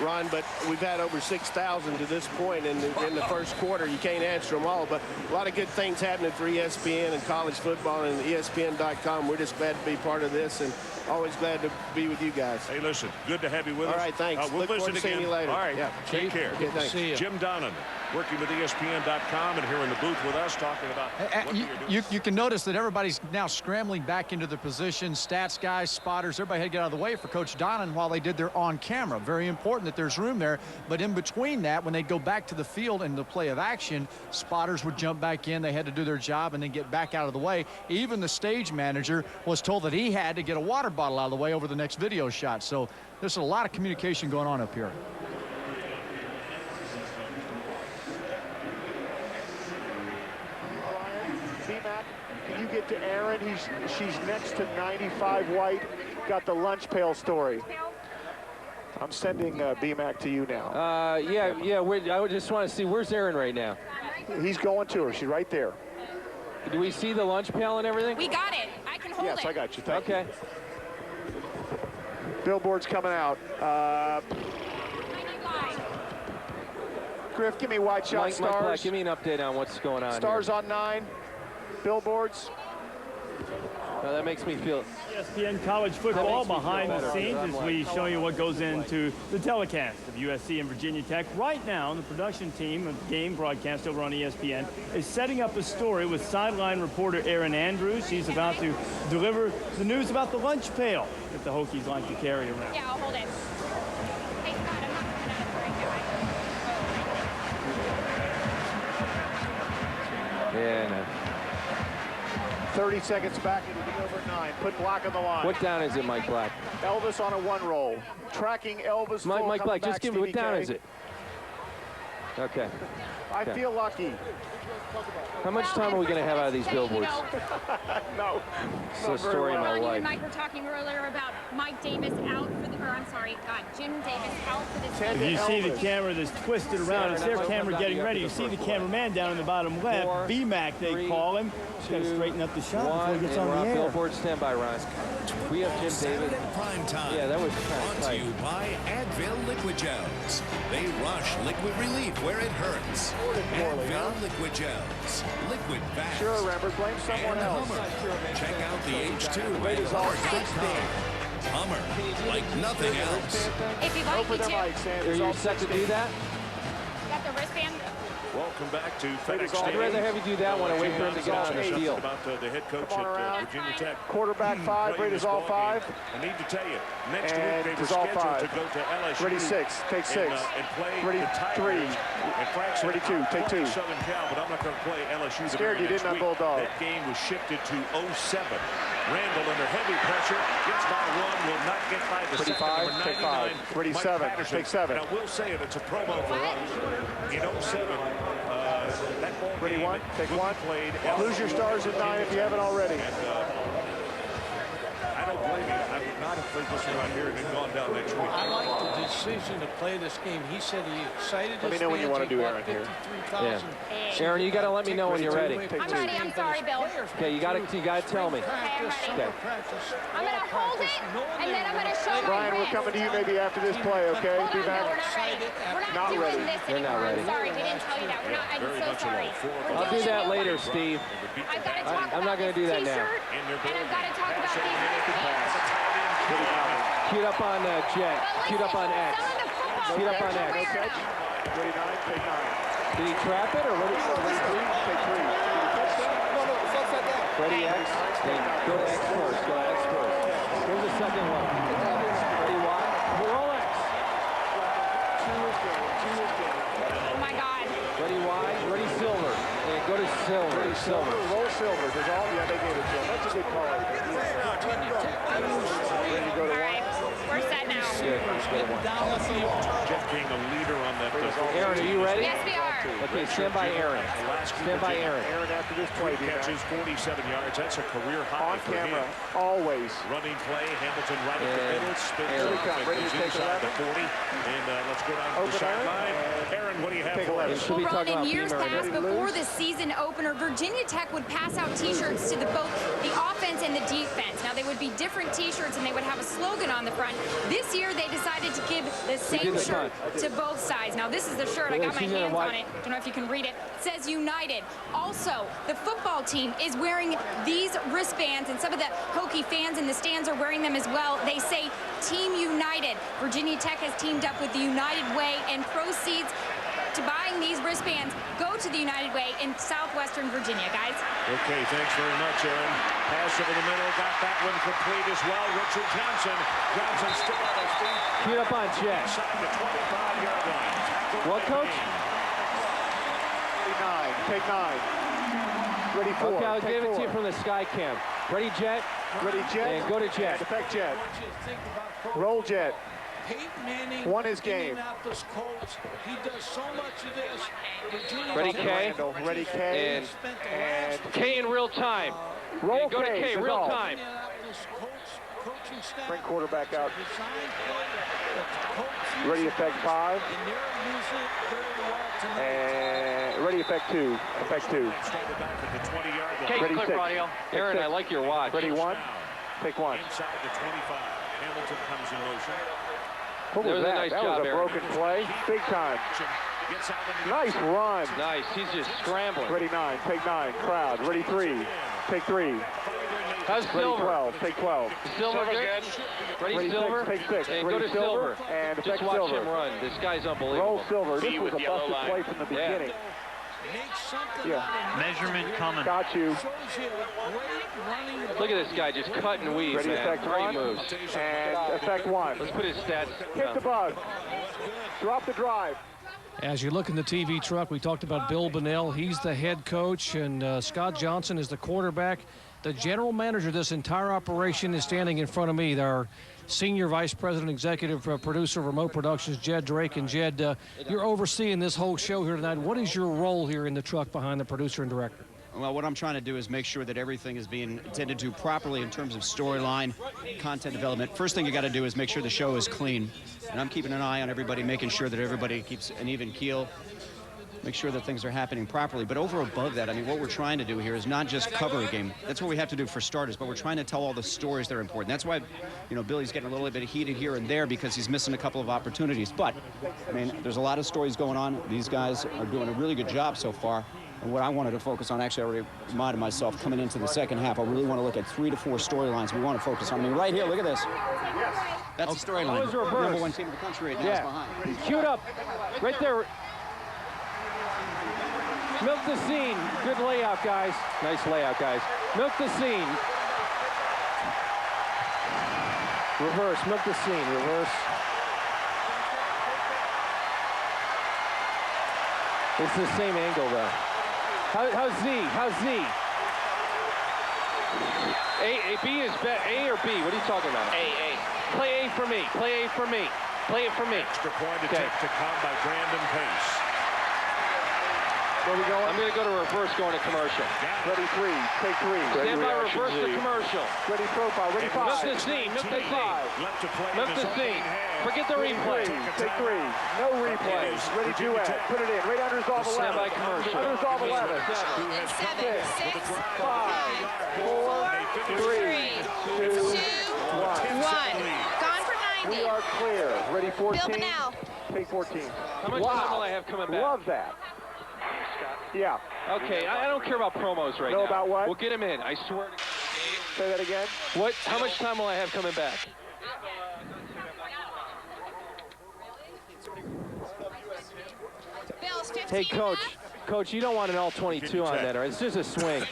Speaker 8: Ron, but we've had over 6,000 to this point in the first quarter. You can't answer them all, but a lot of good things happening for ESPN and college football and ESPN.com. We're just glad to be part of this and always glad to be with you guys.
Speaker 4: Hey, listen, good to have you with us.
Speaker 8: All right, thanks.
Speaker 4: We'll
Speaker 8: Look forward
Speaker 4: visit
Speaker 8: to seeing
Speaker 4: again.
Speaker 8: you later.
Speaker 4: All right,
Speaker 8: yeah.
Speaker 4: take care.
Speaker 8: Okay, thanks.
Speaker 10: See you.
Speaker 4: Jim Donnan, working with ESPN.com and here in the booth with us, talking about what you're doing.
Speaker 3: You can notice that everybody's now scrambling back into their positions. Stats guys, spotters, everybody had to get out of the way for Coach Donnan while they did their on camera. Very important that there's room there. But in between that, when they go back to the field and the play of action, spotters would jump back in. They had to do their job and then get back out of the way. Even the stage manager was told that he had to get a water bottle out of the way over the next video shot. So there's a lot of communication going on up here.
Speaker 2: Can you get to Aaron? She's next to 95 White. Got the lunch pail story. I'm sending BMAC to you now.
Speaker 9: Yeah. I just want to see, where's Aaron right now?
Speaker 2: He's going to her. She's right there.
Speaker 9: Do we see the lunch pail and everything?
Speaker 13: We got it. I can hold it.
Speaker 2: Yes, I got you. Thank you.
Speaker 9: Okay.
Speaker 2: Billboard's coming out. Griff, give me wide shot
Speaker 9: Mike
Speaker 2: stars.
Speaker 9: Black, give me an update on what's going on
Speaker 2: Stars
Speaker 9: here.
Speaker 2: on 9. Billboards.
Speaker 9: No, that makes me feel...
Speaker 1: ESPN college football behind the scenes as we show you what goes into the telecast of USC and Virginia Tech. Right now, the production team of the game broadcast over on ESPN is setting up a story with sideline reporter Erin Andrews. She's about to deliver the news about the lunch pail that the Hokies like to carry around.
Speaker 13: Yeah, I'll hold it. Hey, Scott, I'm not coming out of the break,
Speaker 9: Yeah, no.
Speaker 2: 30 seconds back. It'll be over 9. Put Black on the line.
Speaker 9: What down is it, Mike Black?
Speaker 2: Elvis on a 1 roll. Tracking Elvis.
Speaker 9: Mike Black, just give me, what down is it? Okay.
Speaker 2: I feel lucky.
Speaker 9: How much time are we going to have out of these billboards?
Speaker 2: No.
Speaker 9: It's the story of my
Speaker 13: You
Speaker 9: life.
Speaker 13: and Mike were talking earlier about Mike Davis out for the, or I'm sorry, Jim Davis out for this
Speaker 1: If you see the camera that's twisted around, it's their camera getting ready. You see the cameraman down in the bottom left, BMAC they call him. He's got to straighten up the shot before he gets on the air.
Speaker 9: Billboard, stand by, Ron. We have Jim Davis.
Speaker 19: Prime time.
Speaker 9: Yeah, that was
Speaker 19: Brought to you by Advil Liquid Gels. They rush liquid relief where it hurts. Advil Liquid Gels. Liquid fast.
Speaker 2: Sure, remember, blame someone else.
Speaker 19: Check out the H2 at Hummer.com. Hummer, like nothing else.
Speaker 13: If you'd like me to.
Speaker 9: Are you set to do that?
Speaker 13: Got the wristband?
Speaker 4: Welcome back to FedEx
Speaker 9: I'd rather have you do that one and wait for him to get on the field.
Speaker 4: About the head coach at Virginia Tech.
Speaker 2: Quarterback 5, Raiders all 5.
Speaker 4: I need to tell you, next
Speaker 2: And
Speaker 4: week they were
Speaker 2: it's all
Speaker 4: scheduled
Speaker 2: 5.
Speaker 4: to go to LSU.
Speaker 2: Ready 6, take 6.
Speaker 4: And play
Speaker 2: Ready
Speaker 4: the Tigers.
Speaker 2: 3.
Speaker 4: And Frank said,
Speaker 2: Ready 2, take 2.
Speaker 4: Southern Cal, but I'm not going to play LSU.
Speaker 2: Scared you, didn't I, Bulldog?
Speaker 4: That game was shifted to 07. Randall under heavy pressure, gets by 1, will not get by the second. Number 99,
Speaker 2: Ready
Speaker 4: Mike
Speaker 2: 7,
Speaker 4: Patterson.
Speaker 2: take 7.
Speaker 4: And I will say it, it's a promo for us. In 07, that ball
Speaker 2: Ready
Speaker 4: game
Speaker 2: 1, take 1.
Speaker 4: played.
Speaker 2: Lose your stars at 9 if you haven't already.
Speaker 4: I don't blame you. I would not have played this one out here and then gone down next week.
Speaker 10: I like the decision to play this game. He said he excited
Speaker 2: Let me know when you want to do Aaron here.
Speaker 9: Yeah. Aaron, you got to let me know when you're ready.
Speaker 13: I'm ready. I'm sorry, Bill.
Speaker 9: Okay, you got to tell me.
Speaker 13: Okay, I'm ready.
Speaker 9: Okay.
Speaker 13: I'm going to hold it, and then I'm going to show my
Speaker 2: Brian, we're
Speaker 13: wrist.
Speaker 2: coming to you maybe after this play, okay?
Speaker 13: Hold on, no, we're not ready. We're not doing
Speaker 2: ready.
Speaker 13: this
Speaker 9: They're not
Speaker 13: anymore.
Speaker 9: ready.
Speaker 13: I'm sorry. We didn't tell you that. We're not. I'm so sorry.
Speaker 9: I'll do that later, Steve.
Speaker 13: I've got to talk
Speaker 9: I'm not
Speaker 13: about
Speaker 9: going to do
Speaker 13: this
Speaker 9: that now.
Speaker 13: t-shirt, and I've got to talk about these wristbands.
Speaker 9: Queued up on Jet. Queued up on X. Queued up on X.
Speaker 2: Ready 9, take 9.
Speaker 9: Did he trap it or what?
Speaker 2: Take 3.
Speaker 9: Ready X? Then go to X first. Go to X first. Here's the second one. Ready Y? Roll X.
Speaker 13: Oh my God.
Speaker 9: Ready Y? Ready silver. And go to silver.
Speaker 2: Ready silver. Roll silver. There's all. Yeah, they gave it to him. That's a good call. Ready to go to 1.
Speaker 13: We're set now.
Speaker 9: Good. Let's go to 1.
Speaker 4: Jeff being a leader on that.
Speaker 9: Aaron, are you ready?
Speaker 13: Yes, we are.
Speaker 9: Okay, stand by Aaron. Stand by Aaron.
Speaker 2: Aaron after this play.
Speaker 4: Catches 47 yards. That's a career high
Speaker 2: on
Speaker 4: for
Speaker 2: camera,
Speaker 4: him.
Speaker 2: Always.
Speaker 4: Running play. Hamilton right at the middle. Spins up.
Speaker 2: Ready to take
Speaker 4: inside the 40. And let's go down to the sideline. Aaron, what do you have for us?
Speaker 13: Well, Ron, in years past, before the season opener, Virginia Tech would pass out T-shirts to both the offense and the defense. Now, they would be different T-shirts, and they would have a slogan on the front. This year, they decided to give the same shirt to both sides. Now, this is the shirt. I got my hands on it. Don't know if you can read it. It says United. Also, the football team is wearing these wristbands, and some of the Hokie fans in the stands are wearing them as well. They say Team United. Virginia Tech has teamed up with the United Way, and proceeds to buying these wristbands go to the United Way in southwestern Virginia, guys.
Speaker 4: Okay, thanks very much, Aaron. Pass over the middle, got that one complete as well. Richard Johnson. Johnson still on his feet.
Speaker 9: Queued up on Jet.
Speaker 4: Inside the 25-yard line.
Speaker 9: What, Coach?
Speaker 2: 9. Take 9. Ready 4.
Speaker 9: Okay, I'll give it to you from the sky cam. Ready, Jet?
Speaker 2: Ready, Jet?
Speaker 9: And go to Jet.
Speaker 2: Defect Jet. Roll Jet.
Speaker 10: Peyton Manning,
Speaker 2: won his game.
Speaker 10: Indianapolis Colts. He does so much of this.
Speaker 9: Ready, K?
Speaker 2: Ready, K.
Speaker 9: And K in real time.
Speaker 2: Roll
Speaker 9: go to K, real time.
Speaker 2: Bring quarterback out. Ready, effect 5. And ready, effect 2. Effect 2.
Speaker 9: Okay,
Speaker 2: ready,
Speaker 9: click
Speaker 2: 6.
Speaker 9: radio. Aaron, I like your watch.
Speaker 2: Ready, 1. Take 1.
Speaker 4: Inside the 25. Hamilton comes in motion.
Speaker 2: What was that?
Speaker 9: Nice
Speaker 2: that
Speaker 9: job,
Speaker 2: was a
Speaker 9: Aaron.
Speaker 2: broken play. Big time. Nice run.
Speaker 9: Nice. He's just scrambling.
Speaker 2: Ready 9. Take 9. Crowd. Ready 3. Take 3.
Speaker 9: How's
Speaker 2: Ready
Speaker 9: Silver?
Speaker 2: 12. Take 12.
Speaker 9: Silver good. Ready, Silver?
Speaker 2: 6. Take 6.
Speaker 9: And
Speaker 2: ready
Speaker 9: go to Silver.
Speaker 2: And
Speaker 9: just
Speaker 2: effect
Speaker 9: watch
Speaker 2: Silver.
Speaker 9: him run. This guy's unbelievable.
Speaker 2: Roll Silver. This was a busted play from the beginning. Yeah.
Speaker 11: Measurement coming.
Speaker 2: Got you.
Speaker 9: Look at this guy just cut and weave,
Speaker 2: Ready,
Speaker 9: man.
Speaker 2: effect
Speaker 9: Great
Speaker 2: 1.
Speaker 9: moves.
Speaker 2: And effect 1.
Speaker 9: Let's put his stats.
Speaker 2: Hit the bug. Drop the drive.
Speaker 5: As you look in the TV truck, we talked about Bill Bunnell. He's the head coach, and Scott Johnson is the quarterback. The general manager of this entire operation is standing in front of me. Our senior vice president, executive producer of Remote Productions, Jed Drake. And Jed, you're overseeing this whole show here tonight. What is your role here in the truck behind the producer and director?
Speaker 14: Well, what I'm trying to do is make sure that everything is being attended to properly in terms of storyline, content development. First thing you got to do is make sure the show is clean. And I'm keeping an eye on everybody, making sure that everybody keeps an even keel, make sure that things are happening properly. But over above that, I mean, what we're trying to do here is not just cover a game. That's what we have to do for starters, but we're trying to tell all the stories that are important. That's why, you know, Billy's getting a little bit heated here and there because he's missing a couple of opportunities. But, I mean, there's a lot of stories going on. These guys are doing a really good job so far. And what I wanted to focus on, actually, I already reminded myself coming into the second half, I really want to look at 3 to 4 storylines we want to focus on. I mean, right here, look at this. That's the storyline. Number 1 team in the country right now is behind.
Speaker 9: Queued up. Right there. Milk the scene. Good layout, guys. Nice layout, guys. Milk the scene. Reverse. Milk the scene. Reverse. It's the same angle, though. How's Z? How's Z? B is A or B? What are you talking about?
Speaker 17: A.
Speaker 9: Play A for me. Play A for me. Play it for me.
Speaker 4: Extra point attempt to come by Brandon Pace.
Speaker 2: Where we going?
Speaker 9: I'm going to go to reverse, going to commercial.
Speaker 2: Ready 3. Take 3.
Speaker 9: Stand by reverse to commercial.
Speaker 2: Ready profile. Ready 5.
Speaker 9: Milk the scene. Milk the scene. Milk the scene. Forget the replay.
Speaker 2: Take 3. No replay. Ready duet. Put it in. Right under resolve 11.
Speaker 9: Stand by commercial.
Speaker 2: Under resolve 11.
Speaker 13: 7, 6,
Speaker 2: 5, 4, 3, 2, 1.
Speaker 13: Gone for 90.
Speaker 2: We are clear. Ready 14.
Speaker 13: Bill Bunnell.
Speaker 2: Take 14.
Speaker 9: How much time will I have coming back?
Speaker 2: Love that. Yeah.
Speaker 9: Okay, I don't care about promos right now.
Speaker 2: Know about what?
Speaker 9: We'll get him in. I swear.
Speaker 2: Say that again.
Speaker 9: What? How much time will I have coming back?
Speaker 13: Bill's 15
Speaker 9: Hey, Coach, you don't want an all-22 on that, right? It's just a swing.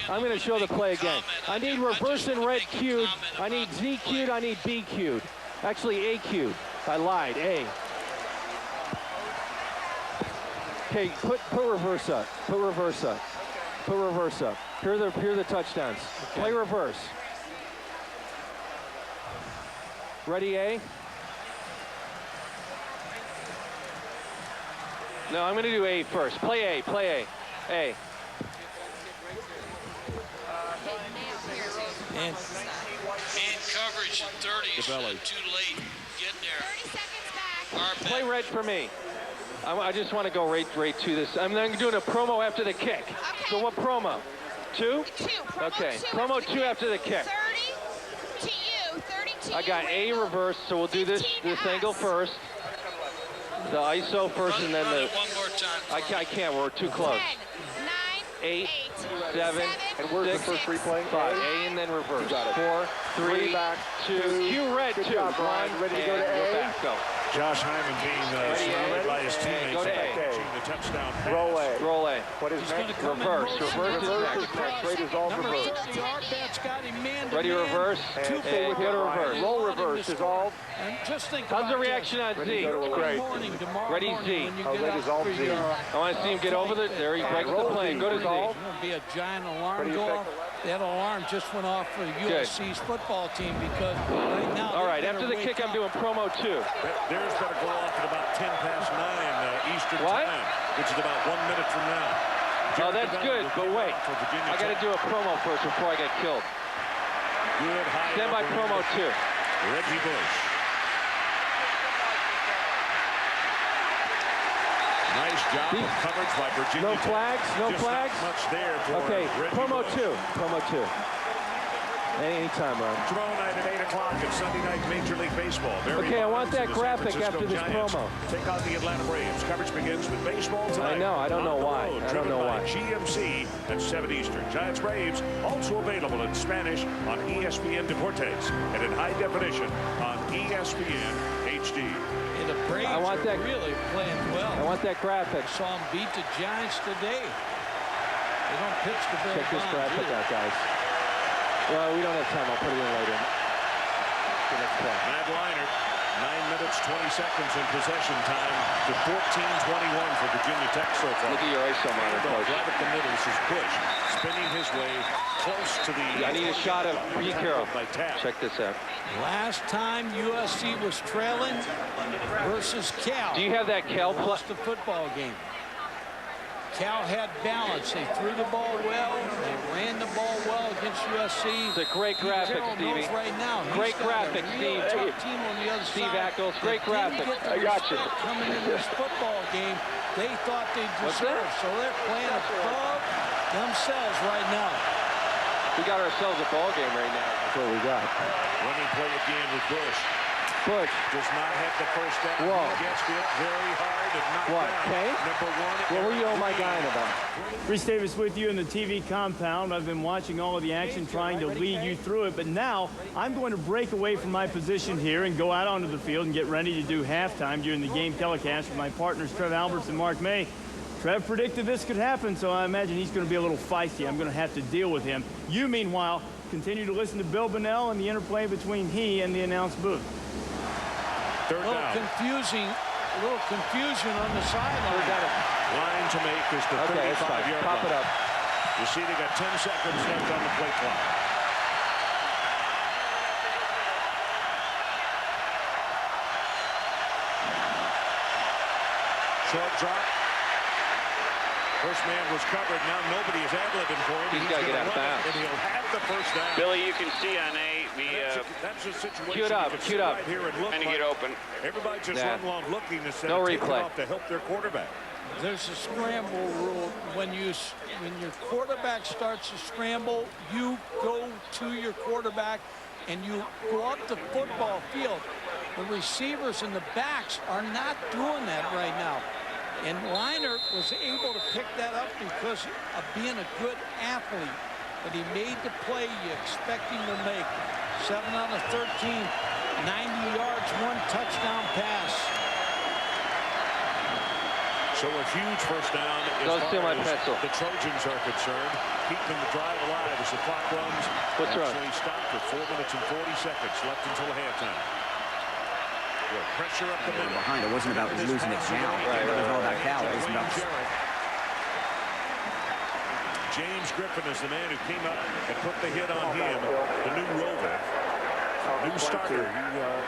Speaker 9: I'm going to show the play again. I need reverse and red cued. I need Z cued. I need B cued. Actually, A cued. I lied. A. Okay, put reverse up. Put reverse up. Put reverse up. Here are the touchdowns. Play reverse. Ready, A? No, I'm going to do A first. Play A, play A. A.
Speaker 10: And
Speaker 11: Man coverage in 30s, too late getting there.
Speaker 13: 30 seconds back.
Speaker 9: Play red for me. I just want to go right to this. I'm doing a promo after the kick.
Speaker 13: Okay.
Speaker 9: So what promo? 2?
Speaker 13: 2. Promo
Speaker 9: okay.
Speaker 13: 2
Speaker 9: Promo 2 after the kick.
Speaker 13: 30 to you. 30 to you.
Speaker 9: I got A reverse, so we'll do this angle first. The ISO first, and then the.
Speaker 11: One more time.
Speaker 9: I can't. We're too close.
Speaker 13: 10, 9,
Speaker 9: 8, 7,
Speaker 2: And where's the
Speaker 9: 6,
Speaker 2: first replay?
Speaker 9: 5. A and then reverse.
Speaker 2: You got it.
Speaker 9: 4, 3,
Speaker 2: back,
Speaker 9: 2. Cue red.
Speaker 2: Good
Speaker 9: 2.
Speaker 2: job, Brian. Ready to go to A?
Speaker 9: Back. Go.
Speaker 4: Josh Hyman being surrounded by his teammates.
Speaker 9: Go to A.
Speaker 4: Catching the touchdown pass.
Speaker 2: Roll A.
Speaker 9: Roll A.
Speaker 2: What is next?
Speaker 9: Reverse. Reverse is next.
Speaker 2: Right is all
Speaker 10: number
Speaker 2: reverse.
Speaker 10: 30, Arbat's got him man to
Speaker 9: Ready
Speaker 10: man.
Speaker 9: reverse.
Speaker 2: And
Speaker 9: Stay with
Speaker 2: go to
Speaker 9: reverse.
Speaker 2: Roll reverse is all.
Speaker 10: And just think
Speaker 9: How's the
Speaker 10: about
Speaker 9: reaction
Speaker 10: this.
Speaker 9: on Z?
Speaker 2: Great.
Speaker 9: Ready,
Speaker 10: Morning,
Speaker 9: Z.
Speaker 10: when you
Speaker 2: Oh,
Speaker 10: get
Speaker 2: that
Speaker 10: out
Speaker 2: is all
Speaker 10: for
Speaker 2: Z.
Speaker 10: your,
Speaker 9: I want to see him get over the. There he breaks the
Speaker 2: roll
Speaker 9: plane.
Speaker 2: Z.
Speaker 9: Go to Z.
Speaker 10: There's going to be a giant alarm go off. That alarm just went off for USC's football team because right now.
Speaker 9: All right, after the kick, I'm doing promo 2.
Speaker 4: Theirs better go off at about 10 past 9 Eastern
Speaker 9: What?
Speaker 4: time, which is about 1 minute from now.
Speaker 9: Oh, that's good, but wait. I got to do a promo first before I get killed.
Speaker 4: Good high.
Speaker 9: Stand by promo 2.
Speaker 4: Reggie Bush. Nice job of coverage by Virginia.
Speaker 9: No flags, no
Speaker 4: Just
Speaker 9: flags.
Speaker 4: Not much there for
Speaker 9: Okay,
Speaker 4: Reggie
Speaker 9: promo
Speaker 4: Bush.
Speaker 9: 2. Promo 2. Anytime, Ron.
Speaker 4: Tomorrow night at 8 o'clock at Sunday Night Major League Baseball. Barry
Speaker 9: Okay, I
Speaker 4: Bonds
Speaker 9: want that
Speaker 4: and the San
Speaker 9: graphic
Speaker 4: Francisco
Speaker 9: after this
Speaker 4: Giants
Speaker 9: promo.
Speaker 4: Take on the Atlanta Braves. Coverage begins with baseball tonight.
Speaker 9: I know, I don't know
Speaker 4: On the
Speaker 9: why.
Speaker 4: road,
Speaker 9: I don't
Speaker 4: driven
Speaker 9: know
Speaker 4: by
Speaker 9: why.
Speaker 4: GMC at 7 Eastern. Giants Braves also available in Spanish on ESPN Deportes and in high definition on ESPN HD.
Speaker 10: And the Braves
Speaker 9: I want that,
Speaker 10: are really playing well.
Speaker 9: I want that graphic.
Speaker 10: Saw them beat the Giants today. They don't pitch the very
Speaker 9: Check this
Speaker 10: Bonds
Speaker 9: graphic
Speaker 10: either.
Speaker 9: out, guys. Well, we don't have time. I'll put it in later.
Speaker 4: Matt Leinart, 9 minutes, 20 seconds in possession time to 14:21 for Virginia Tech so far.
Speaker 9: Look at your ISO monitor, coach.
Speaker 4: Right at the middle, this is Bush spinning his way close to the.
Speaker 9: I need a shot of Pete Carroll. Check this out.
Speaker 10: Last time USC was trailing versus Cal.
Speaker 9: Do you have that Cal plus
Speaker 10: the football game? Cal had balance. They threw the ball well. They ran the ball well against USC.
Speaker 9: It's a great graphic, Stevie.
Speaker 10: Right now.
Speaker 9: Great graphic, Steve.
Speaker 10: Team on the other
Speaker 9: Steve
Speaker 10: side.
Speaker 9: Ackles, great graphic.
Speaker 10: I got you. Coming in this football game, they thought they deserved. So they're playing above themselves right now.
Speaker 9: We got ourselves a ball game right now. That's what we got.
Speaker 4: Running play again with Bush.
Speaker 9: Bush
Speaker 4: does not have the first down.
Speaker 9: Whoa.
Speaker 4: Gets it very hard and knocked
Speaker 9: what?
Speaker 4: down.
Speaker 9: Kay?
Speaker 4: Number 1.
Speaker 9: What were you, oh my guy, about?
Speaker 1: Reese Davis with you in the TV compound. I've been watching all of the action, trying to lead you through it, but now I'm going to break away from my position here and go out onto the field and get ready to do halftime during the game telecast with my partners Trev Alberts and Mark May. Trev predicted this could happen, so I imagine he's going to be a little feisty. I'm going to have to deal with him. You, meanwhile, continue to listen to Bill Bunnell and the interplay between he and the announce booth.
Speaker 4: Third down.
Speaker 10: A little confusion on the sideline.
Speaker 4: Line to make is the 35-yard
Speaker 9: Pop it up.
Speaker 4: You see they got 10 seconds left on the play clock. Short drop. First man was covered. Now nobody is ad-libbing for him.
Speaker 9: He's got to get out of bounds.
Speaker 4: And he'll have the first down.
Speaker 15: Billy, you can see on A,
Speaker 4: that's a situation.
Speaker 9: Queued up, queued up.
Speaker 4: Right here and look
Speaker 15: trying to get open.
Speaker 4: Everybody just run along looking instead
Speaker 9: no
Speaker 4: of taking
Speaker 9: replay.
Speaker 4: off to help their quarterback.
Speaker 10: There's a scramble rule. When your quarterback starts to scramble, you go to your quarterback and you go up the football field. The receivers and the backs are not doing that right now. And Leinart was able to pick that up because of being a good athlete. But he made the play you expect him to make. 7 out of 13, 90 yards, 1 touchdown pass.
Speaker 4: So a huge first down as
Speaker 9: Don't steal my
Speaker 4: far as
Speaker 9: pencil.
Speaker 4: the Trojans are concerned. Keeping the drive alive as the clock runs.
Speaker 9: What's wrong?
Speaker 4: Actually stopped with 4 minutes and 40 seconds left until halftime. Good pressure up the middle.
Speaker 16: Behind. It wasn't about losing it down. It was all about Cal. It was about...
Speaker 4: James Griffin is the man who came up and put the hit on him, the new Rover. New starter.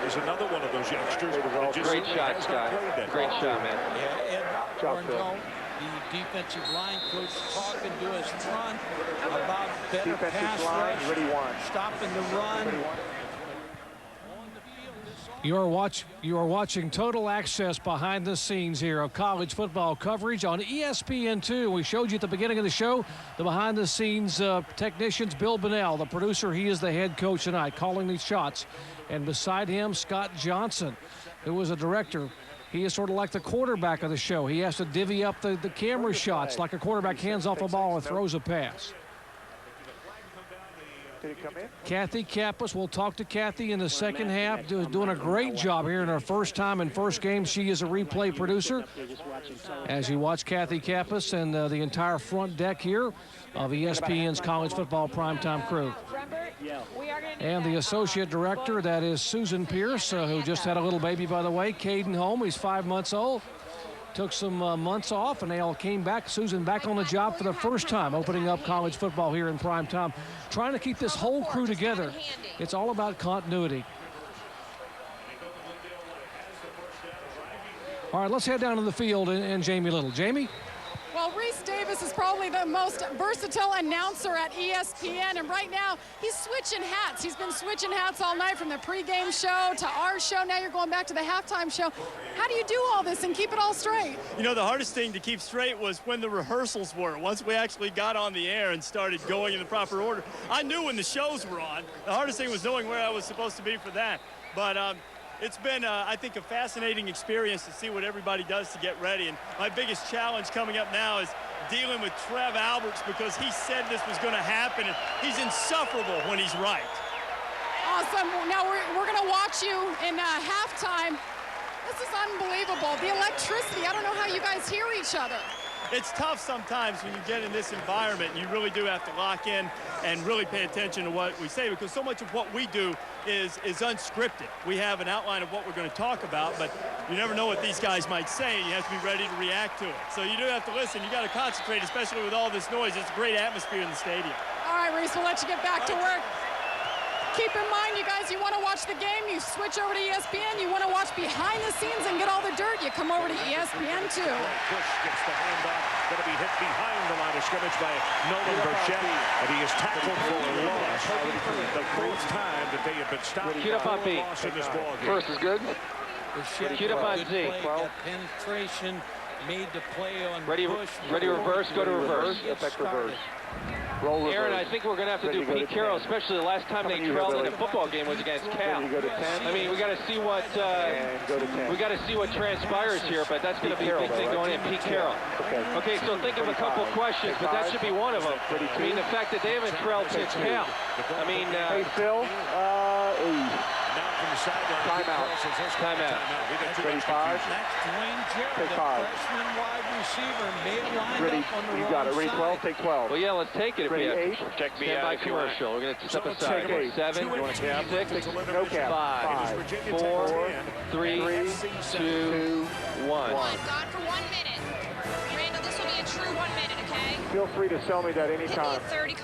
Speaker 4: He is another one of those youngsters.
Speaker 9: Great shot, Scott. Great shot, man.
Speaker 10: Yeah, Ed Orndorff, the defensive line coach, talking to his front about better pass rush, stopping the run.
Speaker 5: You are watching Total Access behind the scenes here of college football coverage on ESPN2. We showed you at the beginning of the show the behind the scenes technicians. Bill Bunnell, the producer, he is the head coach tonight, calling these shots. And beside him, Scott Johnson, who was a director. He is sort of like the quarterback of the show. He has to divvy up the camera shots like a quarterback hands off a ball and throws a pass. Kathy Kappas, we'll talk to Kathy in the second half, doing a great job here in her first time and first game. She is a replay producer. As you watch Kathy Kappas and the entire front deck here of ESPN's college football primetime crew. And the associate director, that is Susan Pierce, who just had a little baby, by the way, Caden home. He's 5 months old. Took some months off, and they all came back. Susan back on the job for the first time, opening up college football here in prime time, trying to keep this whole crew together. It's all about continuity. All right, let's head down to the field and Jamie Little. Jamie?
Speaker 7: Well, Reese Davis is probably the most versatile announcer at ESPN, and right now he's switching hats. He's been switching hats all night, from the pregame show to our show. Now you're going back to the halftime show. How do you do all this and keep it all straight?
Speaker 15: You know, the hardest thing to keep straight was when the rehearsals were. Once we actually got on the air and started going in the proper order, I knew when the shows were on. The hardest thing was knowing where I was supposed to be for that. But it's been, I think, a fascinating experience to see what everybody does to get ready. And my biggest challenge coming up now is dealing with Trev Alberts, because he said this was going to happen, and he's insufferable when he's right.
Speaker 7: Awesome. Now we're going to watch you in halftime. This is unbelievable. The electricity. I don't know how you guys hear each other.
Speaker 15: It's tough sometimes when you get in this environment. You really do have to lock in and really pay attention to what we say, because so much of what we do is unscripted. We have an outline of what we're going to talk about, but you never know what these guys might say. You have to be ready to react to it. So you do have to listen. You got to concentrate, especially with all this noise. It's a great atmosphere in the stadium.
Speaker 7: All right, Reese, we'll let you get back to work. Keep in mind, you guys, you want to watch the game, you switch over to ESPN. You want to watch behind the scenes and get all the dirt, you come over to ESPN too.
Speaker 4: Bush gets the handoff, going to be hit behind the line of scrimmage by Nolan Burchett, and he is tackled for a loss. The fourth time that they have been stopped.
Speaker 9: Queued up on B. First is good. Queued up on Z.
Speaker 10: Penetration made the play on
Speaker 9: Ready,
Speaker 10: Bush.
Speaker 9: ready reverse, go to reverse.
Speaker 8: Effect reverse. Roll reverse.
Speaker 9: Aaron, I think we're going to have to do Pete Carroll, especially the last time they trailed in a football game was against Cal. I mean, we got to see what transpires here, but that's going to be a big thing going in. Pete Carroll. Okay, so think of a couple questions, but that should be one of them. I mean, the fact that they haven't trailed since Cal. I mean,
Speaker 2: hey, Phil.
Speaker 9: Timeout. Timeout.
Speaker 2: Ready, 5. Take 5. Ready, you got it. Ready, 12. Take 12.
Speaker 9: Well, yeah, let's take it.
Speaker 2: Ready, 8.
Speaker 9: Check stand by commercial. We're going to step aside. 7, 6,
Speaker 2: no cap.
Speaker 9: 5, 4, 3, 2, 1.
Speaker 13: Gone for 1 minute. Randall, this will be a true 1 minute, okay?
Speaker 2: Feel free to sell me that anytime.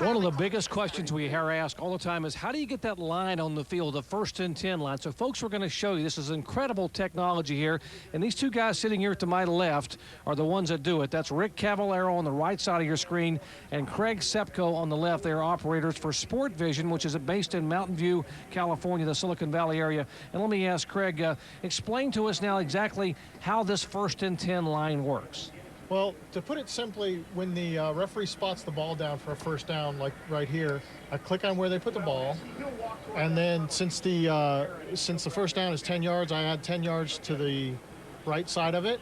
Speaker 5: One of the biggest questions we hear asked all the time is, how do you get that line on the field, the 1st and 10 line? So, folks, we're going to show you. This is incredible technology here. And these two guys sitting here to my left are the ones that do it. That's Rick Cavallero on the right side of your screen and Craig Sepko on the left. They are operators for Sport Vision, which is based in Mountain View, California, the Silicon Valley area. And let me ask Craig, explain to us now exactly how this 1st and 10 line works.
Speaker 18: Well, to put it simply, when the referee spots the ball down for a first down, like right here, I click on where they put the ball, and then since the first down is 10 yards, I add 10 yards to the right side of it.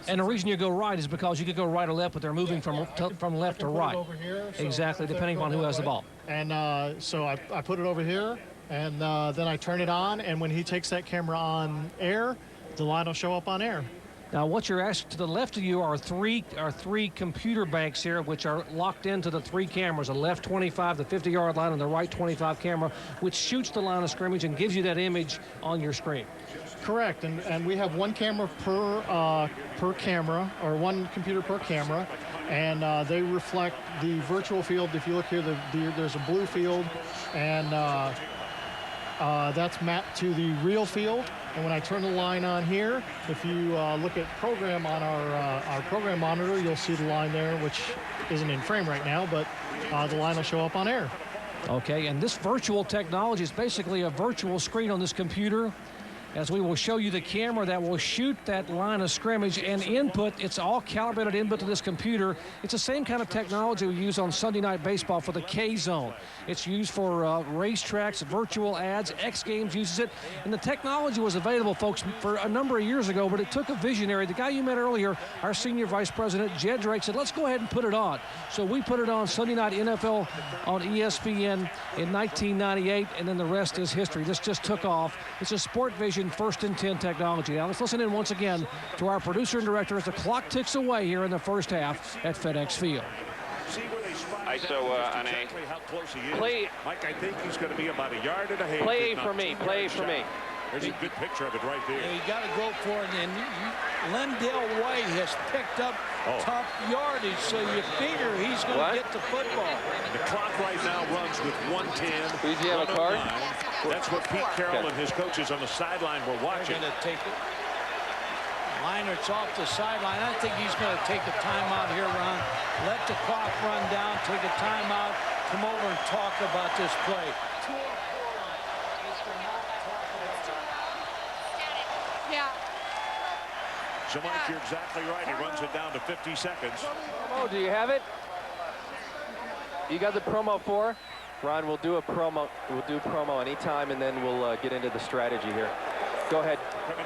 Speaker 5: And the reason you go right is because you could go right or left, but they're moving from left to right.
Speaker 18: Over here, so
Speaker 5: exactly, depending on who has the ball.
Speaker 18: And so I put it over here, and then I turn it on, and when he takes that camera on air, the line will show up on air.
Speaker 5: Now, what you're asking to the left of you are three computer banks here, which are locked into the 3 cameras, the left 25, the 50-yard line, and the right 25 camera, which shoots the line of scrimmage and gives you that image on your screen.
Speaker 18: Correct, and we have 1 camera per camera, or 1 computer per camera, and they reflect the virtual field. If you look here, there's a blue field, and that's mapped to the real field. And when I turn the line on here, if you look at program on our program monitor, you'll see the line there, which isn't in frame right now, but the line will show up on air.
Speaker 5: Okay, and this virtual technology is basically a virtual screen on this computer, as we will show you the camera that will shoot that line of scrimmage and input. It's all calibrated input to this computer. It's the same kind of technology we use on Sunday Night Baseball for the K-Zone. It's used for racetracks, virtual ads. X Games uses it. And the technology was available, folks, for a number of years ago, but it took a visionary. The guy you met earlier, our senior vice president, Jed Drake, said, let's go ahead and put it on. So we put it on Sunday Night NFL on ESPN in 1998, and then the rest is history. This just took off. It's a Sport Vision first and 10 technology. Now let's listen in once again to our producer and director as the clock ticks away here in the first half at FedEx Field.
Speaker 17: ISO on A.
Speaker 4: How close he is.
Speaker 17: Play.
Speaker 4: Mike, I think he's going to be about 1.5 yards.
Speaker 17: Play for me. Play for me.
Speaker 4: There's a good picture of it right there.
Speaker 10: Yeah, you got to go for it. And Lendale White has picked up top yardage, so you figure he's going to get the football.
Speaker 4: The clock right now runs with 1:10.
Speaker 17: Does he have a card?
Speaker 4: That's what Pete Carroll and his coaches on the sideline were watching.
Speaker 10: They're going to take it. Leinert's off the sideline. I think he's going to take a timeout here, Ron. Let the clock run down, take a timeout, come over and talk about this play.
Speaker 7: Yeah.
Speaker 4: So, Mike, you're exactly right. He runs it down to 50 seconds.
Speaker 9: Oh, do you have it? You got the promo for? Ron, we'll do a promo. We'll do promo anytime, and then we'll get into the strategy here. Go ahead.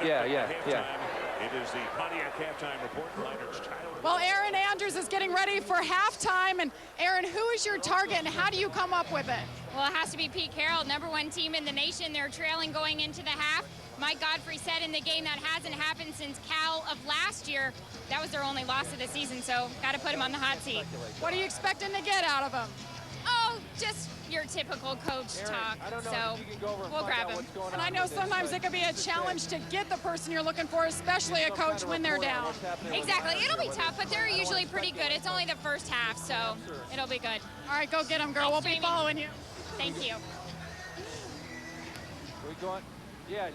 Speaker 9: Yeah.
Speaker 4: It is the Pontiac halftime report.
Speaker 7: Well, Aaron Andrews is getting ready for halftime. And Aaron, who is your target and how do you come up with it?
Speaker 13: Well, it has to be Pete Carroll, #1 team in the nation. They're trailing going into the half. Mike Godfrey said in the game that hasn't happened since Cal of last year. That was their only loss of the season, so got to put him on the hot seat.
Speaker 7: What are you expecting to get out of him?
Speaker 13: Oh, just your typical coach talk, so we'll grab him.
Speaker 7: And I know sometimes it could be a challenge to get the person you're looking for, especially a coach when they're down.
Speaker 13: Exactly. It'll be tough, but they're usually pretty good. It's only the first half, so it'll be good.
Speaker 7: All right, go get them, girl. We'll be following you.
Speaker 13: Thank you.
Speaker 9: We going? Yeah.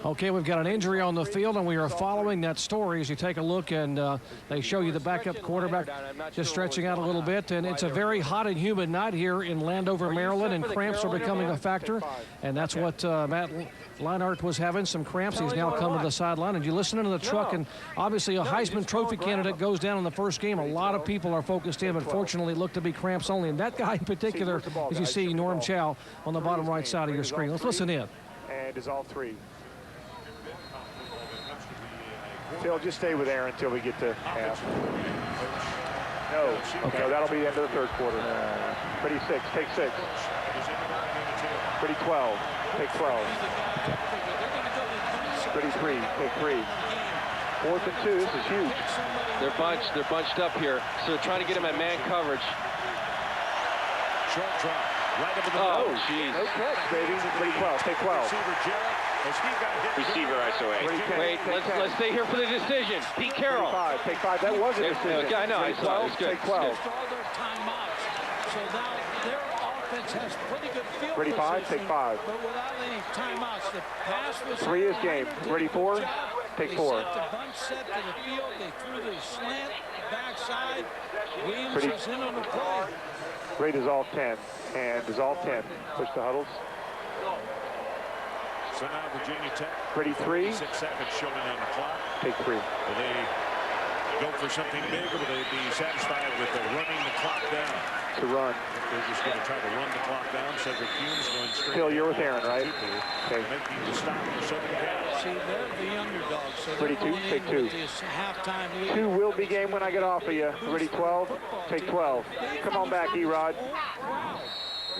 Speaker 5: Okay, we've got an injury on the field, and we are following that story as you take a look, and they show you the backup quarterback just stretching out a little bit. And it's a very hot and humid night here in Landover, Maryland, and cramps are becoming a factor. And that's what Matt Leinart was having, some cramps. He's now come to the sideline. And you listen into the truck, and obviously a Heisman Trophy candidate goes down in the first game. A lot of people are focused in, but fortunately it looked to be cramps only. And that guy in particular, as you see, Norm Chow on the bottom right side of your screen. Let's listen in.
Speaker 2: And is all three. Phil, just stay with Aaron until we get to half. No, that'll be the end of the third quarter. Pretty 6, take 6. Pretty 12, take 12. Pretty 3, take 3. 4th and 2, this is huge.
Speaker 9: They're bunched up here, so they're trying to get him at man coverage.
Speaker 4: Short drop, right up in the
Speaker 9: Oh, jeez.
Speaker 2: No catch, baby. Pretty 12, take 12.
Speaker 4: Receiver Jarrett, as he got hit.
Speaker 17: Receiver ISO A.
Speaker 9: Wait, let's stay here for the decision. Pete Carroll.
Speaker 2: Take 5. That was a decision.
Speaker 9: I know. I saw it. It's good.
Speaker 2: Take 12.
Speaker 10: All their timeouts. So now their offense has pretty good field
Speaker 2: Ready 5, take 5.
Speaker 10: But without any timeouts, the pass was
Speaker 2: 3 is game. Ready 4, take 4.
Speaker 10: They set the bunch set to the field. They threw the slant backside. Williams
Speaker 2: Pretty.
Speaker 10: was in on the play.
Speaker 2: Rate is all 10. And is all 10. Push the huddles.
Speaker 4: So now Virginia Tech.
Speaker 2: Ready 3.
Speaker 4: 6 seconds showing on the clock.
Speaker 2: Take 3.
Speaker 4: Will they go for something big, or will they be satisfied with running the clock down?
Speaker 2: To run.
Speaker 4: They're just going to try to run the clock down. Cedric Humes going straight.
Speaker 2: Phil, you're with Aaron, right? Okay.
Speaker 4: Making the stop for Southern Cal.
Speaker 10: See, they're the underdogs. So
Speaker 2: Ready 2, take 2. 2 will be game when I get off of you. Ready 12, take 12. Come on back, Erod.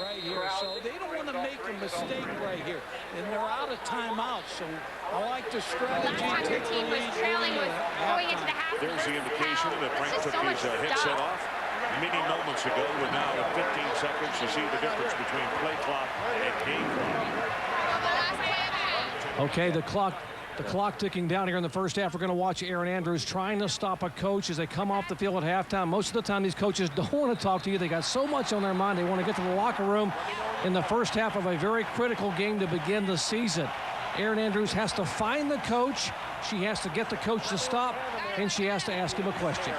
Speaker 10: Right here, so they don't want to make a mistake right here, and they're out of timeout. So I like the strategy.
Speaker 13: Last time your team was trailing was going into the half.
Speaker 4: There's the indication that Frank took his headset off many moments ago. We're now at 15 seconds to see the difference between play clock and game clock.
Speaker 5: Okay, the clock The clock ticking down here in the first half. We're going to watch Aaron Andrews trying to stop a coach as they come off the field at halftime. Most of the time, these coaches don't want to talk to you. They got so much on their mind. They want to get to the locker room in the first half of a very critical game to begin the season. Aaron Andrews has to find the coach. She has to get the coach to stop, and she has to ask him a question.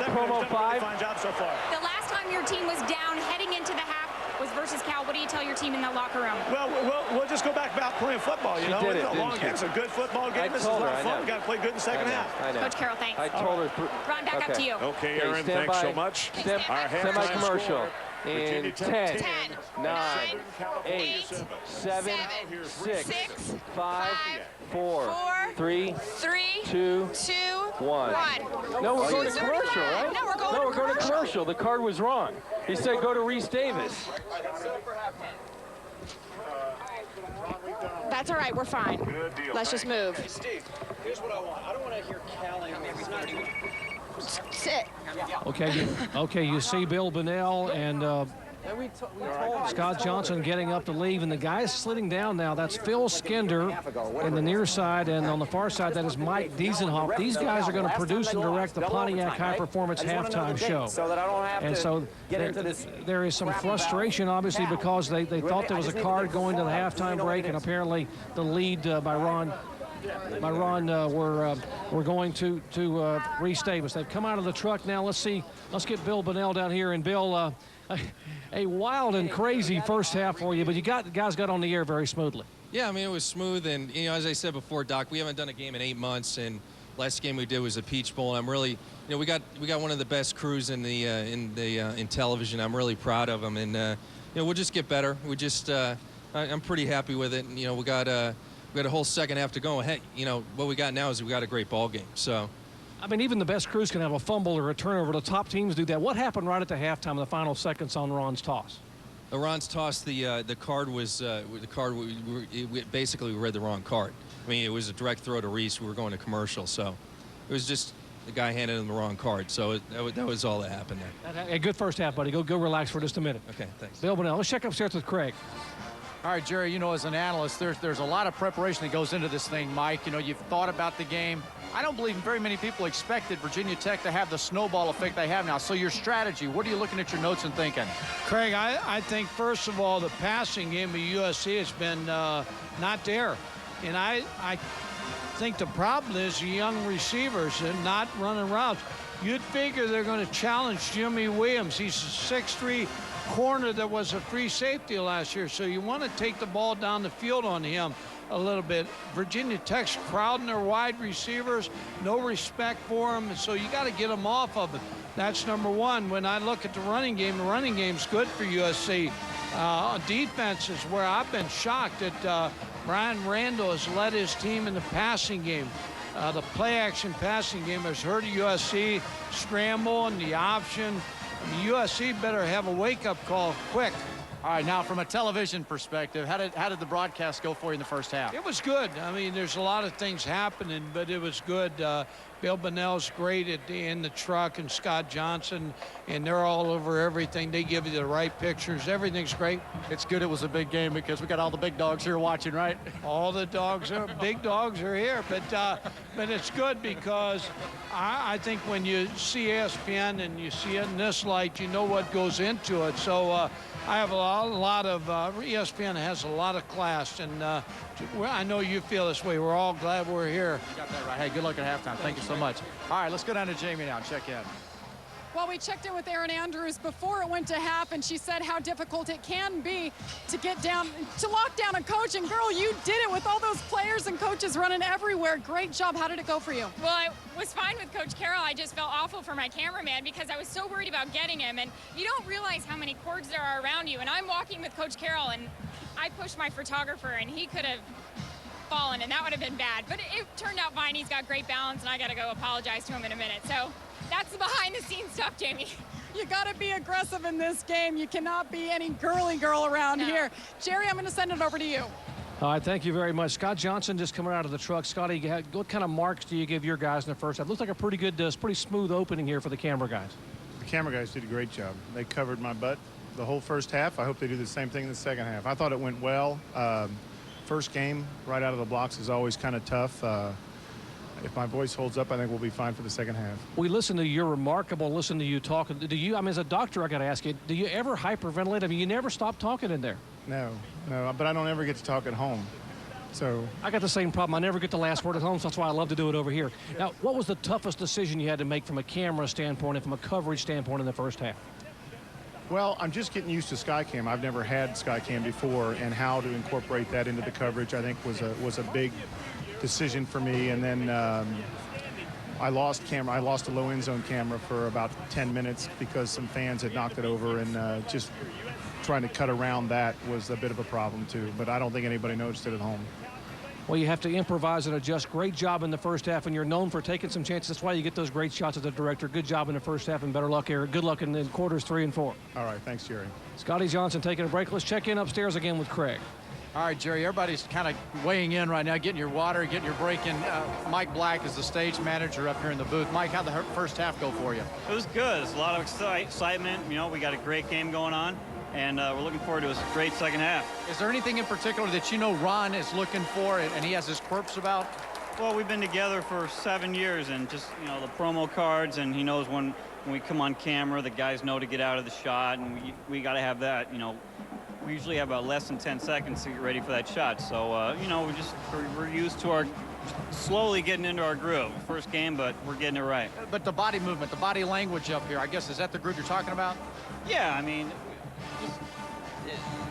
Speaker 9: Promo 5.
Speaker 2: Fine job so far.
Speaker 13: The last time your team was down heading into the half was versus Cal. What do you tell your team in the locker room?
Speaker 2: Well, we'll just go back about playing football. You know, it's a long game. It's a good football game. This is a lot of fun. We got to play good in the second half.
Speaker 13: Coach Carroll, thanks.
Speaker 9: I told her.
Speaker 13: Ron, back up to you.
Speaker 4: Okay, Aaron, thanks so much.
Speaker 9: Semi-commercial. In 10, 9, 8, 7, 6, 5, 4, 3, 2, 1. No, we're going to commercial, right?
Speaker 13: No, we're going
Speaker 9: to commercial. The card was wrong. He said go to Reese Davis.
Speaker 7: That's all right. We're fine. Let's just move.
Speaker 14: Hey, Steve, here's what I want. I don't want to hear Callie.
Speaker 7: Sit.
Speaker 5: Okay, you see Bill Bunnell and Scott Johnson getting up to leave, and the guys sliding down now. That's Phil Skinder in the near side, and on the far side, that is Mike Diesenhoff. These guys are going to produce and direct the Pontiac High Performance halftime show. And so there is some frustration, obviously, because they thought there was a card going to the halftime break, and apparently the lead by Ron we're going to Reese Davis. They've come out of the truck now. Let's get Bill Bunnell down here. And Bill, a wild and crazy first half for you, but guys got on the air very smoothly.
Speaker 20: Yeah, I mean, it was smooth, and as I said before, Doc, we haven't done a game in 8 months, and last game we did was a Peach Bowl. And I'm really, we got one of the best crews in television. I'm really proud of them, and we'll just get better. I'm pretty happy with it. And, we got a whole second half to go. Hey, what we got now is we got a great ball game. So,
Speaker 5: I mean, even the best crews can have a fumble or a turnover. The top teams do that. What happened right at the halftime in the final seconds on Ron's toss?
Speaker 20: Ron's toss, the card was we basically read the wrong card. I mean, it was a direct throw to Reese. We were going to commercial, so it was just the guy handed him the wrong card. So that was all that happened there.
Speaker 5: A good first half, buddy. Go relax for just a minute.
Speaker 20: Okay, thanks.
Speaker 5: Bill Bunnell, let's check upstairs with Craig.
Speaker 3: All right, Jerry, as an analyst, there's a lot of preparation that goes into this thing, Mike. You've thought about the game. I don't believe very many people expected Virginia Tech to have the snowball effect they have now. So your strategy, what are you looking at your notes and thinking?
Speaker 10: Craig, I think, first of all, the passing game of USC has been not there. And I think the problem is the young receivers and not running routes. You'd figure they're going to challenge Jimmy Williams. He's a 6'3" corner that was a free safety last year. So you want to take the ball down the field on him a little bit. Virginia Tech's crowding their wide receivers, no respect for them, and so you got to get them off of it. That's number one. When I look at the running game's good for USC. Defense is where I've been shocked that Brian Randall has led his team in the passing game. The play-action passing game has hurt USC, scramble and the option. USC better have a wake-up call quick.
Speaker 3: All right, now from a television perspective, how did the broadcast go for you in the first half?
Speaker 10: It was good. I mean, there's a lot of things happening, but it was good. Bill Bunnell's great in the truck, and Scott Johnson, and they're all over everything. They give you the right pictures. Everything's great.
Speaker 3: It's good it was a big game because we got all the big dogs here watching, right?
Speaker 10: All the big dogs are here, but it's good because I think when you see ESPN and you see it in this light, you know what goes into it. So I have a lot of ESPN has a lot of class, and I know you feel this way. We're all glad we're here.
Speaker 3: You got that right. Hey, good luck at halftime. Thank you so much. All right, let's go down to Jamie now and check in.
Speaker 7: Well, we checked in with Aaron Andrews before it went to half, and she said how difficult it can be to lock down a coach. And girl, you did it with all those players and coaches running everywhere. Great job. How did it go for you?
Speaker 13: Well, I was fine with Coach Carroll. I just felt awful for my cameraman because I was so worried about getting him. And you don't realize how many cords there are around you. And I'm walking with Coach Carroll, and I pushed my photographer, and he could have fallen, and that would have been bad. But it turned out fine. He's got great balance, and I got to go apologize to him in a minute. So that's the behind-the-scenes stuff, Jamie.
Speaker 7: You got to be aggressive in this game. You cannot be any girly girl around here. Jerry, I'm going to send it over to you.
Speaker 5: All right, thank you very much. Scott Johnson just coming out of the truck. Scotty, what kind of marks do you give your guys in the first half? Looks like a pretty good, pretty smooth opening here for the camera guys.
Speaker 12: The camera guys did a great job. They covered my butt the whole first half. I hope they do the same thing in the second half. I thought it went well. First game right out of the blocks is always kind of tough. If my voice holds up, I think we'll be fine for the second half.
Speaker 5: We listen to you, remarkable, listen to you talking. Do you, I mean, as a doctor, I got to ask you, do you ever hyperventilate? I mean, you never stop talking in there.
Speaker 12: No, but I don't ever get to talk at home. So
Speaker 5: I got the same problem. I never get the last word at home, so that's why I love to do it over here. Now, what was the toughest decision you had to make from a camera standpoint and from a coverage standpoint in the first half?
Speaker 12: Well, I'm just getting used to Skycam. I've never had Skycam before, and how to incorporate that into the coverage, I think, was a big decision for me. And then I lost a low end zone camera for about 10 minutes because some fans had knocked it over, and just trying to cut around that was a bit of a problem too. But I don't think anybody noticed it at home.
Speaker 5: Well, you have to improvise and adjust. Great job in the first half, and you're known for taking some chances. That's why you get those great shots as a director. Good job in the first half, and better luck here. Good luck in the quarters 3 and 4.
Speaker 12: All right, thanks, Jerry.
Speaker 5: Scotty Johnson taking a break. Let's check in upstairs again with Craig.
Speaker 3: All right, Jerry, everybody's kind of weighing in right now, getting your water, getting your break in. Mike Black is the stage manager up here in the booth. Mike, how'd the first half go for you?
Speaker 6: It was good. It's a lot of excitement. You know, we got a great game going on, and we're looking forward to a great second half.
Speaker 3: Is there anything in particular that you know Ron is looking for and he has his quirks about?
Speaker 6: Well, we've been together for 7 years, and just, you know, the promo cards, and he knows when we come on camera, the guys know to get out of the shot, and we got to have that, you know. We usually have about less than 10 seconds to get ready for that shot. So, you know, we're used to our slowly getting into our groove. First game, but we're getting it right.
Speaker 3: But the body movement, the body language up here, I guess, is that the group you're talking about?
Speaker 6: Yeah, I mean,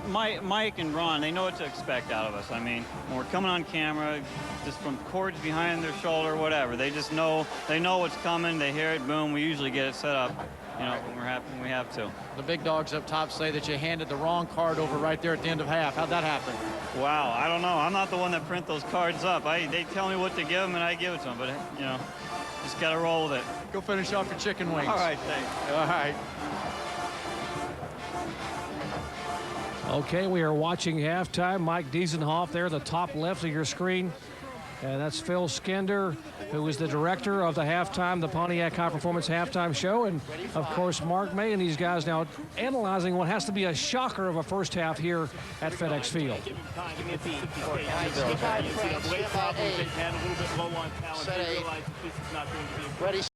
Speaker 6: Mike and Ron, they know what to expect out of us. I mean, when we're coming on camera, just from cords behind their shoulder, whatever, they just know, they know what's coming, they hear it, boom, we usually get it set up, you know, when we have to.
Speaker 3: The big dogs up top say that you handed the wrong card over right there at the end of half. How'd that happen?
Speaker 6: Wow, I don't know. I'm not the one that print those cards up. They tell me what to give them, and I give it to them, but, you know, just got to roll with it.
Speaker 3: Go finish off your chicken wings.
Speaker 6: All right, thanks.
Speaker 3: All right.
Speaker 5: Okay, we are watching halftime. Mike Diesenhoff there, the top left of your screen. And that's Phil Skender, who is the director of the halftime, the Pontiac High Performance Halftime Show. And, of course, Mark May and these guys now analyzing what has to be a shocker of a first half here at FedEx Field.
Speaker 18: Ready.